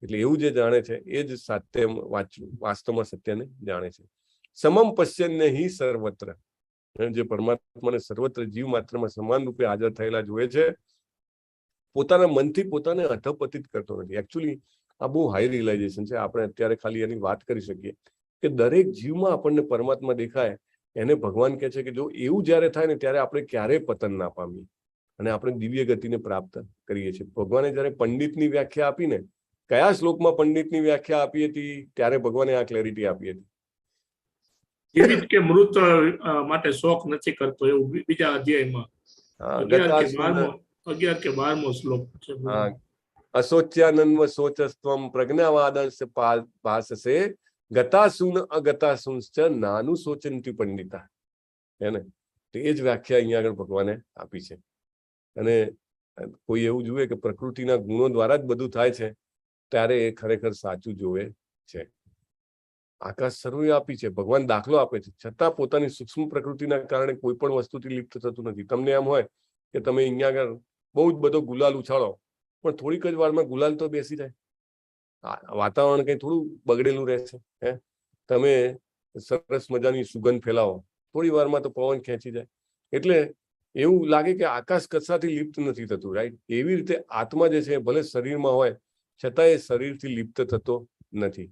એટલે એવું જે જાણે છે એ જ સત્ય વાસ્તવમાં સત્યને જાણે છે. સમમ પશ્યન્ને હિ સર્વત્ર. જે પરમાત્માને સર્વત્ર જીવ માત્રમાં સમાન રૂપે હાજર થયેલા જોવે છે, પોતાના મનથી પોતાને અધપતિત કરતો નથી. એકચ્યુઅલી આ બહુ હાઈ રિયલાઇઝેશન છે. આપણે અત્યારે ખાલી એની વાત કરી શકીએ કે દરેક જીવમાં આપણને પરમાત્મા દેખાય. એને ભગવાન કહે છે કે જો એવું જયારે થાય ને ત્યારે આપણે ક્યારેય પતન ના પામીએ અને આપણે દિવ્ય ગતિને પ્રાપ્ત કરીએ છીએ. ભગવાને જયારે પંડિતની વ્યાખ્યા આપીને, કયા શ્લોકમાં પંડિતની વ્યાખ્યા આપી હતી ત્યારે ભગવાને આ ક્લેરિટી આપી હતી? જીવિત કે મૃત માટે શોક નથી કરતો, એવું બીજા અધ્યાયમાં 11 કે 12મો શ્લોક છે. અશોચ્યાનન્વ શોચસ્ત્વમ પ્રજ્ઞાવાદંશ ભાસસે ગતાસુન અગતાસુંશ્ચ નાનું શોચંતિ પંડિતા. એને એ જ વ્યાખ્યા અહીંયા આગળ ભગવાને આપી છે. અને કોઈ એવું જુએ કે પ્રકૃતિના ગુણો દ્વારા જ બધું થાય છે ત્યારે એ ખરેખર સાચું જોવે છે. આકાશ સર્વવ્યાપી છે, ભગવાન દાખલો આપે છે, છતાં પોતાની સૂક્ષ્મ પ્રકૃતિના કારણે કોઈ પણ વસ્તુથી લિપ્ત થતું નથી. તમને એમ હોય કે તમે અહીંયા આગળ બહુ જ બધો ગુલાલ ઉછાળો, પણ થોડીક જ વારમાં ગુલાલ તો બેસી જાય. વાતાવરણ કઈ થોડું બગડેલું રહે છે. તમે સરસ મજાની સુગંધ ફેલાવો, થોડી વારમાં તો પવન ખેંચી જાય. એટલે એવું લાગે કે આકાશ કશાથી લિપ્ત નથી થતું, રાઈટ? એવી રીતે આત્મા જે છે ભલે શરીરમાં હોય છતાં એ શરીરથી લિપ્ત થતો નથી.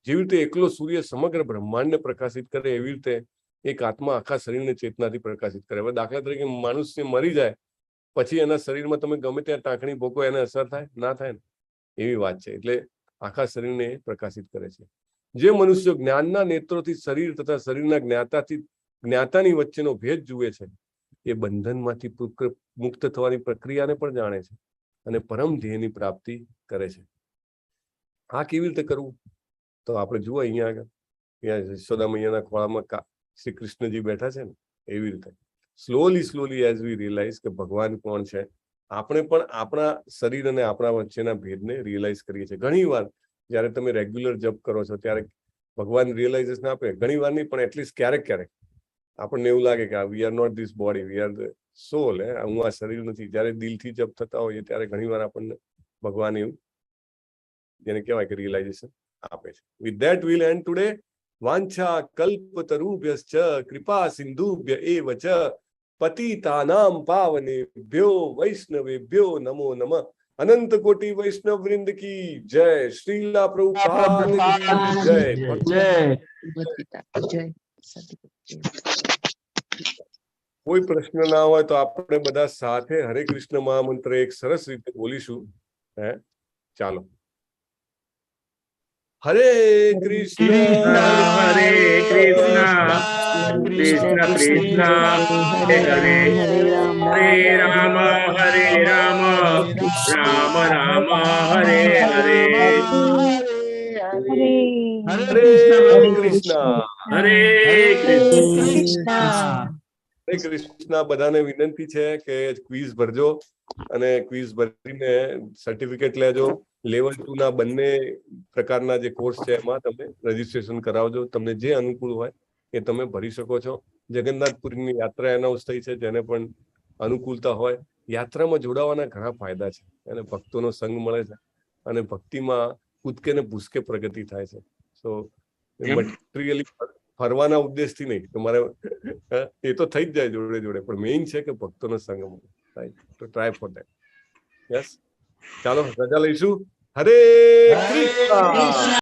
જેવી રીતે એકલો સૂર્ય સમગ્ર બ્રહ્માંડને પ્રકાશિત કરે એવી રીતે એક આત્મા આખા શરીરને ચેતનાથી પ્રકાશિત કરે. હવે દાખલા તરીકે મનુષ્ય મરી જાય પછી એના શરીરમાં તમે ગમે ત્યાં ટાંકણી ભોકો, એને અસર થાય? ના થાય ને. એવી વાત છે. એટલે આખા શરીરને પ્રકાશિત કરે છે. જે મનુષ્યો જ્ઞાનના નેત્રોથી શરીર તથા શરીરના જ્ઞાતાની વચ્ચેનો ભેદ જુએ છે એ બંધનમાંથી મુક્ત થવાની પ્રક્રિયાને પણ જાણે છે અને પરમ ધ્યેયની પ્રાપ્તિ કરે છે. આ કેવી રીતે કરવું? તો આપણે જુઓ અહીંયા આગળ, યશોદા મૈયાના ખોળામાં શ્રી કૃષ્ણજી બેઠા છે ને, એવી રીતે સ્લોલી એઝ વી રિયલાઇઝ કે ભગવાન કોણ છે, આપણે પણ આપણા શરીર અને આપણા વચ્ચેના ભેદને રિયલાઇઝ કરીએ છીએ. ઘણી વાર જયારે તમે રેગ્યુલર જપ કરો છો ત્યારે ભગવાન રિયલાઇઝેશન આપે, ઘણી વાર નહીં પણ એટલીસ્ટ ક્યારેક આપણને એવું લાગે કે we are not this body, we are the soul. હું આ શરીર નથી. જયારે દિલથી જપ થતા હોય ત્યારે ઘણી વાર આપણને ભગવાન એવું જેને કહેવાય કે રિયલાઇઝેશન આપે છે. With that we'll end today. વાંછા કલ્પતરુભ્યશ્ચ કૃપા સિંધુભ્ય એવ ચ પતિતાનામ પાવનેભ્યો વૈષ્ણવેભ્યો નમો નમઃ. અનંત કોટી વૈષ્ણવ વૃંદ કી જય. શ્રીલા પ્રભુપાદ કી જય. જય. કોઈ પ્રશ્ન ના હોય તો આપણે બધા સાથે હરે કૃષ્ણ મહામંત્ર એક સરસ રીતે બોલીશું. ચાલો. હરે કૃષ્ણ હરે કૃષ્ણ કૃષ્ણ કૃષ્ણ હરે હરે હરે રામ રામ રામ હરે હરે હરે કૃષ્ણ હરે કૃષ્ણ. હરે કૃષ્ણ. બધાને વિનંતી છે કે ક્વિઝ ભરજો અને ક્વિઝ ભરીને સર્ટિફિકેટ લેજો. લેવલ 2 ના બંને પ્રકારના જે કોર્સ છે એમાં તમે રજીસ્ટ્રેશન કરાવજો. તમને જે અનુકૂળ હોય એ તમે ભરી શકો છો. જગન્નાથપુરીની યાત્રા એનાઉન્સ થઈ છે, જેને પણ અનુકૂળતા હોય. યાત્રામાં જોડાવાના ઘણા ફાયદા છે અને ભક્તોનો સંગ મળે છે અને ભક્તિમાં કૂદકે ને ભૂસકે પ્રગતિ થાય છે. સો મટીરિયલી ફરવાના ઉદ્દેશથી નહીં, તમારે એ તો થઈ જ જાય જોડે જોડે, પણ મેઇન છે કે ભક્તોનો સંગ મળે. રાઈટ, તો ટ્રાય ફોર ધેટ. યસ, ચાલો રજા લઈશું. હરે કૃષ્ણ.